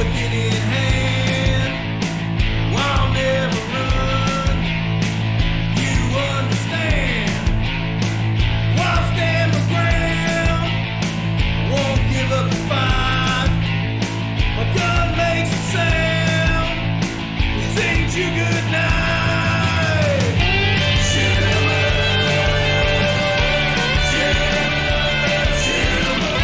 with it in hand. Well, I'll never run. You understand. Well, I'll stand my ground. Won't give up the fight. My gun makes a sound. It sings you good night. Shoot 'em up. Shoot 'em up. Shoot 'em up.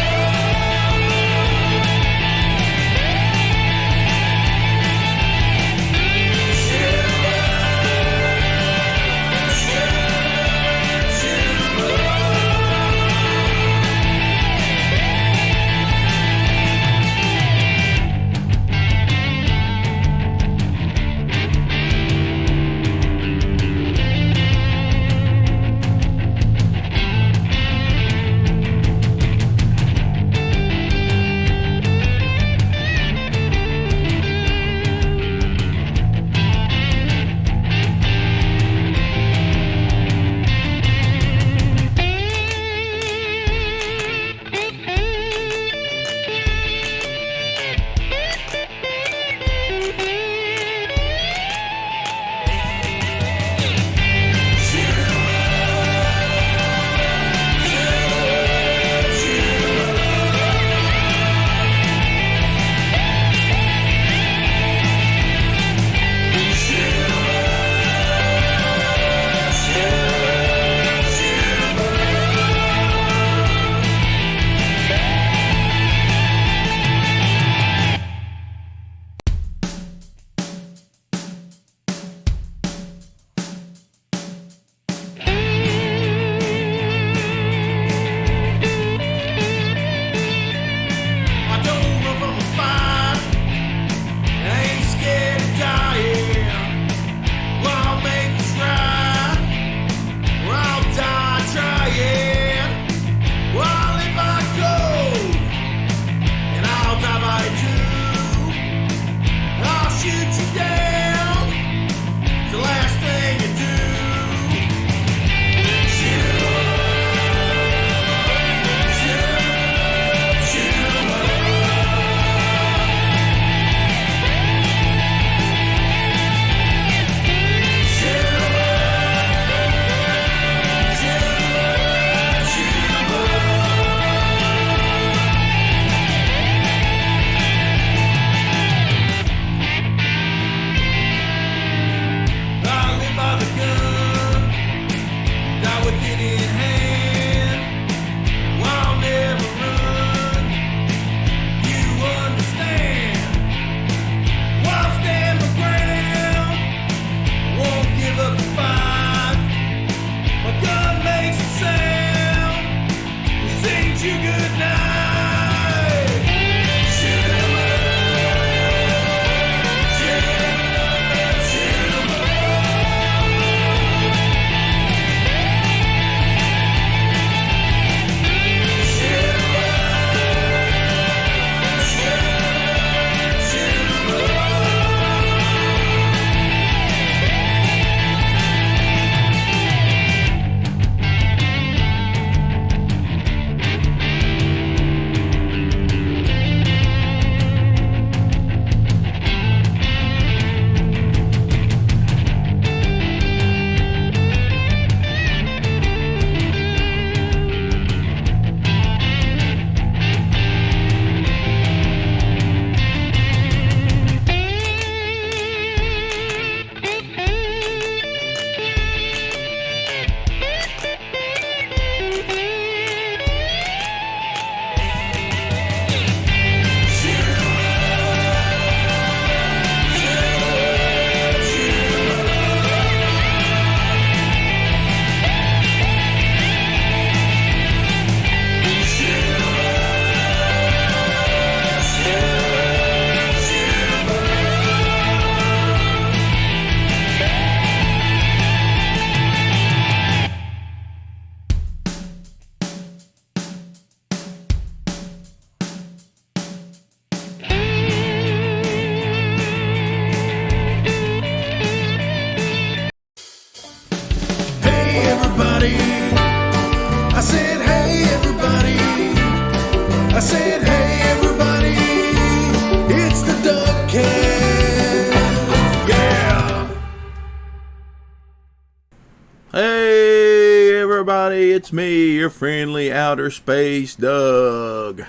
everybody, it's me, your friendly outer space Doug.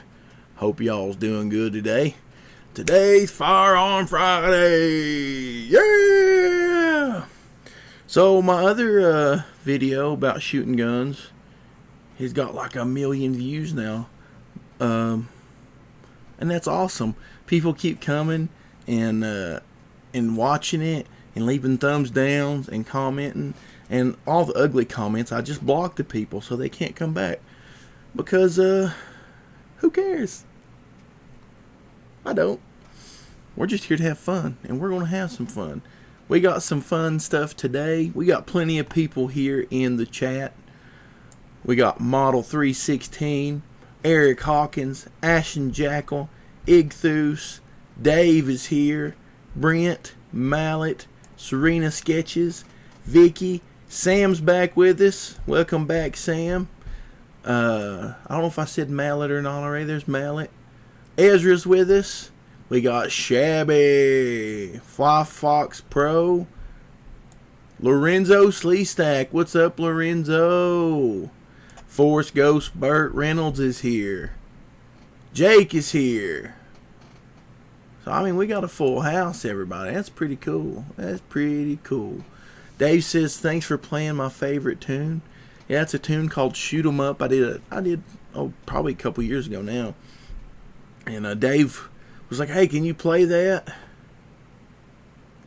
Hope y'all's doing good today. Today's Firearm Friday. Yeah! So my other video about shooting guns has got like 1 million views now. And that's awesome. People keep coming and watching it and leaving thumbs down and commenting. And all the ugly comments, I just block the people so they can't come back. Because, who cares? I don't. We're just here to have fun, and we're going to have some fun. We got some fun stuff today. We got plenty of people here in the chat. We got Model 316, Eric Hawkins, Ashen Jackal, Igthus, Dave is here, Brent, Mallet, Serena Sketches, Vicky, Sam's back with us. Welcome back, Sam. I don't know if I said Mallet or not already. There's Mallet. Ezra's with us. We got Shabby, Fly Fox Pro, Lorenzo Sleestack. What's up, Lorenzo? Force Ghost Burt Reynolds is here. Jake is here. So, I mean, we got a full house, everybody. That's pretty cool. That's pretty cool. Dave says, thanks for playing my favorite tune. Yeah, it's a tune called Shoot 'Em Up. I did probably a couple years ago now. And Dave was like, hey, can you play that?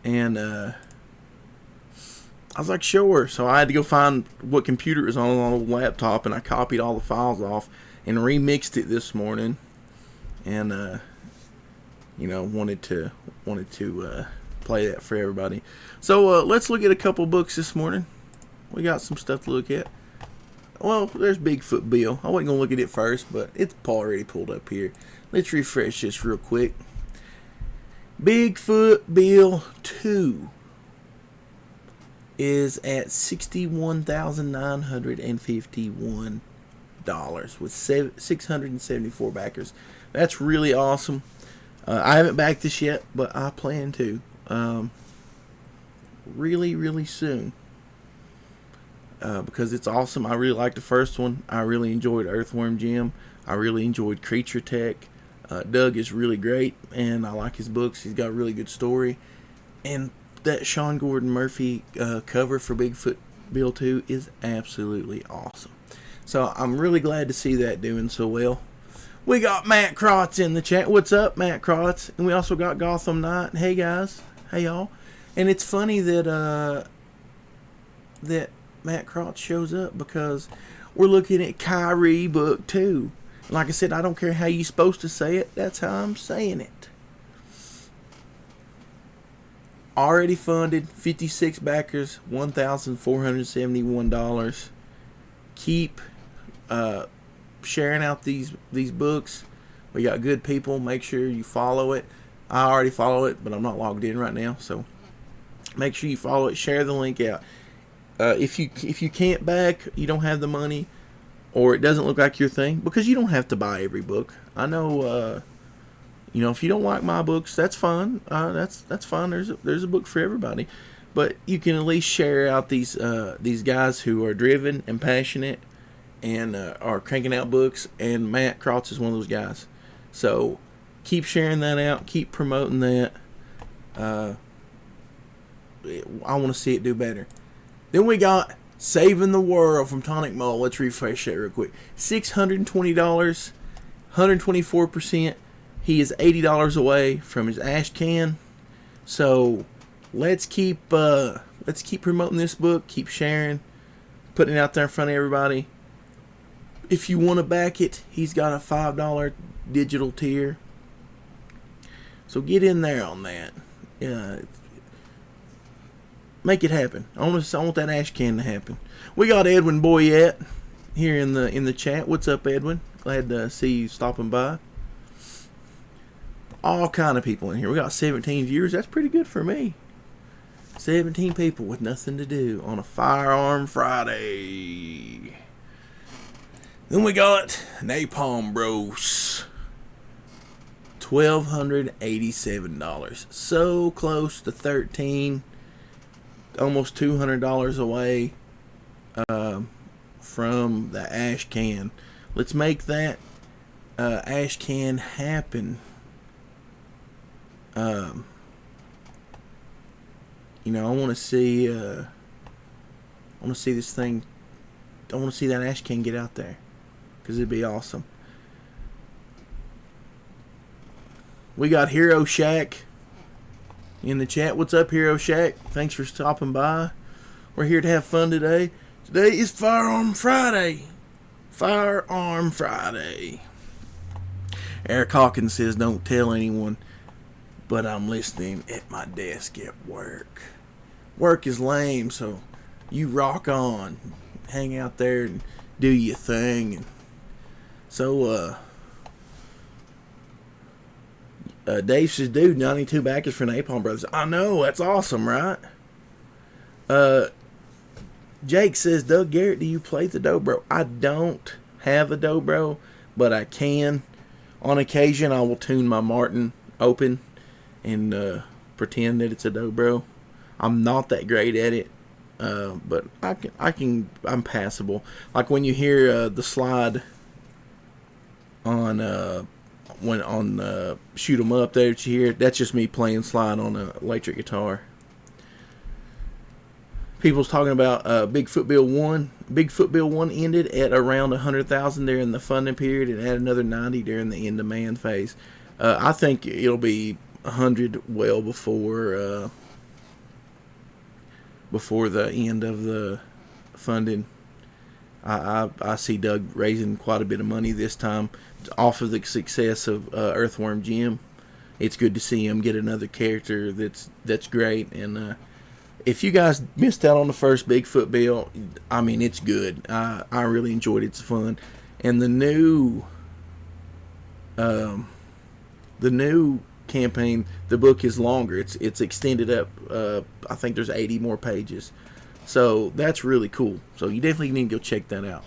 And I was like, sure. So I had to go find what computer it was on the laptop, and I copied all the files off and remixed it this morning. And wanted to play that for everybody. So let's look at a couple books this morning. We got some stuff to look at. Well, there's Bigfoot Bill. I wasn't going to look at it first, but it's already pulled up here. Let's refresh this real quick. Bigfoot Bill 2 is at $61,951 with 674 backers. That's really awesome. I haven't backed this yet, but I plan to. Really, really soon. Because it's awesome. I really liked the first one. I really enjoyed Earthworm Jim. I really enjoyed Creature Tech. Doug is really great, and I like his books. He's got a really good story. And that Sean Gordon Murphy cover for Bigfoot Bill 2 is absolutely awesome. So I'm really glad to see that doing so well. We got Matt Krotz in the chat. What's up, Matt Krotz? And we also got Gotham Knight. Hey, guys. Hey, y'all. And it's funny that that Matt Krotz shows up because we're looking at Kyrie book 2. Like I said, I don't care how you're supposed to say it. That's how I'm saying it. Already funded, 56 backers, $1,471. Keep sharing out these books. We got good people. Make sure you follow it. I already follow it, but I'm not logged in right now, so make sure you follow it. Share the link out. If you can't back, you don't have the money, or it doesn't look like your thing, because you don't have to buy every book. I know, if you don't like my books, that's fine. That's fine. There's a book for everybody, but you can at least share out these guys who are driven and passionate and are cranking out books. And Matt Krotz is one of those guys. So keep sharing that out. Keep promoting that. I want to see it do better. Then we got Saving the World from Tonic Mole. Let's refresh that real quick. $620, 124%. He is $80 away from his ash can. So let's keep promoting this book. Keep sharing, putting it out there in front of everybody. If you want to back it, he's got a $5 digital tier. So get in there on that. Make it happen. I want that ash can to happen. We got Edwin Boyette here in the chat. What's up, Edwin? Glad to see you stopping by. All kind of people in here. We got 17 viewers. That's pretty good for me. 17 people with nothing to do on a Firearm Friday. Then we got Napalm Bros. $1,287. So close to $13. Almost $200 away from the ash can. Let's make that ash can happen. You know, I want to see this thing. I want to see that ash can get out there, because it'd be awesome. We got Hero Shack in the chat. What's up, Hero Shack? Thanks for stopping by. We're here to have fun today. Today is Firearm Friday. Firearm Friday. Eric Hawkins says, don't tell anyone, but I'm listening at my desk at work. Work is lame, so you rock on. Hang out there and do your thing. And so, Dave says, dude, 92 backers for Napalm Brothers. I know, that's awesome, right? Jake says, Doug Garrett, do you play the dobro? I don't have a dobro, but I can. On occasion, I will tune my Martin open and pretend that it's a dobro. I'm not that great at it, but I'm passable. Like when you hear the slide on Shoot 'em Up there that you hear, that's just me playing slide on an electric guitar. People's talking about Bigfoot Bill 1. Bigfoot Bill 1 ended at around 100,000 during the funding period and had another 90 during the in-demand phase. I think it'll be 100 well before the end of the funding. I see Doug raising quite a bit of money this time off of the success of Earthworm Jim. It's good to see him get another character that's great. And if you guys missed out on the first Bigfoot Bill, I mean, it's good. I really enjoyed it. It's fun. And the new campaign, the book is longer. It's extended up. I think there's 80 more pages. So that's really cool. So you definitely need to go check that out.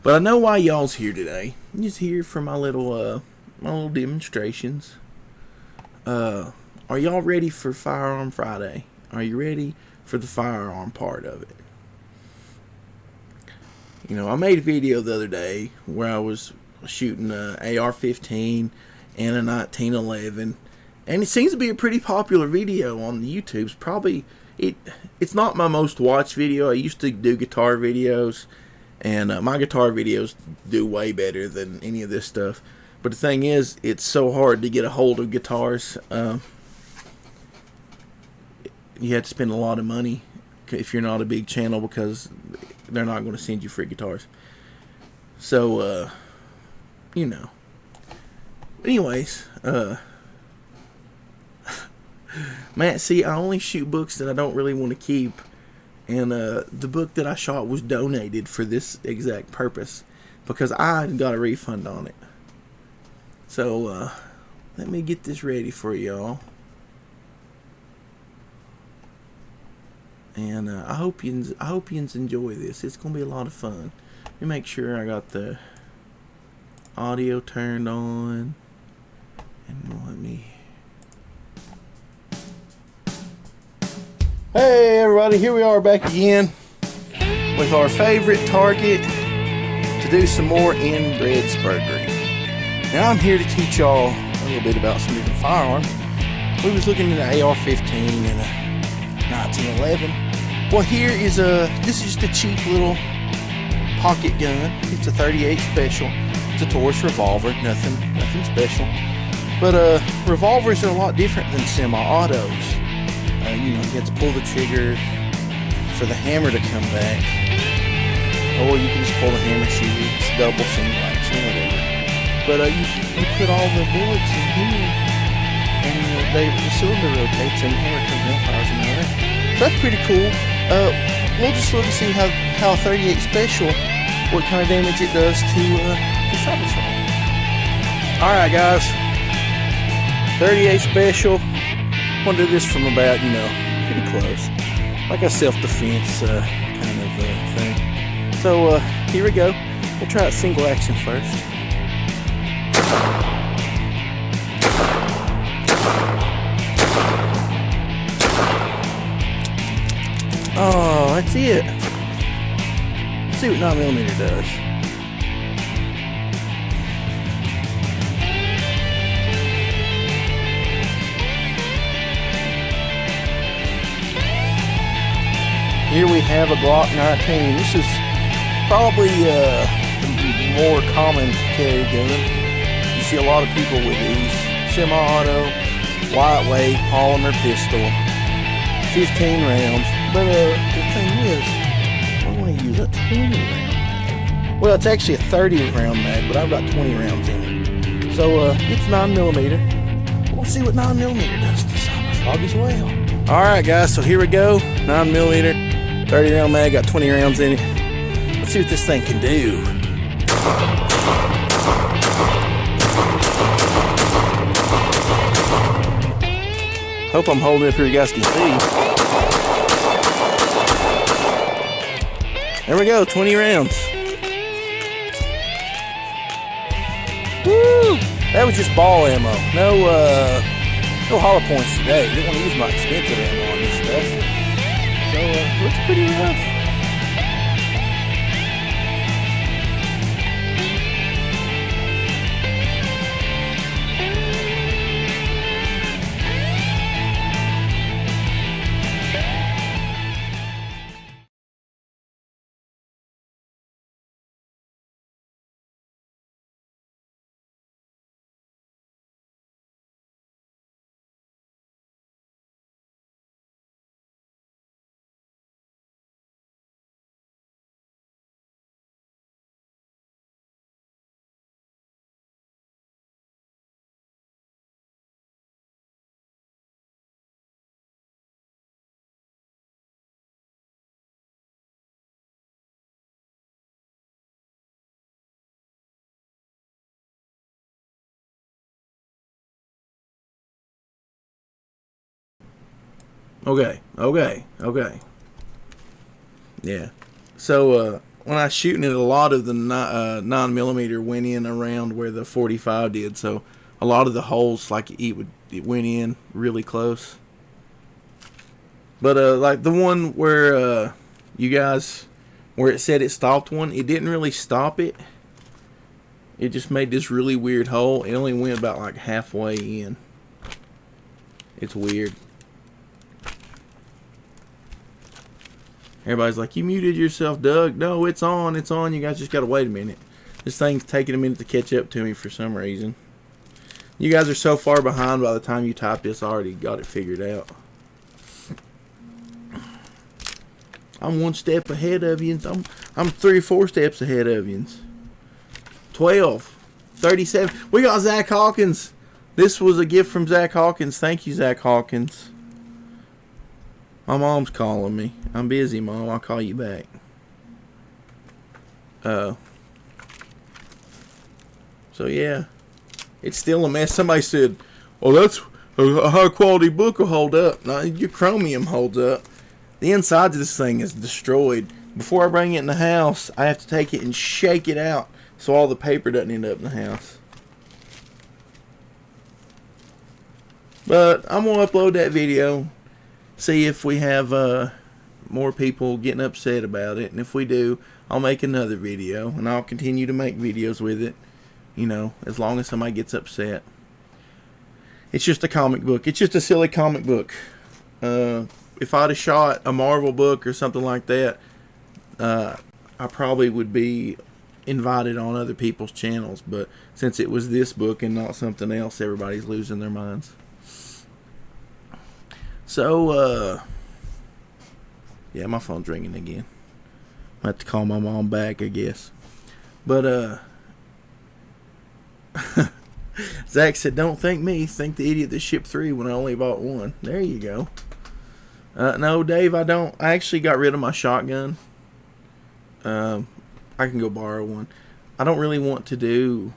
But I know why y'all's here today. I'm just here for my little demonstrations. Are y'all ready for Firearm Friday? Are you ready for the firearm part of it? You know, I made a video the other day where I was shooting an AR-15 and a 1911, and it seems to be a pretty popular video on the YouTube's. Probably it's not my most watched video. I used to do guitar videos, and my guitar videos do way better than any of this stuff. But the thing is, it's so hard to get a hold of guitars. You have to spend a lot of money if you're not a big channel, because they're not going to send you free guitars. So, you know. Anyways, Matt, see, I only shoot books that I don't really want to keep. And the book that I shot was donated for this exact purpose, because I got a refund on it. So, let me get this ready for y'all. And I hope you enjoy this. It's gonna be a lot of fun. Let me make sure I got the audio turned on, and let me. Hey everybody, here we are back again with our favorite target to do some more inbred spurgery. Now I'm here to teach y'all a little bit about some different firearms. We was looking at an AR-15 and a 1911. Well, here is this is just a cheap little pocket gun. It's a 38 special. It's a Taurus revolver, nothing special. But revolvers are a lot different than semi-autos. You know, you have to pull the trigger for the hammer to come back, or you can just pull the hammer, shoot it. It's double, single action, whatever. But you put all the bullets in here, and the cylinder rotates, and the hammer comes out, fires another. So that's pretty cool. We'll just look to see how a 38 special, what kind of damage it does to sabotage. Alright guys, 38 special. I'm going to do this from about, pretty close. Like a self-defense kind of thing. So here we go. We'll try it single action first. Oh, that's it. see what 9mm does. Here we have a Glock 19. This is probably the more common carry gun. You see a lot of people with these. Semi-auto, lightweight, polymer pistol, 15 rounds. But the thing is, I want to use a 20 round mag. Well, it's actually a 30 round mag, but I've got 20 rounds in it. So it's 9mm. We'll see what 9mm does to this hog as well. Alright guys, so here we go. 9mm. 30 round mag, got 20 rounds in it. Let's see what this thing can do. Hope I'm holding it up here you guys can see. There we go, 20 rounds. Woo! That was just ball ammo. No hollow points today. You don't want to use my expensive ammo on this stuff. So, looks pretty rough. Okay. Yeah. So, when I was shooting it, a lot of the 9mm went in around where the 45 did. So, a lot of the holes, like it went in really close. But, like the one where, you guys, where it said it stopped one, it didn't really stop it. It just made this really weird hole. It only went about like halfway in. It's weird. Everybody's like, you muted yourself, Doug. No, it's on. It's on. You guys just got to wait a minute. This thing's taking a minute to catch up to me for some reason. You guys are so far behind by the time you type this, I already got it figured out. I'm one step ahead of you. I'm 3 or 4 steps ahead of you. 12. 37. We got Zach Hawkins. This was a gift from Zach Hawkins. Thank you, Zach Hawkins. My mom's calling me. I'm busy, Mom. I'll call you back. So yeah. It's still a mess. Somebody said, well, that's a high quality book will hold up. No, your chromium holds up. The inside of this thing is destroyed. Before I bring it in the house, I have to take it and shake it out so all the paper doesn't end up in the house. But I'm going to upload that video. See if we have more people getting upset about it. And if we do, I'll make another video. And I'll continue to make videos with it. You know, as long as somebody gets upset. It's just a comic book. It's just a silly comic book. If I'd have shot a Marvel book or something like that, I probably would be invited on other people's channels. But since it was this book and not something else, everybody's losing their minds. So, yeah, my phone's ringing again. I have to call my mom back, I guess. But, Zach said, don't thank me, thank the idiot that shipped 3 when I only bought 1. There you go. No, Dave, I don't. I actually got rid of my shotgun. I can go borrow one. I don't really want to do...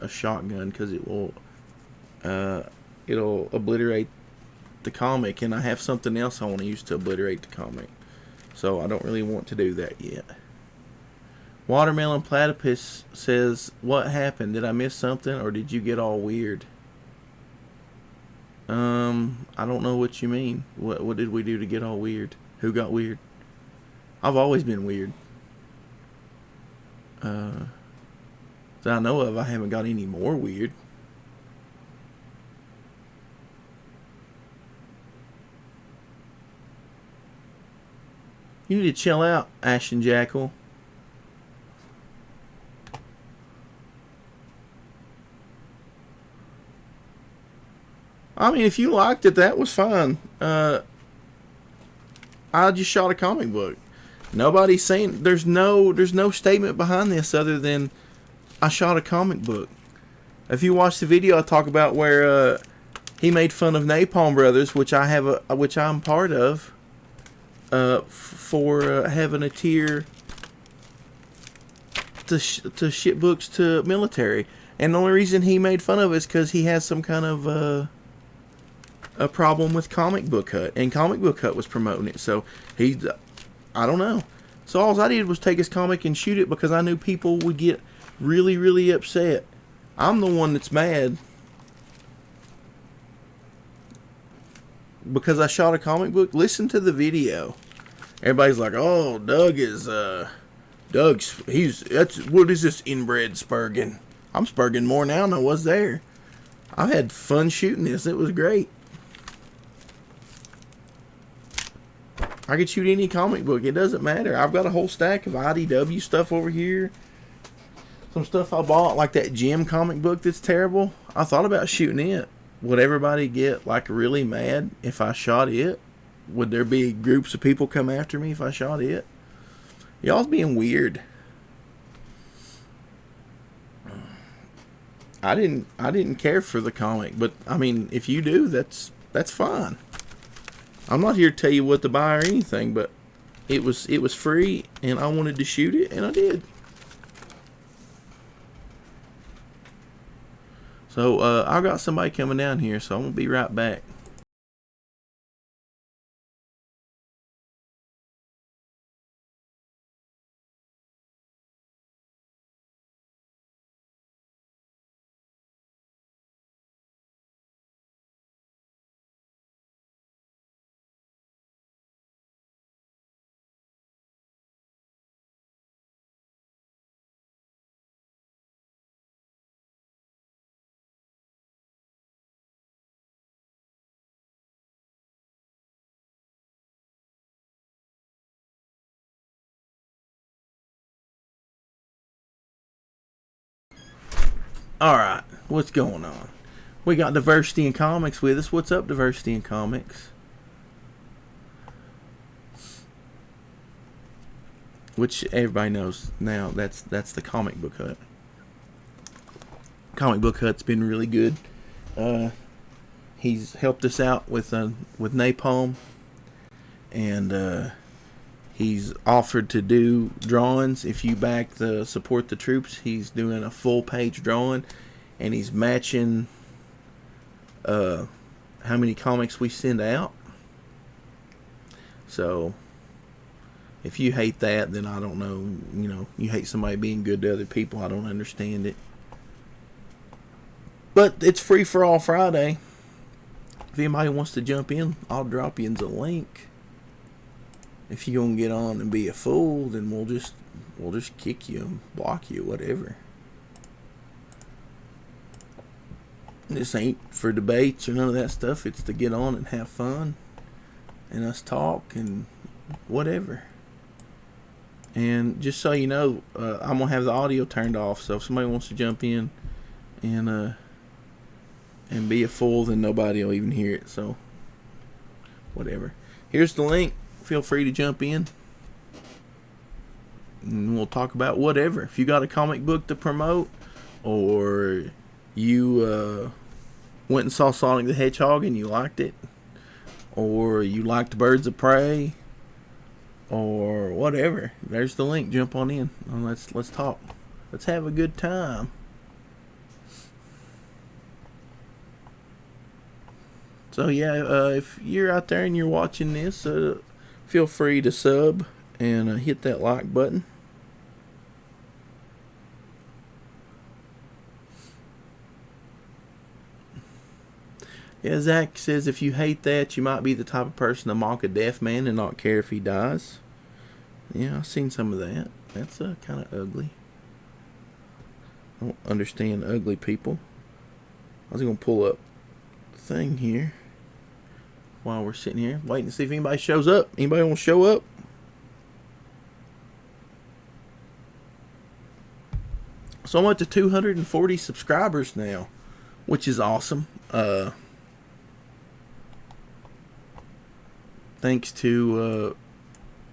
a shotgun because it will it'll obliterate the comic, and I have something else I want to use to obliterate the comic, so I don't really want to do that yet. Watermelon Platypus says, what happened? Did I miss something, or did you get all weird? I don't know what you mean. What did we do to get all weird? Who got weird? I've always been weird. That I know of, I haven't got any more weird. You need to chill out, Ashton Jackal. I mean, if you liked it, that was fine. I just shot a comic book. Nobody's saying there's no statement behind this other than I shot a comic book. If you watch the video, I talk about where he made fun of Napalm Brothers, which I'm part of, for having a tier to ship books to military, and the only reason he made fun of it is because he has some kind of a problem with Comic Book Hut, and Comic Book Hut was promoting it, so I don't know. So all I did was take his comic and shoot it because I knew people would get really, really upset. I'm the one that's mad because I shot a comic book. Listen to the video. Everybody's like, "Oh, Doug is what is this inbred spurging?" I'm spurging more now than I was there. I had fun shooting this. It was great. I could shoot any comic book. It doesn't matter. I've got a whole stack of IDW stuff over here. Some stuff I bought, like that Jim comic book that's terrible. I thought about shooting it. Would everybody get like really mad if I shot it? Would there be groups of people come after me if I shot it? Y'all's being weird. I didn't care for the comic, but I mean, if you do, that's fine. I'm not here to tell you what to buy or anything, but it was free, and I wanted to shoot it, and I did. So I've got somebody coming down here, so I'm gonna be right back. Alright, what's going on? We got Diversity in Comics with us. What's up, Diversity in Comics? Which everybody knows now, that's the Comic Book Hut. Comic Book Hut's been really good. He's helped us out with Napalm, and he's offered to do drawings. If you back the Support the Troops, he's doing a full page drawing, and he's matching how many comics we send out. So if you hate that, then I don't know. You know, you hate somebody being good to other people. I don't understand it. But it's free for all Friday. If anybody wants to jump in, I'll drop you in the link. If you're gonna get on and be a fool, then we'll just kick you and block you, whatever. This ain't for debates or none of that stuff. It's to get on and have fun and us talk and whatever. And just so you know, I'm gonna have the audio turned off. So if somebody wants to jump in and be a fool, then nobody will even hear it. So whatever. Here's the link. Feel free to jump in, and we'll talk about whatever. If you got a comic book to promote, or you went and saw Sonic the Hedgehog and you liked it, or you liked Birds of Prey, or whatever, there's the link. Jump on in and let's talk. Let's have a good time. So yeah, if you're out there and you're watching this, feel free to sub and hit that like button. Yeah, Zach says if you hate that, you might be the type of person to mock a deaf man and not care if he dies. Yeah, I've seen some of that. That's kind of ugly. I don't understand ugly people. I was going to pull up the thing here while we're sitting here waiting to see if anybody shows up. Anybody want to show up? So I'm up to 240 subscribers now, which is awesome. Thanks to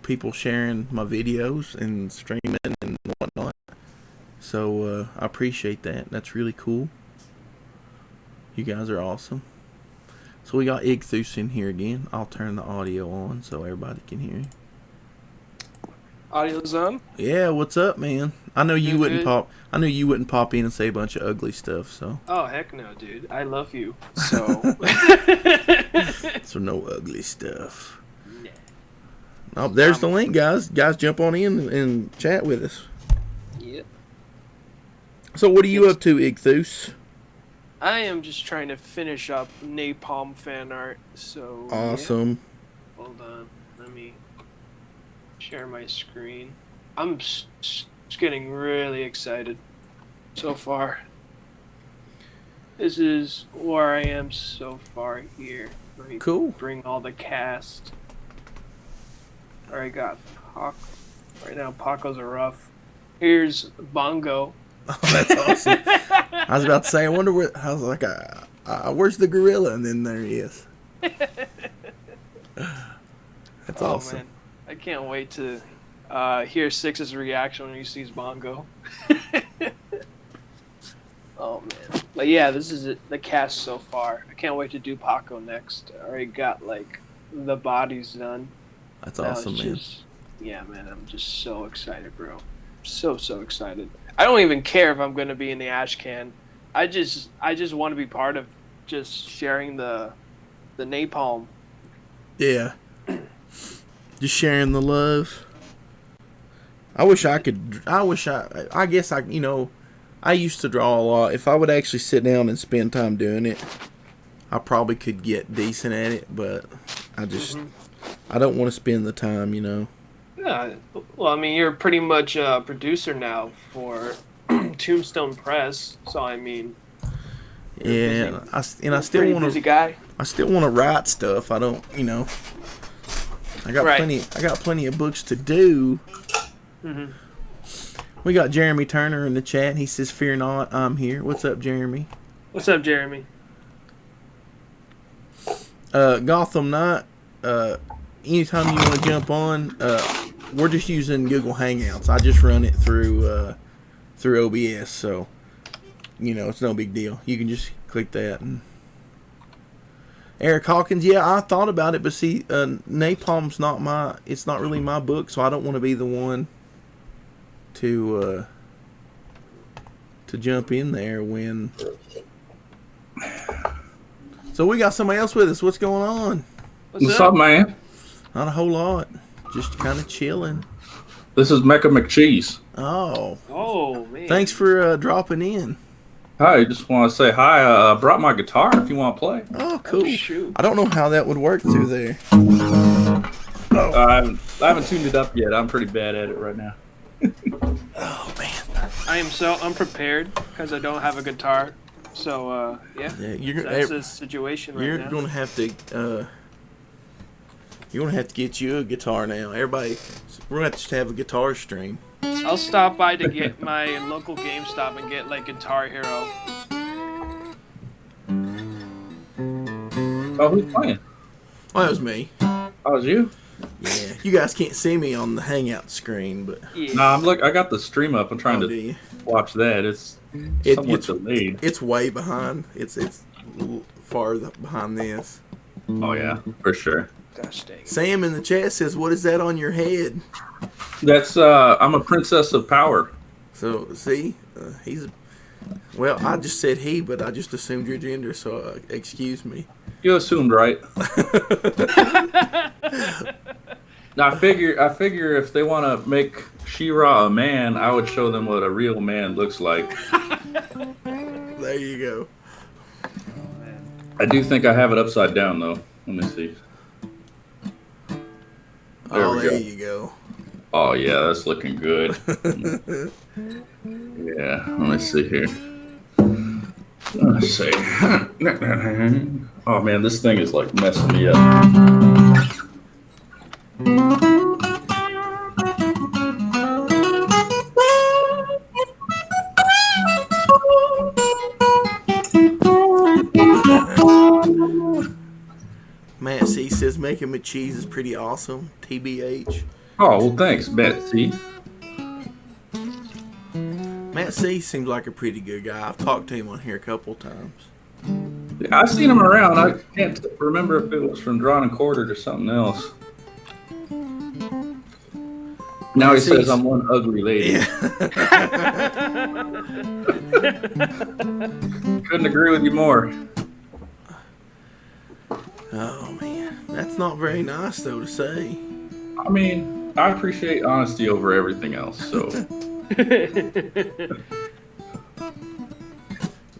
people sharing my videos and streaming and whatnot. So I appreciate that. That's really cool. You guys are awesome. So we got Igthus in here again. I'll turn the audio on so everybody can hear you. Audio's on? Yeah, what's up, man? I know you wouldn't Good. pop. I know you wouldn't pop in and say a bunch of ugly stuff. So. Oh heck no, dude! I love you. So. So no ugly stuff. Nah. Oh, there's the link, guys. Guys, jump on in and chat with us. Yep. So what are you up to, Igthus? I am just trying to finish up Napalm fan art. So. Awesome. Yeah. Hold on. Let me share my screen. I'm just getting really excited so far. This is where I am so far here. Let me Cool. bring all the cast. Alright, got Paco. Right now, Paco's a rough. Here's Bongo. Oh, that's awesome. I was about to say, I wonder where. I was like, where's the gorilla? And then there he is. That's awesome. Man. I can't wait to hear Six's reaction when he sees Bongo. Oh man. But yeah, this is it, the cast so far. I can't wait to do Paco next. I already got like the bodies done. That's Now awesome, it's man. Yeah, man, I'm just so excited, bro. So excited. I don't even care if I'm gonna be in the ash can. I just want to be part of just sharing the napalm. Yeah. Just sharing the love. I wish I could. I guess I. I used to draw a lot. If I would actually sit down and spend time doing it, I probably could get decent at it. But I just. I don't want to spend the time. Yeah, well, I mean, you're pretty much a producer now for Tombstone Press, so I mean. Yeah, I still Pretty want busy to. guy. I still want to write stuff. I don't. I got Right. plenty. I got plenty of books to do. Mm-hmm. We got Jeremy Turner in the chat. He says, "Fear not, I'm here." What's up, Jeremy? What's up, Jeremy? Gotham Knight. Anytime you want to jump on, we're just using Google Hangouts. I just run it through OBS, so it's no big deal. You can just click that. And Eric Hawkins, yeah, I thought about it, but see, Napalm's it's not really my book, so I don't want to be the one to jump in there when. So we got somebody else with us. What's going on? What's up, man? Not a whole lot. Just kind of chilling. This is Mecca McCheese. Oh. Oh, man. Thanks for dropping in. Hi, just want to say hi. I brought my guitar if you want to play. Oh, cool. Oh, shoot. I don't know how that would work through there. I haven't tuned it up yet. I'm pretty bad at it right now. Oh, man. I am so unprepared because I don't have a guitar. So, yeah. Yeah, That's the situation right you're now. gonna have to get you a guitar now. Everybody, we're gonna have to have a guitar stream. I'll stop by to get my local GameStop and get, like, Guitar Hero. Oh, who's playing? Well, that was me. Oh, it was you? Yeah, you guys can't see me on the Hangout screen, but Yeah. Nah, I got the stream up. I'm trying do to you? watch that. It's somewhat it's delayed. It's way behind. It's a little farther behind this. Oh yeah, for sure. Gosh dang. Sam in the chat says, "What is that on your head?" That's I'm a princess of power. So see, well, I just said he, but I just assumed your gender, so excuse me. You assumed right. Now I figure if they want to make She-Ra a man, I would show them what a real man looks like. There you go. I do think I have it upside down though. Let me see. There you go. Oh yeah, that's looking good. Yeah, let me see here. Let's see. Oh man, this thing is like messing me up. Matt C says making with cheese is pretty awesome. TBH. Oh well, thanks, Betsy. Matt C seems like a pretty good guy. I've talked to him on here a couple times. Yeah, I've seen him around. I can't remember if it was from Drawn and Quartered or something else. Now he says I'm one ugly lady. Yeah. Couldn't agree with you more. Oh man, that's not very nice though to say. I mean, I appreciate honesty over everything else. So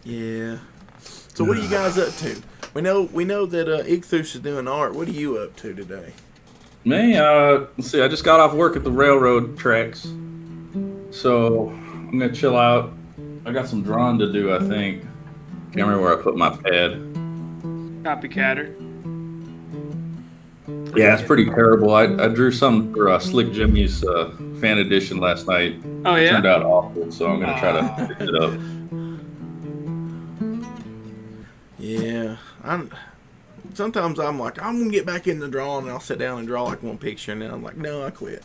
yeah. So what are you guys up to? We know that Ichthus is doing art. What are you up to today? me, let's see. I just got off work at the railroad tracks, so I'm gonna chill out. I got some drawing to do. I think. Can't remember where I put my pad. Copycatter. Yeah, it's pretty terrible. I drew some for Slick Jimmy's fan edition last night. Oh It yeah. turned out awful, so I'm gonna try to fix it up. Yeah, sometimes I'm like, I'm gonna get back in the drawing, and I'll sit down and draw like one picture, and then I'm like, no, I quit.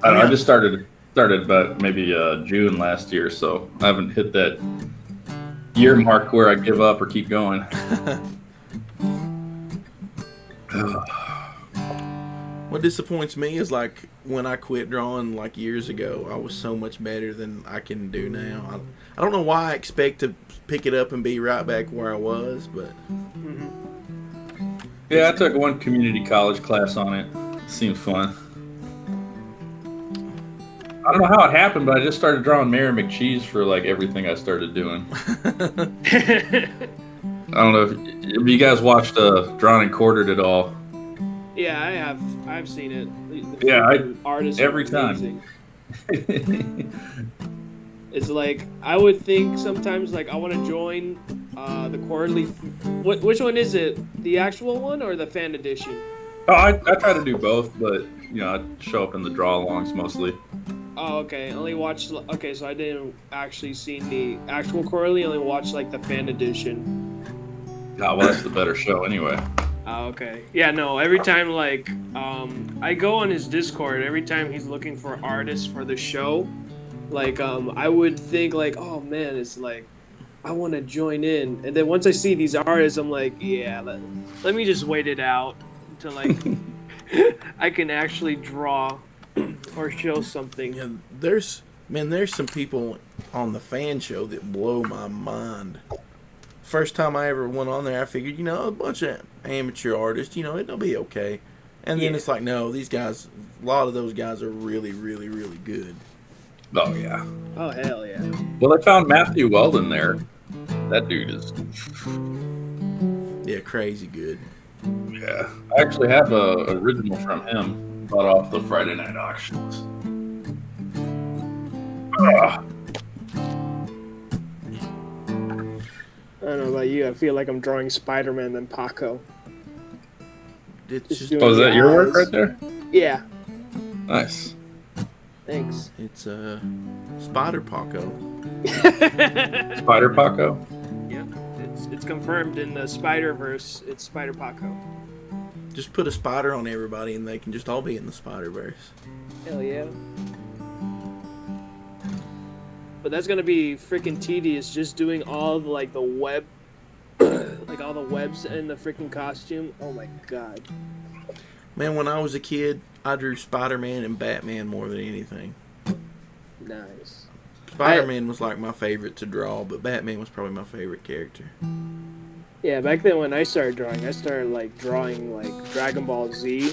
I just started about maybe June last year, so I haven't hit that year mark where I give up or keep going. What disappoints me is like when I quit drawing like years ago, I was so much better than I can do now. I don't know why I expect to pick it up and be right back where I was, but Yeah, I took one community college class on it. It seemed fun. I don't know how it happened, but I just started drawing Mary McCheese for like everything I started doing. I don't know if you guys watched Drawn and Quartered at all. Yeah, I have. I've seen it. The Yeah, freaking artist every is time. amazing. It's like I would think sometimes like I want to join the quarterly. Which one is it? The actual one or the fan edition? Oh, I try to do both, but I show up in the draw-alongs mostly. Oh, okay. Only watched. Okay, so I didn't actually see the actual quarterly. Only watched like the fan edition. Oh, well, that's the better show anyway. Oh, okay. Yeah, no. Every time like I go on his Discord. Every time he's looking for artists for the show, like I would think like, oh man, it's like I want to join in. And then once I see these artists, I'm like, yeah, let me just wait it out until like I can actually draw or show something. yeah, there's some people on the fan show that blow my mind. First time I ever went on there, I figured, a bunch of amateur artists, it'll be okay. And then it's like, no, these guys, a lot of those guys are really, really, really good. Oh, yeah. Oh hell yeah. Well, I found Matthew Weldon there. That dude is... Yeah, crazy good. Yeah. I actually have a original from him. Bought off the Friday night auctions. Ah. I don't know about you. I feel like I'm drawing Spider-Man than Paco. It's Just just, doing Oh, is that your work eyes. right there? Yeah. Nice. Thanks. it's Spider Paco. Spider Paco? Yep. It's confirmed in the Spider-Verse. It's Spider Paco. Just put a spider on everybody, and they can just all be in the Spider-Verse. Hell yeah. But that's gonna be freaking tedious. Just doing all the, like the web, like all the webs in the freaking costume. Oh my god. Man, when I was a kid, I drew Spider-Man and Batman more than anything. Nice. Spider-Man was like my favorite to draw, but Batman was probably my favorite character. Yeah, back then when I started drawing like drawing like Dragon Ball Z.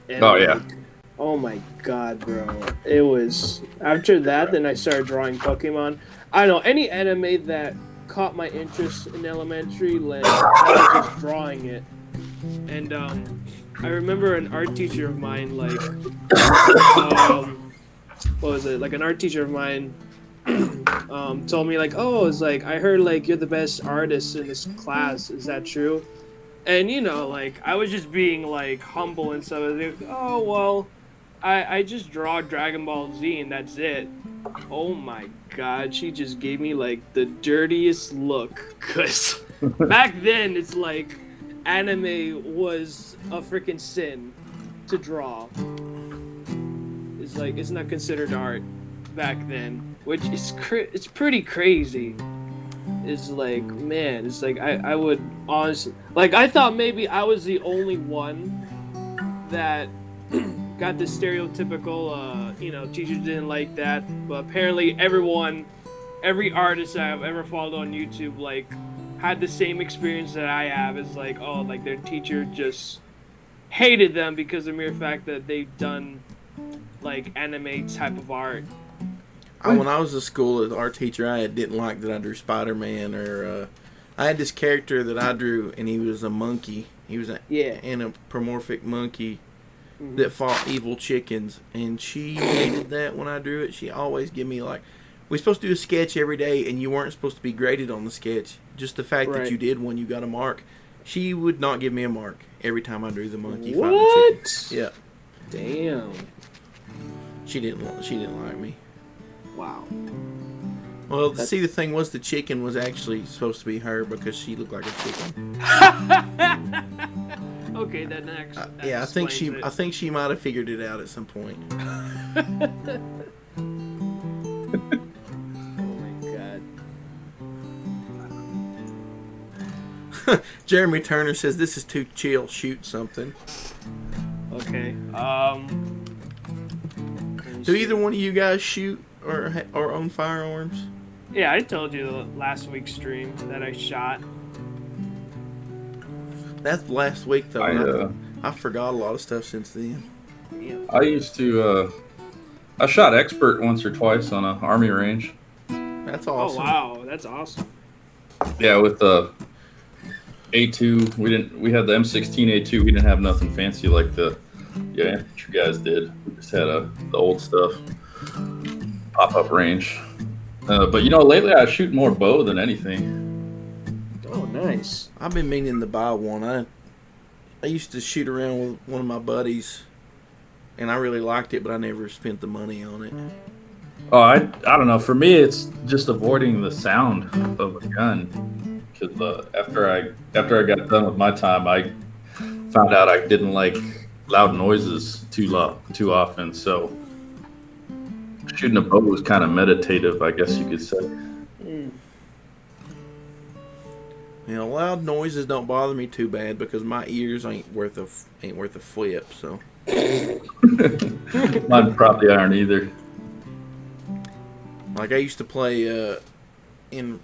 And Oh, yeah. like, Oh my god, bro. It was after that then I started drawing Pokemon. I don't know, any anime that caught my interest in elementary, like I was just drawing it. And I remember an art teacher of mine what was it? Like an art teacher of mine told me like, "Oh, it's like I heard like you're the best artist in this class. Is that true?" And like I was just being like humble and stuff. I was like, "Oh well, I just draw Dragon Ball Z and that's it." Oh my god, she just gave me like the dirtiest look. Cause back then it's like anime was a freaking sin to draw. It's like it's not considered art back then, which is it's pretty crazy. It's like, man, it's like I would honestly like I thought maybe I was the only one that got the stereotypical teachers didn't like that, but apparently every artist I've ever followed on YouTube like had the same experience that I have. It's like, oh, like their teacher just hated them because of the mere fact that they've done like anime type of art. When I was in school, our teacher I didn't like that I drew Spider-Man, or I had this character that I drew, and he was a monkey. He was an anthropomorphic monkey that fought evil chickens, and she hated that when I drew it. She always give me like, we're supposed to do a sketch every day, and you weren't supposed to be graded on the sketch. Just the fact that you did one, you got a mark. She would not give me a mark every time I drew the monkey fighting the chicken. Yeah. Damn. She didn't like me. Wow. Well, see, the thing was, the chicken was actually supposed to be her because she looked like a chicken. Okay, that next. Yeah, I think she might have figured it out at some point. Oh my god. Jeremy Turner says this is too chill. Shoot something. Okay. Do either one of you guys shoot or own firearms? Yeah, I told you the last week's stream that I shot. That's last week though. I forgot a lot of stuff since then. Yeah. I used to. I shot expert once or twice on an army range. That's awesome. Oh wow, that's awesome. Yeah, with the A2, we had the M16 A2. We didn't have nothing fancy like the infantry guys did. We just had the old stuff, pop-up range. But lately I shoot more bow than anything. Oh, nice. I've been meaning to buy one. I used to shoot around with one of my buddies, and I really liked it, but I never spent the money on it. Oh, I don't know. For me, it's just avoiding the sound of a gun. Because after I got done with my time, I found out I didn't like loud noises too often. So shooting a bow was kind of meditative, I guess you could say. Loud noises don't bother me too bad because my ears ain't worth a flip. So Mine probably aren't either. like I used to play in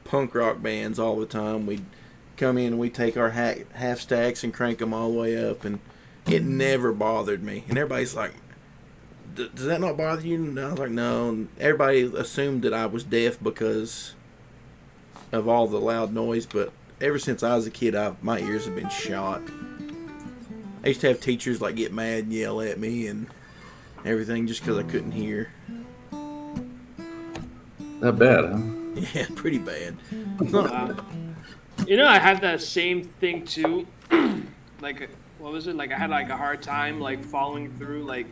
punk rock bands all the time. We'd come in and we'd take our half stacks and crank them all the way up, and it never bothered me. And everybody's like, does that not bother you? And I was like, no. And everybody assumed that I was deaf because of all the loud noise, but ever since I was a kid, my ears have been shot. I used to have teachers like get mad and yell at me and everything just because I couldn't hear. That bad, huh? Yeah, pretty bad. I had that same thing too. Like, what was it? Like, I had like a hard time like following through. Like,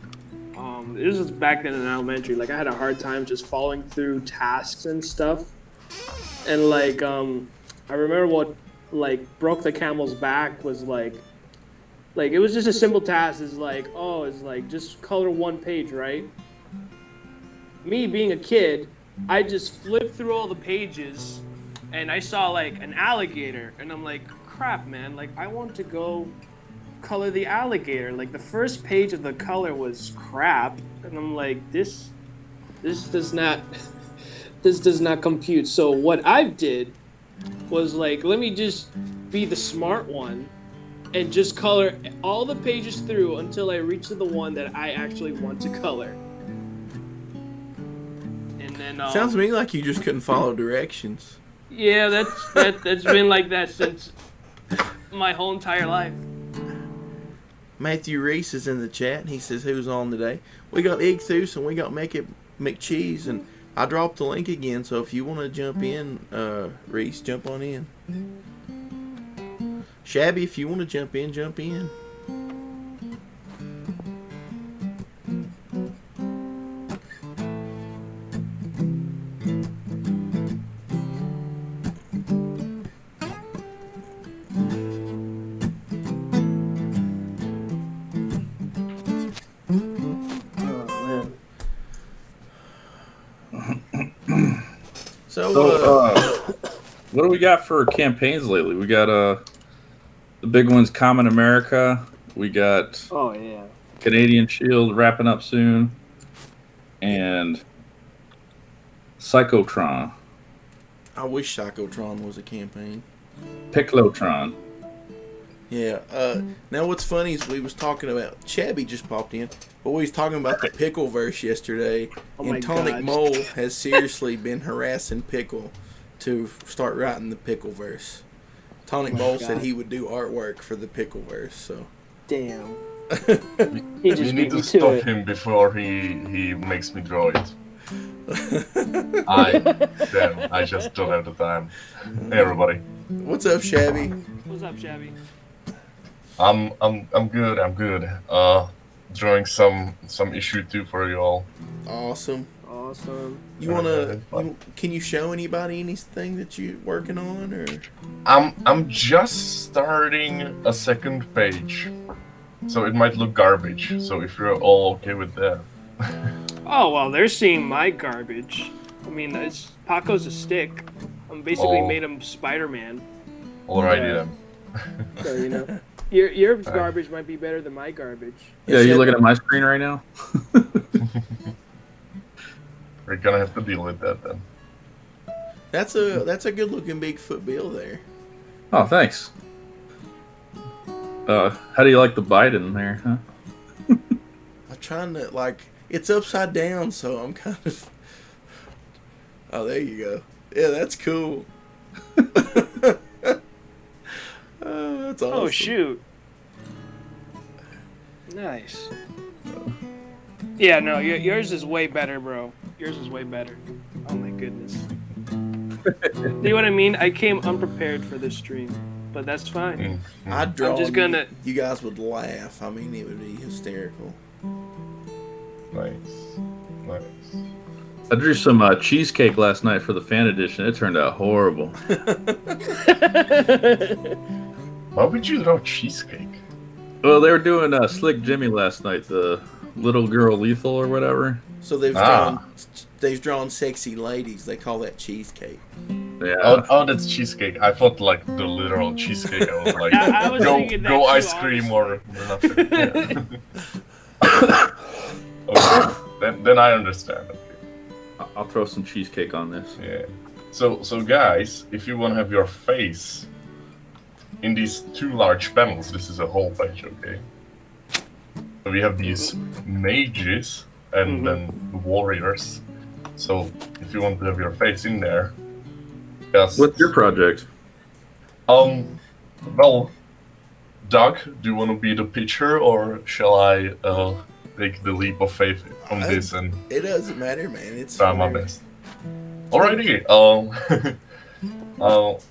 this was back then in elementary. Like, I had a hard time just following through tasks and stuff. And like, I remember what like broke the camel's back was like it was just a simple task. It's like, oh, it's like just color one page, right? Me being a kid, I just flipped through all the pages and I saw like an alligator and I'm like, crap, man, like I want to go color the alligator. Like the first page of the color was crap and I'm like, this does not compute. So what I did was like, let me just be the smart one and just color all the pages through until I reach to the one that I actually want to color. And then Sounds to me like you just couldn't follow directions. yeah, that's been like that since my whole entire life. Matthew Reese is in the chat, and he says, who's on today? We got Ichthus, and we got McCheese, and I dropped the link again, so if you want to jump in, Reese, jump on in. Shabby, if you want to jump in, jump in. What do we got for campaigns lately? We got the big ones, Common America. We got Canadian Shield wrapping up soon, and Psychotron. I wish Psychotron was a campaign. Picklotron. Yeah. Now what's funny is we was talking about Chabby just popped in, but we was talking about the Pickleverse yesterday, and Tonic Mole has seriously been harassing Pickle to start writing the Pickleverse. Tonic Mole said he would do artwork for the Pickleverse. So. Damn. You need to stop him before he makes me draw it. I just don't have the time. Hey everybody. What's up, Shabby? What's up, Shabby? I'm good. Drawing some issue 2 for you all. Awesome. Awesome. Can you show anybody anything that you're working on, or? I'm just starting a second page, so it might look garbage. So if you're all okay with that. Oh well, they're seeing my garbage. I mean, Paco's a stick. I'm basically made him Spider-Man. Alrighty then. So you know, your garbage might be better than my garbage. Yeah, you looking at my screen right now? We're gonna have to deal with that then. That's a good looking Bigfoot bill there. Oh, thanks. How do you like the bite in there, huh? I'm trying to, it's upside down, so I'm kind of... Oh, there you go. Yeah, that's cool. Oh, that's awesome. Oh, shoot. Nice. Yeah, no, yours is way better, bro. Yours is way better. Oh, my goodness. You know what I mean? I came unprepared for this stream, but that's fine. I'd draw. I'm just gonna... You guys would laugh. I mean, it would be hysterical. Nice. I drew some cheesecake last night for the fan edition. It turned out horrible. Why would you draw cheesecake? Well, they were doing Slick Jimmy last night, the little girl lethal or whatever. So they've drawn sexy ladies. They call that cheesecake. Yeah. Oh, that's cheesecake. I thought like the literal cheesecake. I was like, I was thinking that go too, ice cream or nothing. Yeah. Okay, then I understand. Okay. I'll throw some cheesecake on this. Yeah. So guys, if you want to have your face in these 2 large panels, this is a whole page, okay? So we have these mages and then warriors. So if you want to have your face in there, just... What's your project? Well, Doug, do you want to be the pitcher, or shall I take the leap of faith on this and... It doesn't matter, man. It's try my best. Alrighty.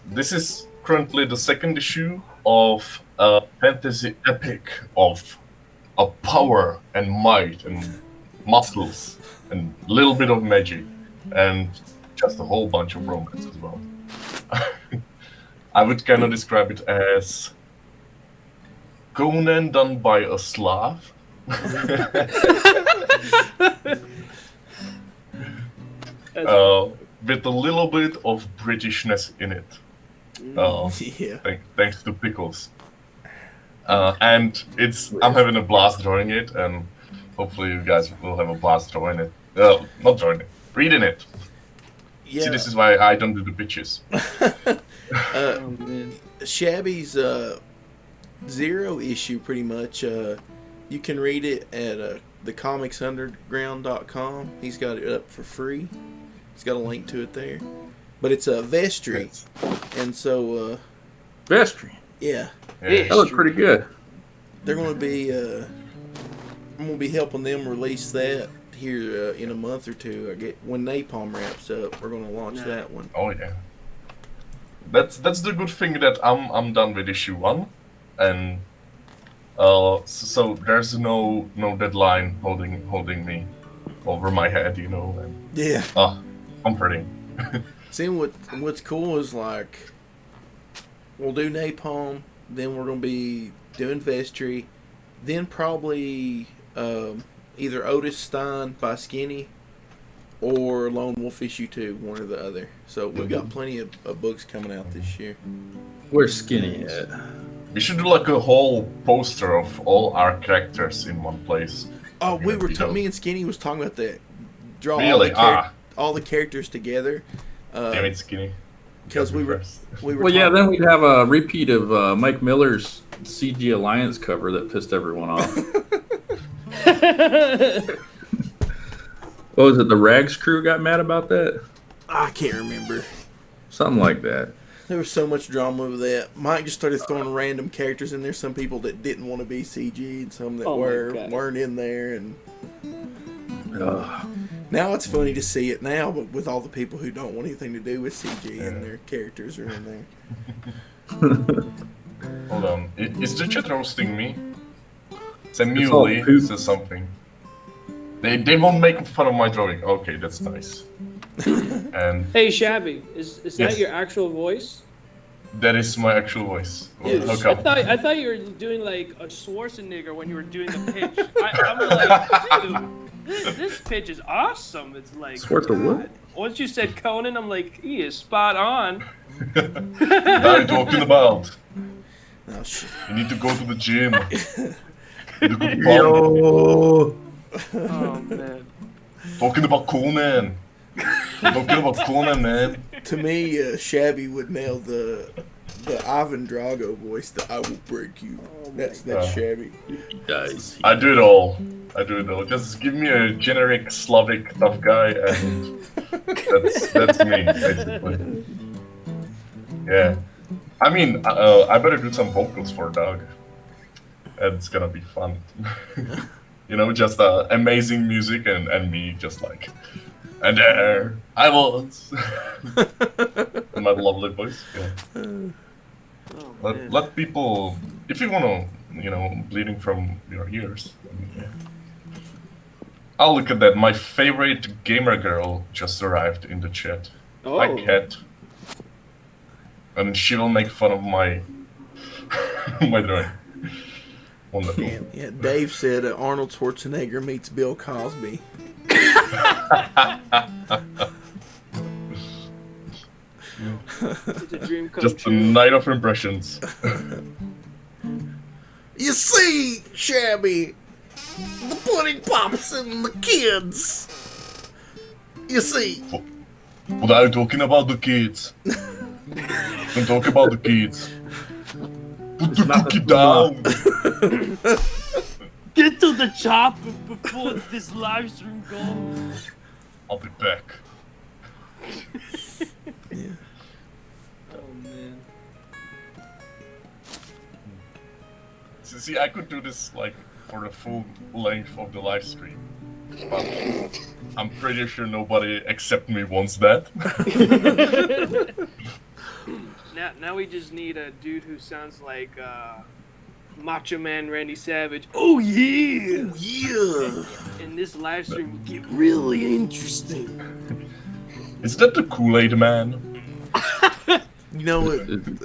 This is currently the 2nd issue of a fantasy epic of power and might and muscles and a little bit of magic and just a whole bunch of romance as well. I would kind of describe it as Conan done by a Slav. With a little bit of Britishness in it. Thanks to Pickles. And I'm having a blast drawing it, and hopefully you guys will have a blast drawing it. Not drawing it, reading it. Yeah. See, this is why I don't do the pitches. Shabby's zero issue, pretty much. You can read it at thecomicsunderground.com. He's got it up for free. He's got a link to it there. But it's a vestry, and so Vestry. yeah, That looks pretty good. they're going to be. I'm going to be helping them release that here in a month or two. I get when Napalm wraps up, we're going to launch that one. Oh yeah. That's the good thing that I'm done with issue 1, and so there's no deadline holding me over my head, you know. And, Yeah. Comforting. See, what's cool is like we'll do Napalm, then we're gonna be doing Vestry, then probably either Otis Stein by Skinny or Lone Wolf issue 2, one or the other. So we've got plenty of books coming out this year. Where's Skinny at? We should do like a whole poster of all our characters in one place. Oh, me and Skinny was talking about that. Draw Really? all the characters together. Damn it, Skinny. Because we were Well, yeah, then we'd have a repeat of Mike Miller's CG Alliance cover that pissed everyone off. What was it? The Rags crew got mad about that? I can't remember. Something like that. There was so much drama with that. Mike just started throwing random characters in there. Some people that didn't want to be CG, and some that weren't in there. And now it's funny to see it now, but with all the people who don't want anything to do with CG and their characters are in there. Hold on. Is the chat roasting me? Muley says something. They won't make fun of my drawing. Okay, that's nice. And Hey, Shabby, is that Yes. your actual voice? that is my actual voice. Dude, How come? I thought you were doing like a Schwarzenegger when you were doing the pitch. I'm like, dude, this pitch is awesome. It's like Schwarzer what? Once you said Conan, I'm like, he is spot on. What are you talking about? Oh, shit. You need to go to the gym. You need to pump. Yo! Oh man. Talking about Conan. Talking about Conan, man. To me, Shabby would nail the Ivan Drago voice. The "I will break you." That's Shabby. He dies. I do it all. Just give me a generic Slavic tough guy, and that's me, basically. Yeah. I mean, I better do some vocals for Doug. It's gonna be fun. You know, just amazing music and me just like, and there I was. In my lovely voice. Yeah. Let people, if you wanna, bleeding from your ears. Yeah. I'll look at that. My favorite gamer girl just arrived in the chat. Oh. Hi, Cat. And she will make fun of my my drawing. Wonderful. Yeah, Dave said Arnold Schwarzenegger meets Bill Cosby. It's a dream come Just a true. night of impressions. You see, Shabby, the pudding pops and the kids. You see, What are you talking about the kids? Don't talk about the kids. Put the not cookie the down. Get to the chopper before this live stream goes. I'll be back. Oh man. See, I could do this like for the full length of the live stream, but I'm pretty sure nobody except me wants that. Now we just need a dude who sounds like Macho Man Randy Savage. Oh yeah! yeah. And this live stream will get really interesting. Is that the Kool-Aid Man? You know,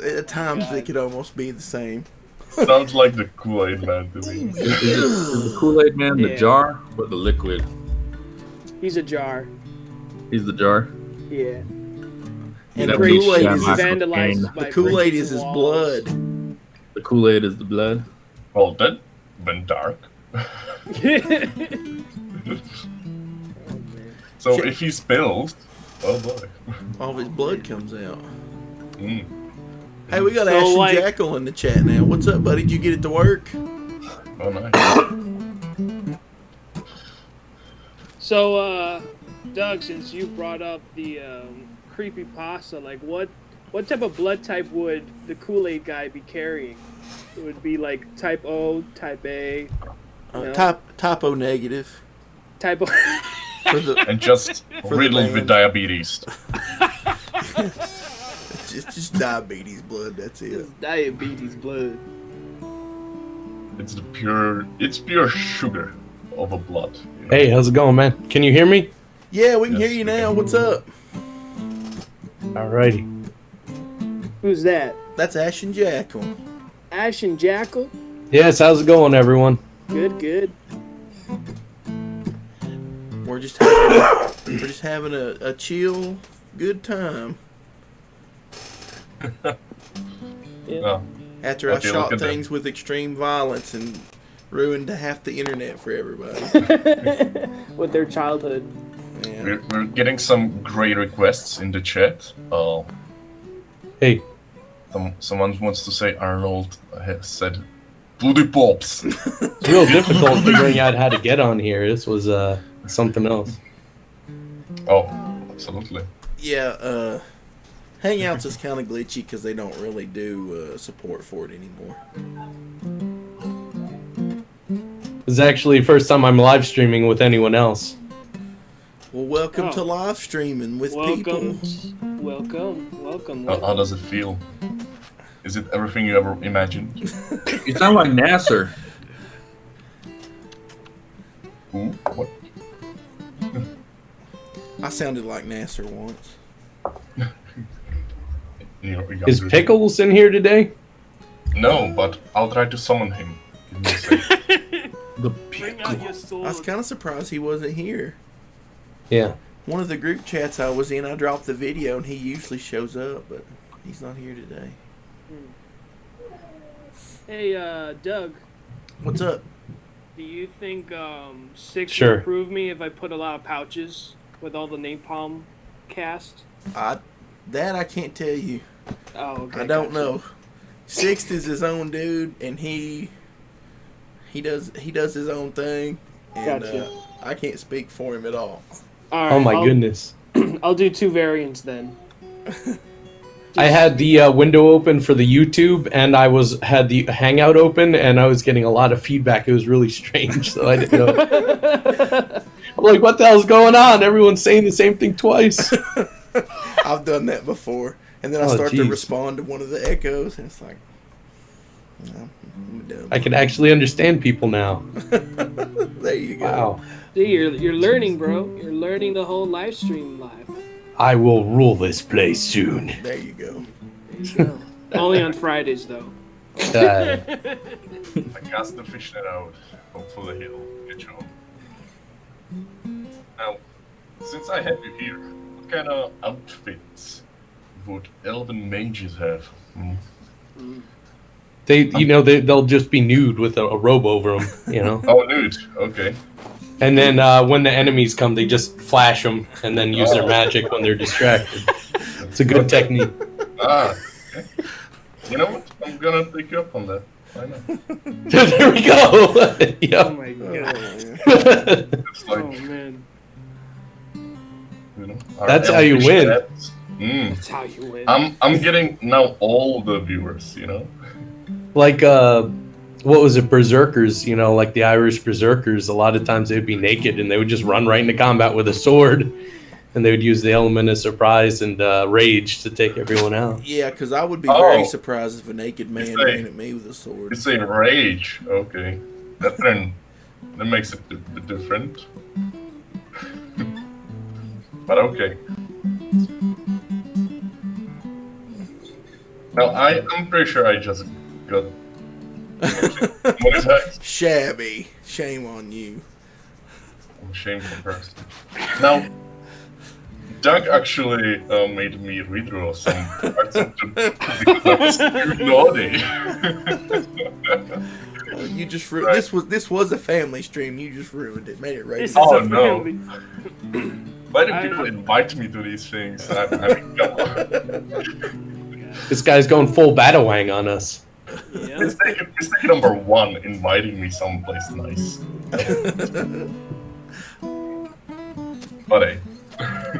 at times they could almost be the same. Sounds like the Kool-Aid Man to me. Is the Kool-Aid Man the Yeah. jar or the liquid? He's a jar. He's the jar. Yeah. And the That would be Kool-Aid Shamrock is vandalized cocaine. by the Kool-Aid bricks is and his walls. blood. The Kool-Aid is the blood. Well, that went dark. So if he spills, oh boy. All of his blood comes out. Mm. Hey, we got So, Ashton like- Jackal in the chat now. What's up, buddy? Did you get it to work? Oh, nice. So, Doug, since you brought up the creepypasta, like what type of blood type would the Kool-Aid guy be carrying? It would be like type O, type A, no? Type O negative. type O. For the, And just For the riddled band. with diabetes. just diabetes blood, that's it. It's diabetes blood. It's pure sugar of a blood. You know? Hey, how's it going, man? Can you hear me? Yeah, we can Yes, hear you we now. can. What's up? Alrighty. Who's that? That's Ashton Jackal. Ash and Jackal? Yes, how's it going, everyone? Good. We're just having a chill, good time. Oh, After I Okay, look shot at that. things with extreme violence and ruined half the internet for everybody. With their childhood. Yeah. we're getting some great requests in the chat. Hey, Someone wants to say Arnold has said Bloody Pops. it's real difficult figuring out how to get on here. This was something else. Oh, absolutely. Yeah, Hangouts is kind of glitchy because they don't really do support for it anymore. This is actually the first time I'm live streaming with anyone else. Well, welcome Oh. to live streaming with people. Welcome. How does it feel? Is it everything you ever imagined? You sound like Nasser. Ooh, what? I sounded like Nasser once. You're Is younger. Pickles in here today? No, but I'll try to summon him. Give me a sec. The Bring out your sword. I was kind of surprised he wasn't here. Yeah. One of the group chats I was in, I dropped the video, and he usually shows up, but he's not here today. Hey, Doug, What's up? do you think Six Sure. would approve me if I put a lot of pouches with all the napalm cast? That I can't tell you. Oh, okay. I don't gotcha. know. Sixt is his own dude, and he does his own thing, and Gotcha. I can't speak for him at all. All right, Oh my I'll- goodness. I'll do 2 variants then. I had the window open for the YouTube, and I had the Hangout open, and I was getting a lot of feedback. It was really strange, so I didn't know. I'm like, what the hell's going on? Everyone's saying the same thing twice. I've done that before, and then I Oh, start to jeez. respond to one of the echoes, and it's like, no, I'm done. I can actually understand people now. There you go. Wow. See, you're learning, bro. You're learning the whole live stream live. I will rule this place soon. There you go. Only on Fridays though. Uh, I cast the fishnet out. Hopefully he'll get you on. Now, since I have you here, what kind of outfits would elven mages have? they'll just be nude with a robe over them, Oh, nude. Okay. And then when the enemies come, they just flash them and then use their magic when they're distracted. It's a good technique. Ah. Okay. You know what? I'm gonna take you up on that. Why not? There we go. Oh Yep. my Oh, god. yeah. It's like, Oh man. you know. That's how you win. That's how you win. I'm getting now all the viewers. You know. Like, what was it, Berserkers, like the Irish Berserkers, a lot of times they'd be naked and they would just run right into combat with a sword. And they would use the element of surprise and rage to take everyone out. Yeah, because I would be very Oh. surprised if a naked man It's a- ran at me with a sword. It's a rage. Okay. That makes it a bit different. But okay. Now I'm pretty sure I just got monetized. Shabby. Shame on you. I'm shameful person. Now, Doug actually made me redraw some parts of the because I was too naughty. You just Right. this was a family stream. You just ruined it. Made it right. This is Oh, a no. family. Why do people invite me to these things? I mean, come on. This guy's going full Batawang on us. Yeah. Mistake number 1, inviting me someplace nice. But hey,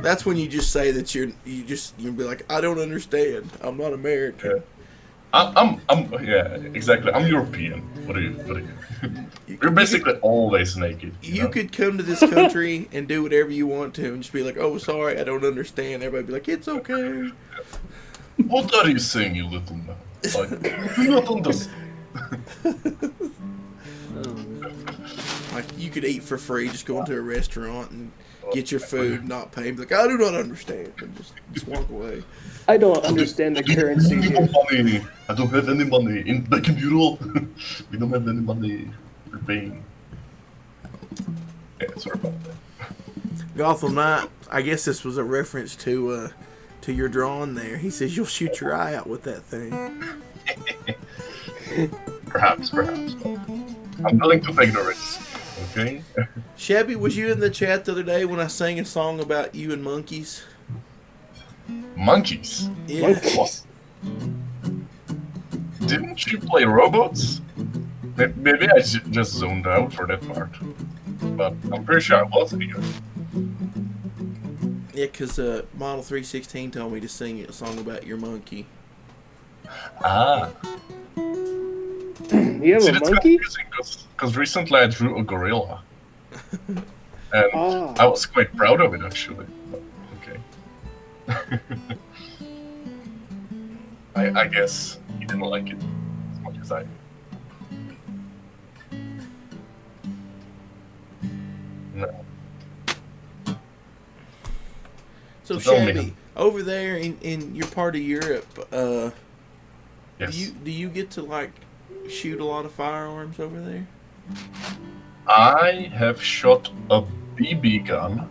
That's when you just say that you'll be like, I don't understand. I'm not American. yeah. I'm yeah, exactly. I'm European. What are you? You're basically always naked. You know? could come to this country and do whatever you want to and just be like, oh, sorry, I don't understand. Everybody be like, it's okay. What are you saying, you little man? Like, do you not understand? Like, you could eat for free, just go into a restaurant and get your food, not pay. Be like, I do not understand. And just walk away. I don't understand the currency here. Money. I don't have any money. Back in Europe, we don't have any money. We're paying. Yeah, sorry about that. Gotham Knight, I guess this was a reference to your drawing there. He says you'll shoot your eye out with that thing. Perhaps. I'm willing to take the risk. Okay. Shabby, was you in the chat the other day when I sang a song about you and monkeys? Monkeys. Yeah. What? Didn't you play robots? Maybe I just zoned out for that part. But I'm pretty sure I was here. Yeah, because Model 316 told me to sing a song about your monkey. Ah. You have See, a that's monkey? confusing because recently I drew a gorilla. And Ah. I was quite proud of it actually. But, okay. I guess he didn't like it as much as I did. No. So Tell me. Shabby, over there in your part of Europe, Yes. do you get to like shoot a lot of firearms over there? I have shot a BB gun,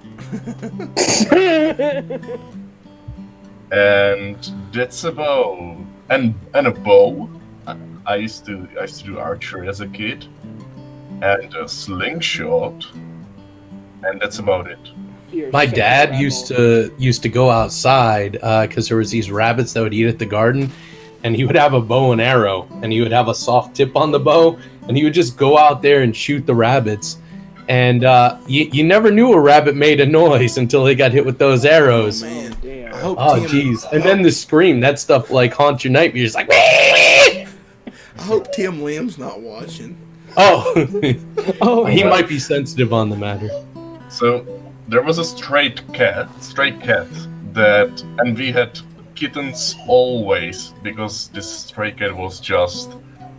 and that's about and a bow. I used to do archery as a kid, and a slingshot, and that's about it. You're My such a dad rebel. used to go outside because there was these rabbits that would eat at the garden, and he would have a bow and arrow, and he would have a soft tip on the bow, and he would just go out there and shoot the rabbits. And you never knew a rabbit made a noise until they got hit with those arrows. Oh, man. Damn. I hope Oh, Tim, jeez. And then the scream, that stuff like haunts your nightmares. Like, I hope Tim Lim's not watching. oh, Oh, he might be sensitive on the matter. So there was a stray cat that, and we had kittens always because this stray cat was just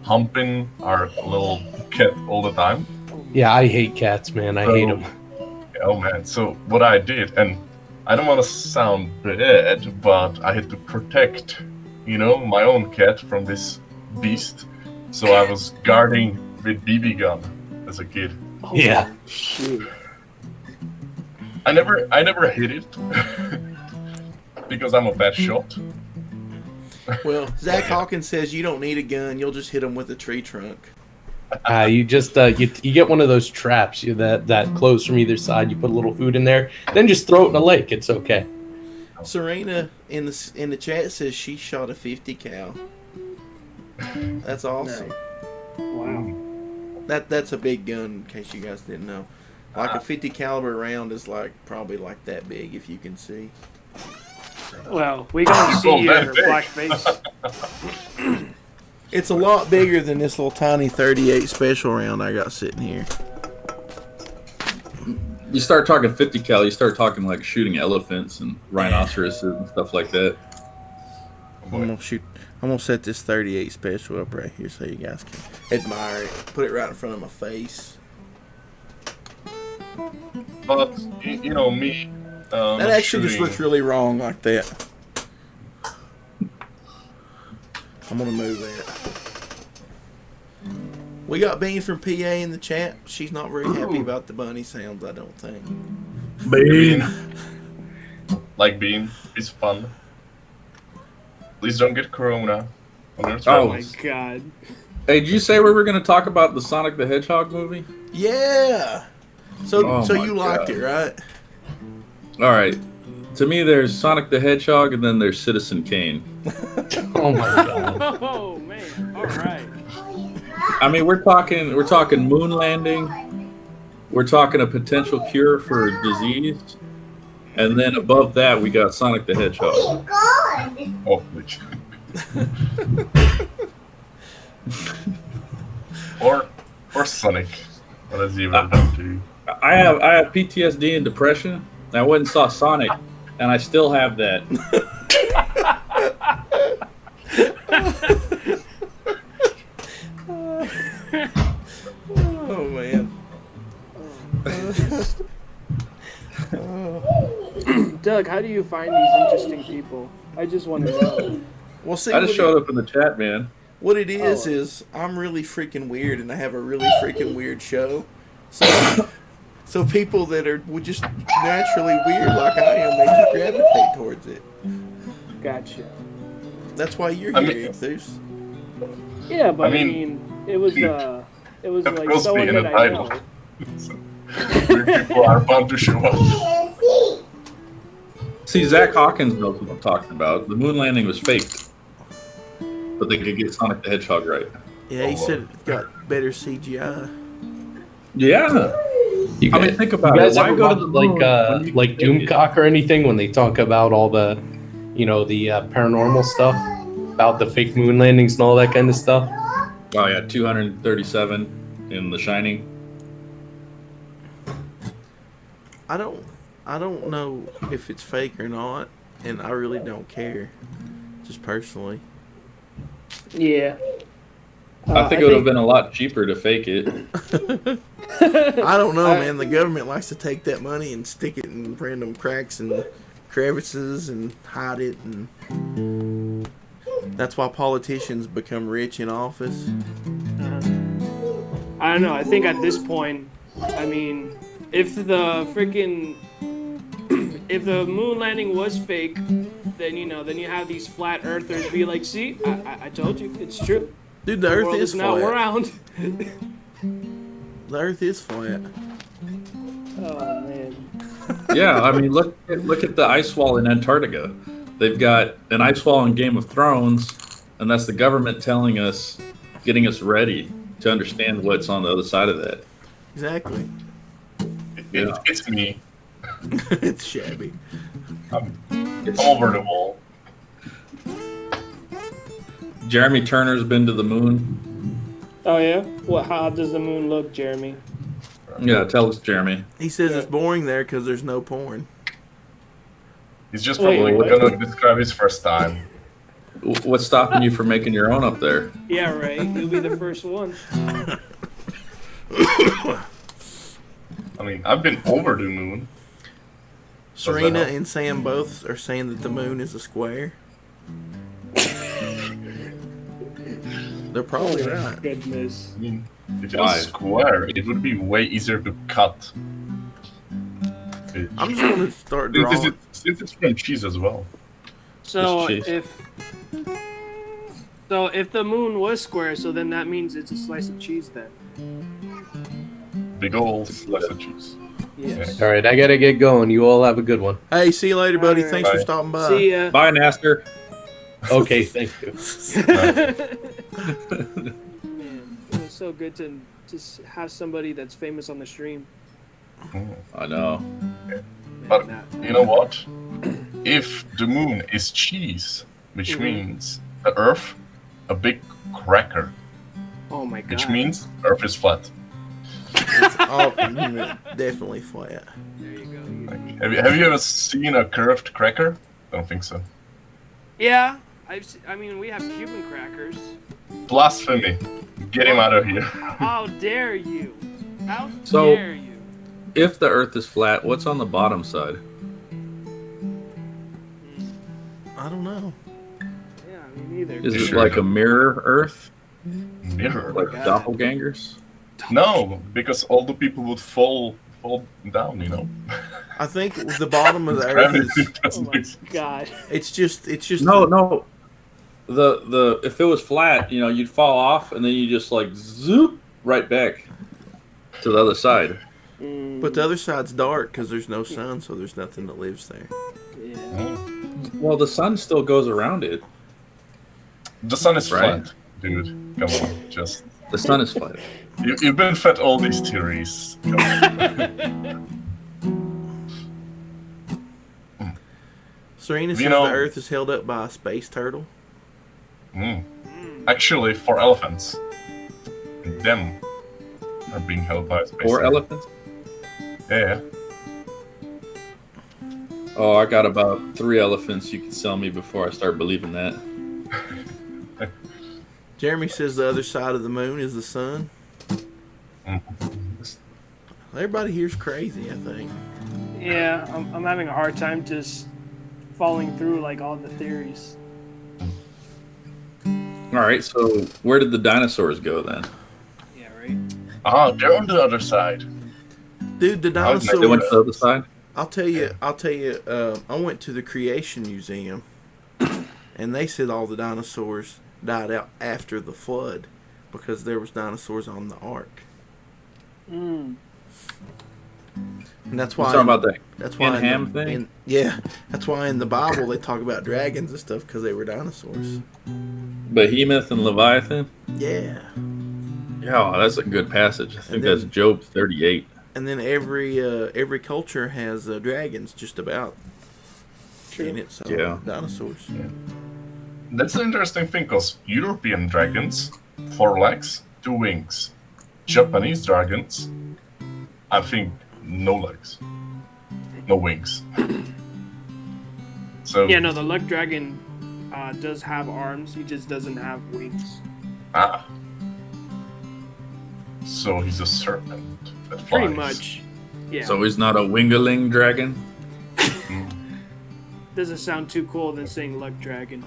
humping our little cat all the time. Yeah, I hate cats, man. I hate them. Oh man, so what I did, and I don't want to sound bad, but I had to protect, my own cat from this beast. So I was guarding with BB gun as a kid. Oh, Yeah. Shoot. I never hit it because I'm a bad shot. Well, Zach Hawkins says you don't need a gun. You'll just hit him with a tree trunk. You just you get one of those traps that close from either side. You put a little food in there, then just throw it in a lake. It's okay. Serena in the chat says she shot a 50 cal. That's awesome. Wow. That's a big gun, in case you guys didn't know. Like a 50 caliber round is probably like that big, if you can see. Well, we gonna see your black face. It's a lot bigger than this little tiny 38 special round I got sitting here. You start talking 50 cal, you start talking like shooting elephants and rhinoceroses and stuff like that. I'm gonna set this 38 special up right here so you guys can admire it. Put it right in front of my face. But me. That actually just looks really wrong like that. I'm gonna move that. We got Bean from PA in the chat. She's not very happy about the bunny sounds, I don't think. Bean. Like Bean, it's fun. Please don't get corona. Oh my god. Hey, did you say we were going to talk about the Sonic the Hedgehog movie? Yeah. So Oh so my you liked God. it, right? All right. To me, there's Sonic the Hedgehog, and then there's Citizen Kane. Oh my god. Oh man! All right. I mean, we're talking moon landing. We're talking a potential cure for disease, and then above that, we got Sonic the Hedgehog. Oh, which. or Sonic. What does he even do? I have PTSD and depression. I went and saw Sonic, and I still have that. Oh man. Doug, how do you find these interesting people? I just want to know. Well, see, I just showed up in the chat, man. what it is I'm really freaking weird, and I have a really freaking weird show. So people that are just naturally weird like I am, they just gravitate towards it. Gotcha. That's why you're I here, mean- Ichthus. Yeah, but I I mean, mean, it was that like must someone be in that a I title. know. So, weird people are bound to show up. See, Zach Hawkins knows what I'm talking about. The moon landing was faked, but they could get Sonic the Hedgehog right. Yeah, he said it got better CGI. Yeah. You I guys, mean, think about you it. guys Why ever go to watch the moon when you like can get Doomcock or anything when they talk about all the, the paranormal stuff about the fake moon landings and all that kind of stuff? Oh yeah, 237 in The Shining. I don't know if it's fake or not, and I really don't care. Just personally. Yeah. I think it would have been a lot cheaper to fake it. I don't know, man. The government likes to take that money and stick it in random cracks and crevices and hide it, and that's why politicians become rich in office. I don't know. I think at this point, I mean, if the moon landing was fake, then you have these flat earthers be like, see, I told you, it's true. Dude, the The Earth world is is now flat. round. The Earth is flat. Oh man. Yeah, I mean, look at the ice wall in Antarctica. They've got an ice wall in Game of Thrones, and that's the government telling us, getting us ready to understand what's on the other side of that. Exactly. It's me. It's shabby. I'm over the wall. Jeremy Turner's been to the moon. Oh yeah. Well, how does the moon look, Jeremy? Yeah, tell us, Jeremy. He says it's boring there because there's no porn. He's just Wait, probably what? gonna describe his first time. What's stopping you from making your own up there? Yeah, right. You'll be the first one. I mean, I've been over the moon. Serena help? and Sam both are saying that the moon is a square. They're probably right. Goodness. I mean, if it Why? was square, it would be way easier to cut. I'm just going to start Since drawing. it's from cheese as well. So It's cheese. if the moon was square, so then that means it's a slice of cheese then. Big old slice of cheese. Yes. All right, I gotta get going. You all have a good one. Hey, see you later, buddy. Alright. Thanks for Bye. stopping by. See ya. Bye, Naster. Okay, thank you. Man, it was so good to just have somebody that's famous on the stream. I know. But Nah. you know what? If the moon is cheese, which means the Earth a big cracker, Oh my god. which means Earth is flat. It's all definitely flat. There you go. Have you ever seen a curved cracker? I don't think so. Yeah, I mean, we have Cuban crackers. Blasphemy! Get him out of here. How dare you? How So- dare you? If the Earth is flat, what's on the bottom side? I don't know. Yeah, me neither. Is it Sure. like a mirror Earth, Mirror. like God. doppelgangers? No, because all the people would fall down. You know. I think the bottom of the Earth Gravity is. Oh doesn't my exist. god. It's just. No. The if it was flat, you'd fall off and then you just like zoop right back to the other side. But the other side's dark because there's no sun, so there's nothing that lives there. Yeah. Well, the sun still goes around it. The sun is Right. flat, dude. Come on, just The sun is flat. you've been fed all these theories. Come on. Serena You says know- the Earth is held up by a space turtle. Actually, 4 elephants. And them are being held by a space. 4 turtle. elephants? Yeah. Oh, I got about 3 elephants you can sell me before I start believing that. Jeremy says the other side of the moon is the sun. Everybody here's crazy, I think. Yeah, I'm having a hard time just following through like all the theories. All right, so where did the dinosaurs go then? Yeah, right. Ah, they're on the other side. Dude, the How is that They went dinosaurs. to the other side? I'll tell you. I went to the Creation Museum, and they said all the dinosaurs died out after the flood because there was dinosaurs on the ark, and that's We're why. talking about that. That's why. Ham thing? Yeah, that's why in the Bible they talk about dragons and stuff because they were dinosaurs. Behemoth and Leviathan? Yeah, Yeah, that's a good passage. I think And then- that's Job 38. and then every culture has dragons just about in it. So Yeah. dinosaurs. That's an interesting thing, because European dragons, 4 legs, 2 wings. Japanese dragons, I think, no legs. No wings. So, Yeah, no, the luck dragon does have arms. He just doesn't have wings. So he's a serpent that flies. Pretty much. Yeah. So he's not a wingaling dragon? Doesn't sound too cool than saying luck dragon.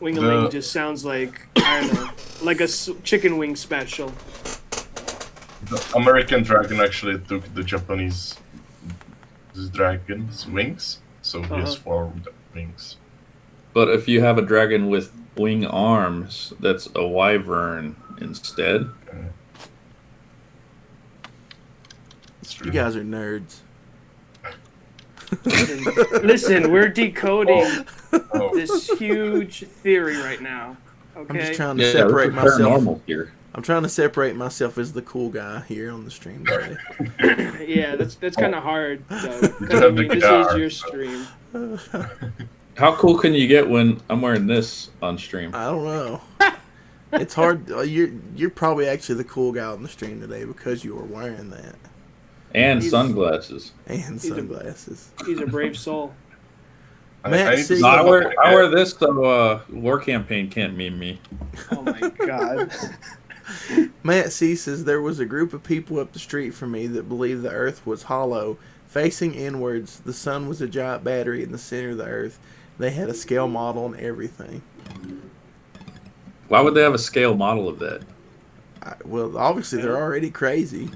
Wingaling just sounds like, I don't know, like a chicken wing special. The American dragon actually took the Japanese dragon's wings, so he has 4 wings. But if you have a dragon with wing arms, that's a wyvern instead. It's true. You guys are nerds. Listen, we're decoding Oh, this huge theory right now. I'm Okay. just trying to Yeah, separate this is myself. paranormal here. I'm trying to separate myself as the cool guy here on the stream today. Yeah, that's kind of hard though. 'cause, have I the mean, this guitar, is your so- stream. How cool can you get when I'm wearing this on stream? I don't know. It's hard. You're probably actually the cool guy on the stream today because you were wearing that And He's- sunglasses. and a- sunglasses. He's a brave soul. Matt, I need to see- No, I stop wear, like I that. wear this so War Campaign can't meme me. Oh my god. Matt C says there was a group of people up the street from me that believed the Earth was hollow, facing inwards. The sun was a giant battery in the center of the Earth. They had a scale model and everything. Why would they have a scale model of that? Well, obviously they're already crazy.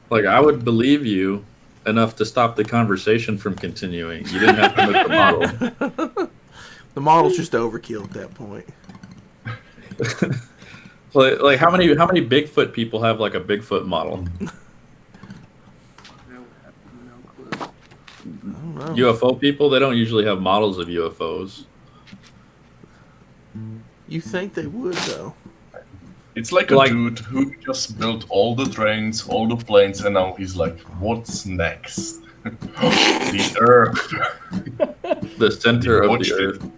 Like, I would believe you enough to stop the conversation from continuing. You didn't have to make the model. The model's just overkill at that point. Like how many Bigfoot people have like a Bigfoot model? I don't know. UFO people, they don't usually have models of UFOs. You think they would though? It's like a Like- dude who just built all the trains, all the planes, and now he's like, what's next? The Earth. The center of Watched the it. Earth.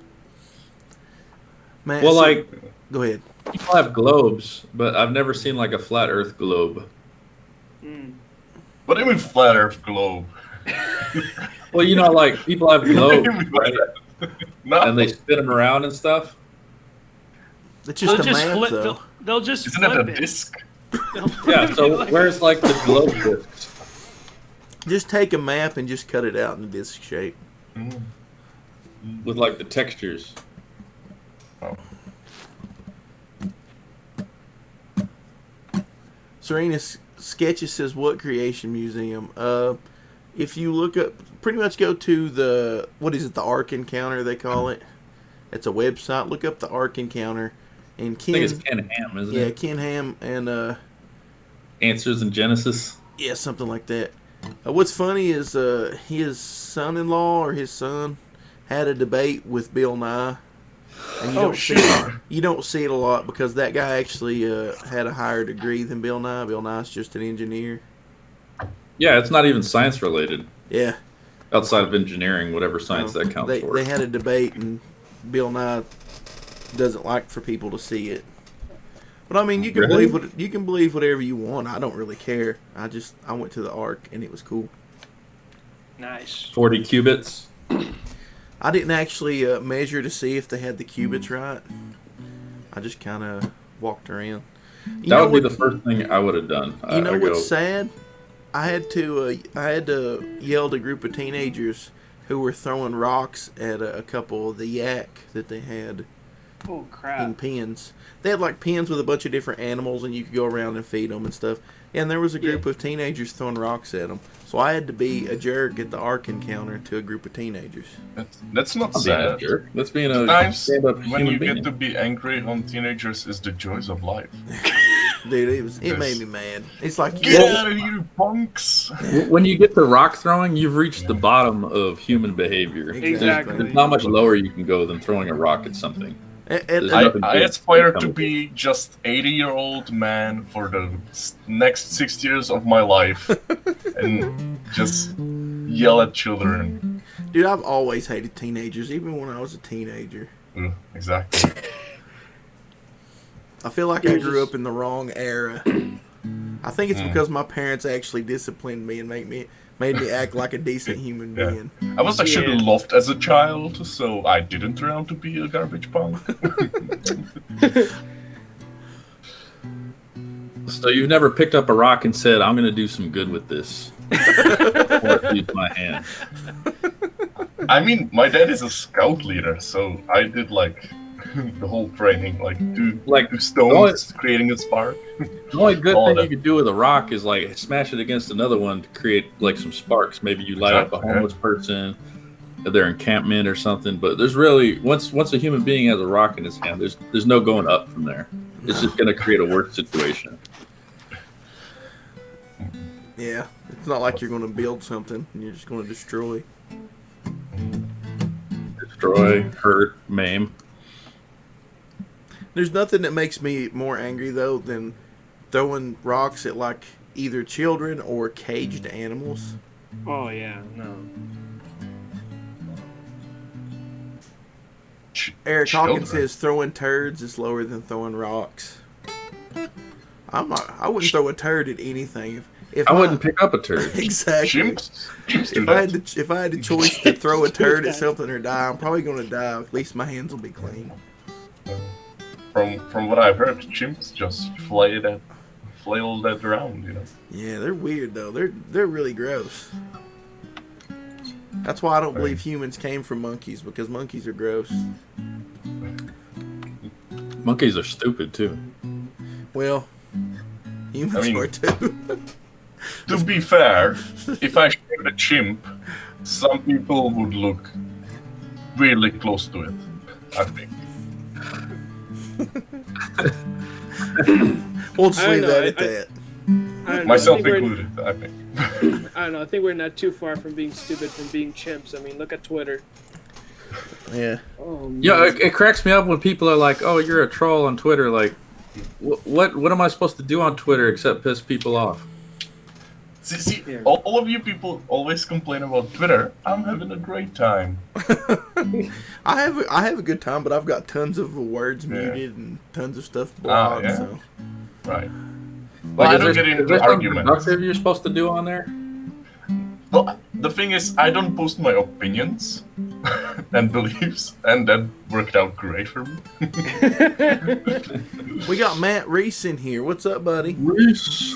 Matt, Well, so- like, go ahead. people have globes, but I've never seen like a flat Earth globe. What do you mean flat Earth globe? Well, you know, like people have What do globes, you mean by right? that? No, And they spin them around and stuff. It's just They'll a just map flip. though. They'll just isn't it flip a it. disc? They'll flip Yeah. it So like- where's like the globe discs? Just take a map and just cut it out in disc shape. With like the textures. Serena Sketches says, what creation museum? If you look up, pretty much go to the, what is it, the Ark Encounter they call it? It's a website. Look up the Ark Encounter. And I think it's Ken, Ken Ham, isn't yeah, it? Ken Ham and Answers in Genesis. Yeah, something like that. What's funny is his son-in-law or his son had a debate with Bill Nye. And you don't see it a lot because that guy actually had a higher degree than Bill Nye. Bill Nye's just an engineer. Yeah, it's not even science related. Yeah. Outside of engineering, whatever science that counts for. They had a debate, and Bill Nye doesn't like for people to see it. But I mean, you can believe whatever you want. I don't really care. I went to the Ark, and it was cool. Nice. 40 qubits. I didn't actually measure to see if they had the qubits right. I just kind of walked around. That would be the first thing I would have done. You know what's sad? I had to yell to a group of teenagers who were throwing rocks at a couple of the yak that they had. Oh crap! In pens. They had like pens with a bunch of different animals, and you could go around and feed them and stuff. And there was a group of teenagers throwing rocks at them. So I had to be a jerk at the Ark encounter to a group of teenagers. That's not Being sad. a jerk. That's being a Sometimes stand-up when you human being. get to be angry on teenagers is the joys of life. Dude, it made me mad. It's like Get out of here, punks! When you get to rock throwing, you've reached the bottom of human behavior. Exactly. There's not much lower you can go than throwing a rock at something. I aspire to be just 80-year-old man for the next 6 years of my life and just yell at children. Dude, I've always hated teenagers, even when I was a teenager. Exactly. I feel like I grew up in the wrong era. I think it's because my parents actually disciplined me and made me act like a decent human being. I was actually loved as a child, so I didn't turn out to be a garbage punk. So you've never picked up a rock and said, I'm going to do some good with this. Or use my hand. I mean, my dad is a scout leader, so I did like the whole training, like do stones, creating a spark. The only good thing you could do with a rock is like smash it against another one to create like some sparks. Maybe you light up a homeless person at their encampment or something. But there's really once a human being has a rock in his hand, there's no going up from there. It's just going to create a worse situation. Yeah, it's not like you're going to build something and you're just going to destroy. Destroy, hurt, maim. There's nothing that makes me more angry, though, than throwing rocks at, like, either children or caged animals. Oh, yeah, no. Eric Hawkins says throwing turds is lower than throwing rocks. I wouldn't throw a turd at anything. If I wouldn't pick up a turd. Exactly. If I had the choice to throw a turd at something or die, I'm probably going to die. At least my hands will be clean. From what I've heard, chimps just flail that around, you know. Yeah, they're weird though. They're really gross. That's why I don't believe humans came from monkeys, because monkeys are gross. Monkeys are stupid too. Well, humans are too. To be fair, if I showed a chimp, some people would look really close to it, I think. We'll just leave that at that. Myself included, I think. I don't know. I think we're not too far from being stupid from being chimps. I mean, look at Twitter. Yeah. Oh, yeah, it cracks me up when people are like, "Oh, you're a troll on Twitter." Like, what am I supposed to do on Twitter except piss people off? See, all of you people always complain about Twitter. I'm having a great time. I have a good time, but I've got tons of words muted and tons of stuff blocked. So. Right. Well, I don't get into arguments. Productive you're supposed to do on there? Well, the thing is, I don't post my opinions and beliefs, and that worked out great for me. We got Matt Reese in here. What's up, buddy? Reese.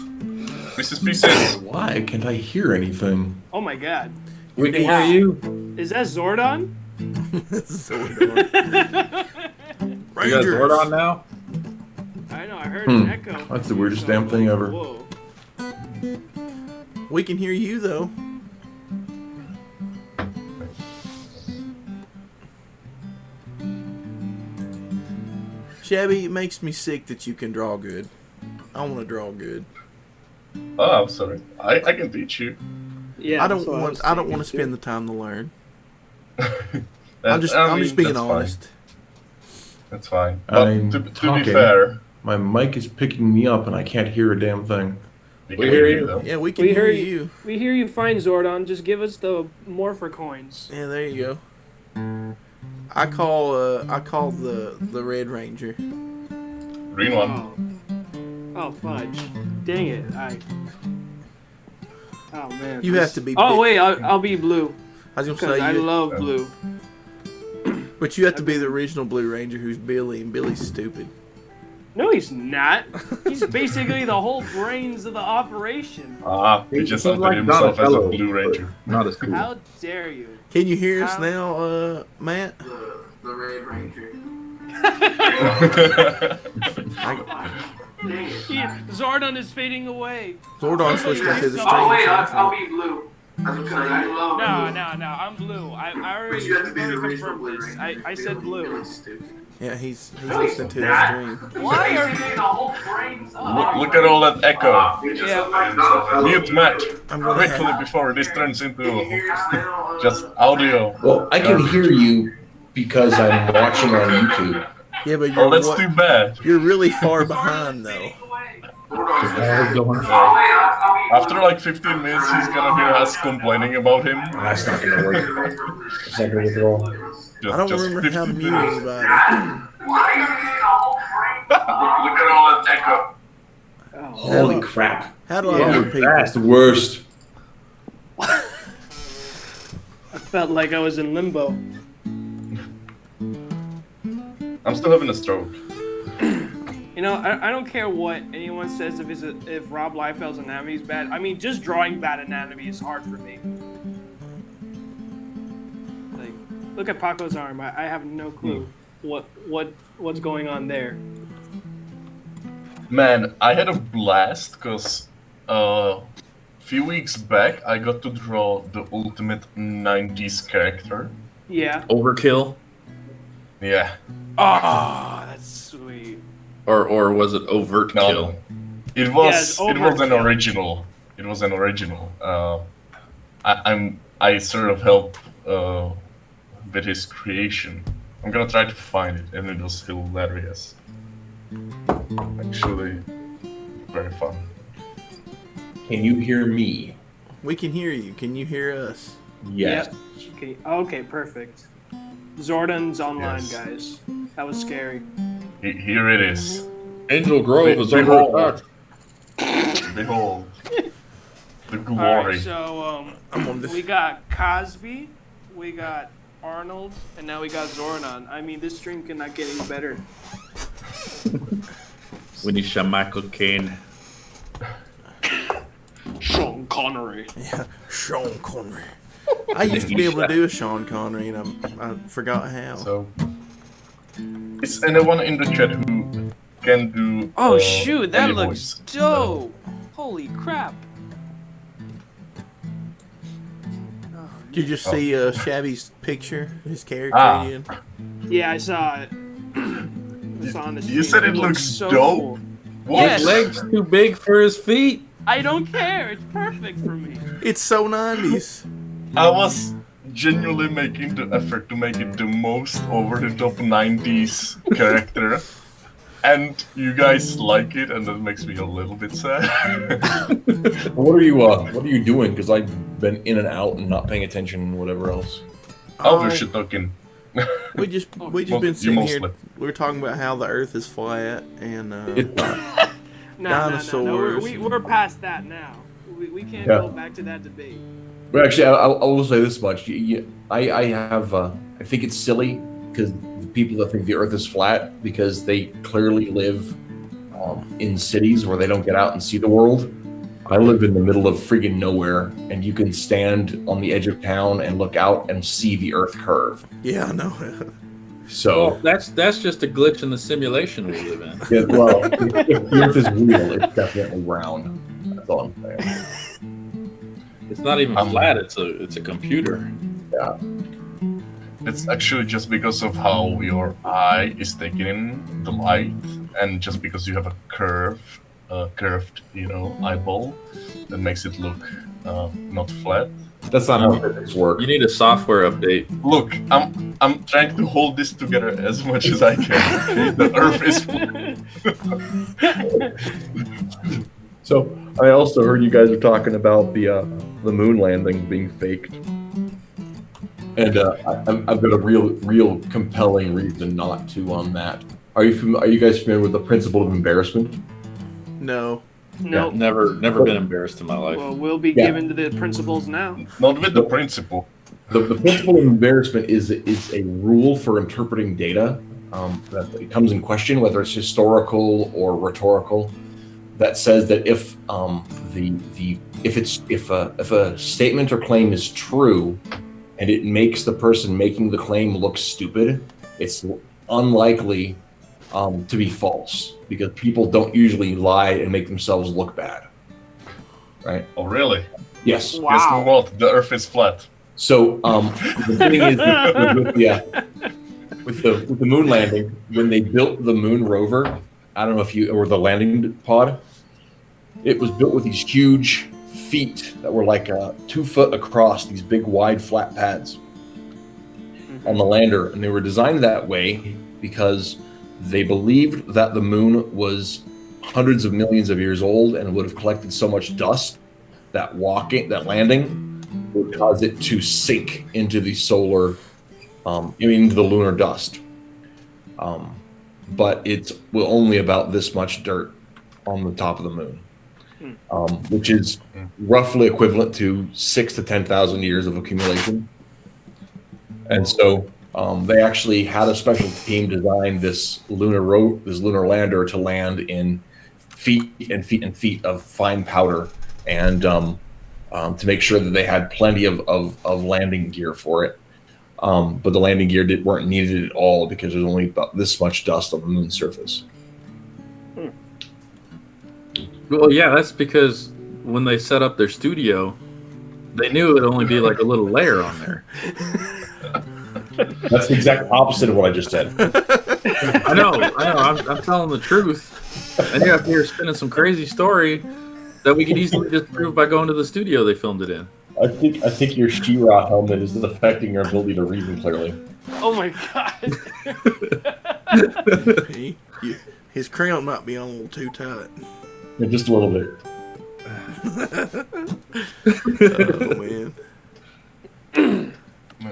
Why can't I hear anything? Oh my god. We can hear you. Is that Zordon? Zordon. You got Zordon now? I know, I heard an echo. That's the weirdest damn thing ever. Whoa. We can hear you, though. Shabby, it makes me sick that you can draw good. I want to draw good. Oh, I'm sorry. I can teach you. Yeah, I don't want to spend the time to learn. I'm just being that's honest. Fine. That's fine. But I'm to be talking. fair, My mic is picking me up and I can't hear a damn thing. we We can hear hear you. you though. Yeah, we can We hear hear you. We hear you fine, Zordon. Just give us the Morpher coins. Yeah, there you go. I call the Red Ranger. Green one. Oh fudge! Dang it! Oh man. You have to be. Oh wait, I'll be blue I was gonna because say I you, love blue. but you have to be the original Blue Ranger, who's Billy, and Billy's stupid. No, he's not. He's basically the whole brains of the operation. He just He's outed like himself as a Donatello, Blue Ranger. Not as cool. How dare you? Can you hear us How- now, Matt? The Red Ranger. Zordon is fading away. Zordon's listening to the stream. Oh wait, I'll be blue. No, I'm blue. I already confirmed this. I said blue. Yeah, he's listening to the stream. Why are you the whole brains up? Look at all that echo. Yeah. Mute Matt I'm gonna quickly have, before this turns into just audio. Well, I can hear you because I'm watching on YouTube. yeah, but Oh, that's too bad. you're really far behind though. After like 15 minutes, he's gonna hear us complaining about him. That's not gonna work. It's not gonna work at all. Just, I don't just remember how to 15 mute minutes. anybody. Look at all that echo. Holy crap. How do I Yeah, mute people? that's the worst. I felt like I was in limbo. I'm still having a stroke. You know, I don't care what anyone says if Rob Liefeld's anatomy is bad. I mean, just drawing bad anatomy is hard for me. Like, look at Paco's arm. I have no clue what's going on there. Man, I had a blast because a few weeks back I got to draw the ultimate 90s character. Yeah. Overkill, Yeah. Oh, that's sweet. or was it overt No, kill? it was Yes, it was an overkill. original. It was an original. I sort of helped with his creation. I'm gonna try to find it, and it was hilarious. Actually, very fun. Can you hear me? We can hear you. Can you hear us? Yes. Okay. Okay. Perfect. Zordon's online, Yes. guys. That was scary. Here it is. Angel Grove is under Behold. attack. Behold, the All glory. right. So I'm on this. we got Cosby, we got Arnold, and now we got Zordon. I mean, this stream cannot get any better. We need some Michael Caine. Sean Connery. Yeah, Sean Connery. I used to be able to do a Sean Connery, and I forgot how. So, is anyone in the chat who can do? Oh shoot, that any looks voice? dope! Holy crap! Did you just see Shabby's picture, his character Ah. he did? Yeah, I saw it. I saw on the You stream. said it looks so dope? cool. What? Yes. His legs too big for his feet. I don't care. It's perfect for me. It's so 90s. I was genuinely making the effort to make it the most over-the-top 90s character, and you guys like it, and that makes me a little bit sad. What are you doing? Because I've been in and out and not paying attention and whatever else. Oh, we're shit talking. We just Well, been you sitting here. mostly. We were talking about how the Earth is flat and It's not. No, Dinosaurs. We're past that now. We can't Yeah. go back to that debate. But actually, I will say this much. I have. I think it's silly because the people that think the Earth is flat because they clearly live in cities where they don't get out and see the world. I live in the middle of friggin' nowhere, and you can stand on the edge of town and look out and see the Earth curve. yeah, I know. So, That's just a glitch in the simulation we live in. yeah, well, if the Earth is real, it's definitely round. That's all I'm saying. It's not even flat. It's a computer. Yeah. It's actually just because of how your eye is taking in the light, and just because you have a curve curved, eyeball that makes it look not flat. That's not how physics work. You need a software update. Look, I'm trying to hold this together as much as I can. Okay? The Earth is flat. So I also heard you guys were talking about the moon landing being faked, and I've got a real compelling reason not to on that. Are you guys familiar with the principle of embarrassment? No. Nope. Never been embarrassed in my life. Well, we'll be given to the principles now. Not with the principle. The principle of embarrassment is a rule for interpreting data that it comes in question, whether it's historical or rhetorical. That says that if a statement or claim is true, and it makes the person making the claim look stupid, it's unlikely to be false, because people don't usually lie and make themselves look bad, right? Oh, really? Yes. Wow. Guess what? The Earth is flat. So the thing is, with the moon landing, when they built the moon rover, I don't know if or the landing pod, it was built with these huge feet that were like 2 foot across, these big wide flat pads on the lander, and they were designed that way because they believed that the moon was hundreds of millions of years old and would have collected so much dust that landing would cause it to sink into the into the lunar dust. But it's only about this much dirt on the top of the moon, which is roughly equivalent to 6,000 to 10,000 years of accumulation. And so they actually had a special team design this lunar lander to land in feet and feet and feet of fine powder, and to make sure that they had plenty of landing gear for it. But the landing gear weren't needed at all because there's only about this much dust on the moon's surface. Well, yeah, that's because when they set up their studio, they knew it would only be like a little layer on there. That's the exact opposite of what I just said. I know. I'm telling the truth. And you're up here spinning some crazy story that we could easily just prove by going to the studio they filmed it in. I think your She-Ra helmet is affecting your ability to reason clearly. Oh my god. His crown might be on a little too tight. Yeah, just a little bit. Oh, man.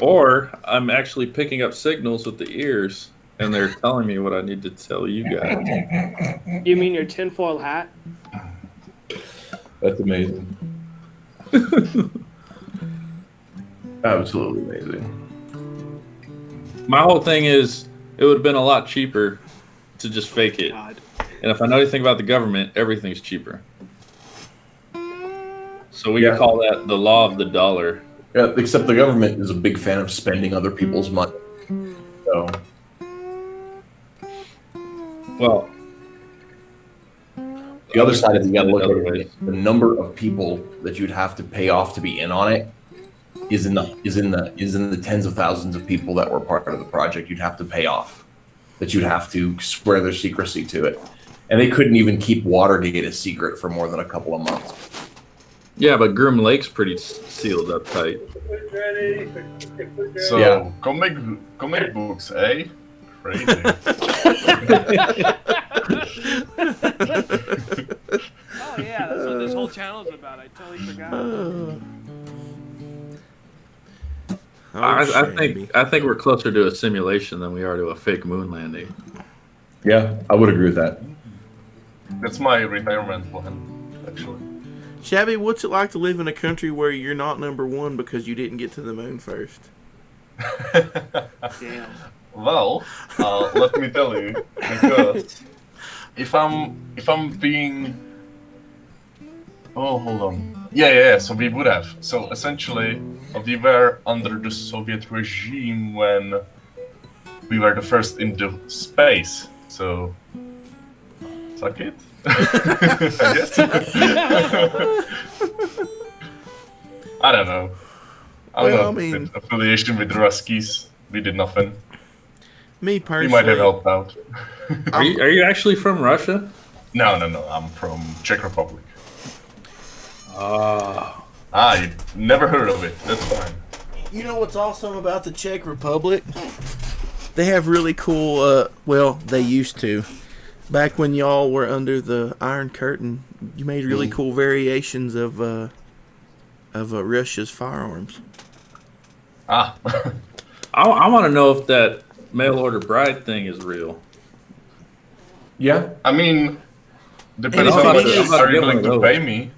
Or I'm actually picking up signals with the ears, and they're telling me what I need to tell you guys. You mean your tinfoil hat? That's amazing. Absolutely amazing. My whole thing is, it would have been a lot cheaper to just fake it. God. And if I know anything about the government, everything's cheaper. So we Yeah. can call that the law of the dollar. Yeah, except the government is a big fan of spending other people's money. So, Well, the other side of it, you got to look Other at ways. it. The number of people that you'd have to pay off to be in on it is in the tens of thousands of people that were part of the project. You'd have to pay off, that you'd have to swear their secrecy to it, and they couldn't even keep Watergate a secret for more than a couple of months. yeah, but Groom Lake's pretty sealed up tight. So, Yeah. comic books, eh? Crazy. Oh yeah, that's what this whole channel's about. I totally forgot. I think we're closer to a simulation than we are to a fake moon landing. Yeah, I would agree with that. That's my retirement plan, actually. Shabby, what's it like to live in a country where you're not number one because you didn't get to the moon first? Damn. Well, let me tell you, because if I'm being, hold on. Yeah. So we would have. So essentially, we were under the Soviet regime when we were the first into space. So, suck it. I guess. I don't know. Well, I mean- affiliation with the Ruskies, we did nothing. Me We personally, might have helped out. Are you actually from Russia? No. I'm from Czech Republic. Ah. You never heard of it. That's fine. You know what's awesome about the Czech Republic? They have really cool, well, they used to. Back when y'all were under the Iron Curtain, you made really cool variations of Russia's firearms. Ah. I want to know if that mail order bride thing is real. Yeah. I mean, depends And on if much it is- are you willing to Those. pay me.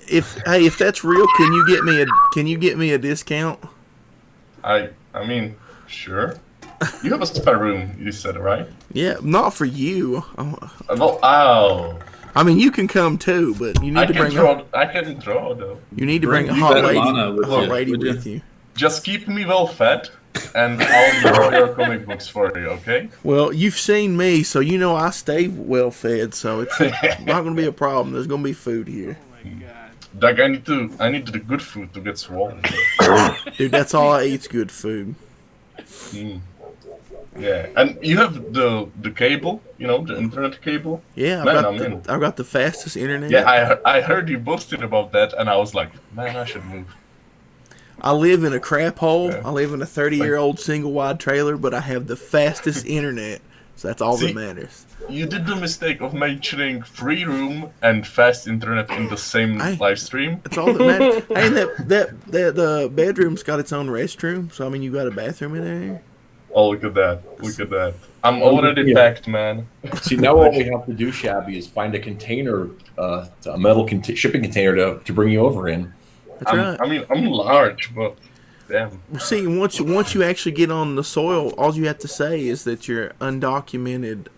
If that's real, can you get me a discount? I mean, sure. You have a spare room, you said, right? Yeah, not for you. Well, ow. I mean, you can come too, but you need to bring I can draw though. you need to bring a Bring hot that lady, Lana with you, would you? with you. Just keep me well fed, and I'll draw your comic books for you, okay? Well, you've seen me, so you know I stay well fed, so it's not going to be a problem. There's going to be food here. Oh my god. Doug, I need the good food to get swollen. Dude, that's all I eat's good food. Mm. Yeah, and you have the cable, you know, the internet cable. Yeah, Man, I've got the fastest internet. Yeah, I heard you boasted about that, and I was like, man, I should move. I live in a crap hole. Yeah. I live in a 30-year-old single wide trailer, but I have the fastest internet, so that's all See? that matters. You did the mistake of mentioning free room and fast internet in the same live stream. That's all that matters. Hey, and the bedroom's got its own restroom, so I mean, you got a bathroom in there. Oh, look at that! Look at that! I'm already packed, man. See, now what we have to do, Shabby, is find a container, a metal shipping container to bring you over in. That's right. I mean, I'm large, but damn. Well, see, once you actually get on the soil, all you have to say is that you're undocumented,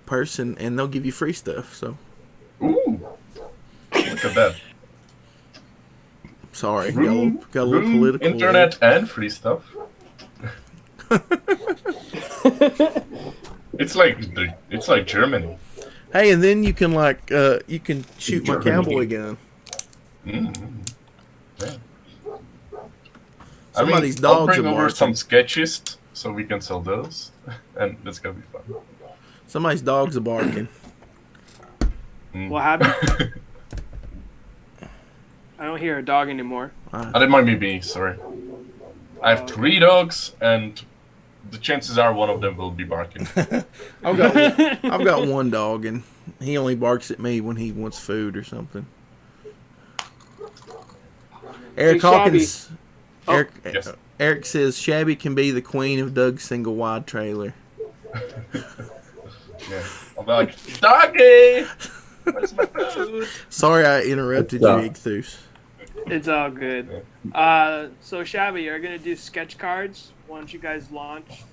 person, and they'll give you free stuff. So, Ooh, look at that! sorry, Room, got a little political. internet, and free stuff. It's like Germany. Hey, and then you can you can shoot my Germany. cowboy gun. Mm. Yeah. Somebody's I'll dogs bring are over barking. some sketches so we can sell those, and that's gonna be fun. Somebody's dogs are barking. What happened? I don't hear a dog anymore. That might be me. Sorry. I have 3 dogs, and the chances are one of them will be barking. I've got one dog, and he only barks at me when he wants food or something. Eric Hey, Shabby. Hawkins. Oh. Eric, Yes. Eric says Shabby can be the queen of Doug's single wide trailer. Yeah. I'll be like, doggy, where's my food? Sorry I interrupted you, Igthus. It's all good. So Shabby, you're gonna do sketch cards once you guys launch.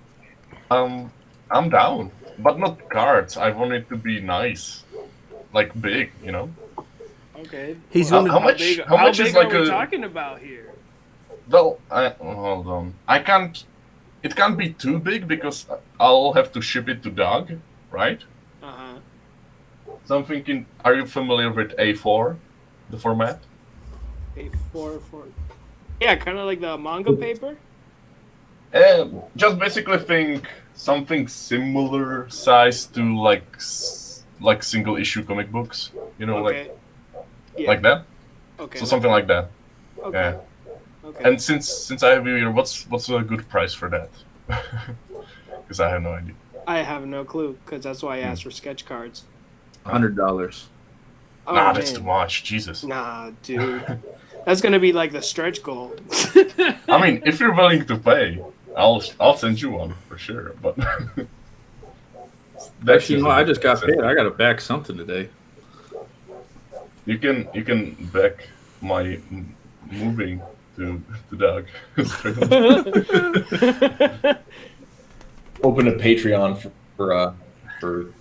I'm down, but not cards. I want it to be nice, like big, you know. Okay. He's How gonna. much? Big, How much big is like are we a? talking about here? Well, hold on. I can't. It can't be too big because I'll have to ship it to Doug, right? So I'm thinking, are you familiar with A4, the format? A4. Yeah, kind of like the manga paper. Just basically think something similar size to like single issue comic books, you know, Okay. like that. Okay. So something like that. Okay. Yeah. Okay. And since I have you here, what's a good price for that? Because I have no idea. I have no clue because that's why I asked for sketch cards. $100. Oh, Nah, that's man. too much. Jesus. Nah, dude. That's gonna be like the stretch goal. I mean, if you're willing to pay, I'll send you one for sure. But Actually, I just got paid. I got to back something today. You can back my moving to Doug. Open a Patreon for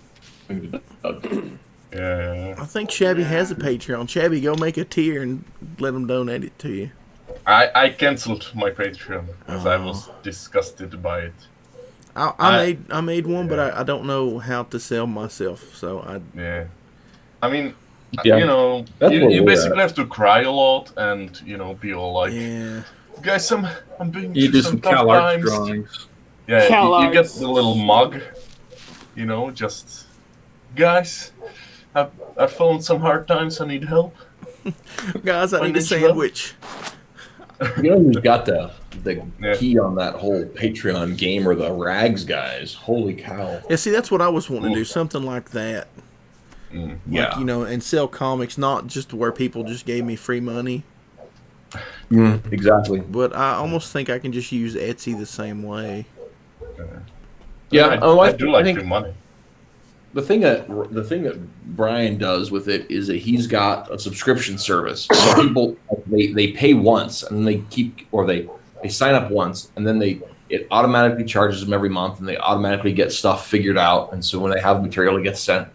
Yeah. I think Shabby has a Patreon. Shabby, go make a tier and let him donate it to you. I canceled my Patreon because I was disgusted by it. I made one, but I don't know how to sell myself, so Yeah. I mean, Yeah. you know, That's where you we're basically have to cry a lot and, you know, be all like, yeah. guys, I'm being You through do some tough Cal Arts times. drawings. Yeah, Cal you get Arts. the little mug just guys, I found some hard times. I need help. Guys, I need a sandwich. You know who's got the Yeah. key on that whole Patreon game, or the Rags guys? Holy cow! Yeah, see, that's what I was wanting to do, something like that. Yeah, Like, and sell comics, not just where people just gave me free money. exactly. But I almost think I can just use Etsy the same way. Yeah, I do like think free money. the thing that Brian does with it is that he's got a subscription service. So people they pay once and they they sign up once, and then it automatically charges them every month, and they automatically get stuff figured out. And so when they have material, it gets sent.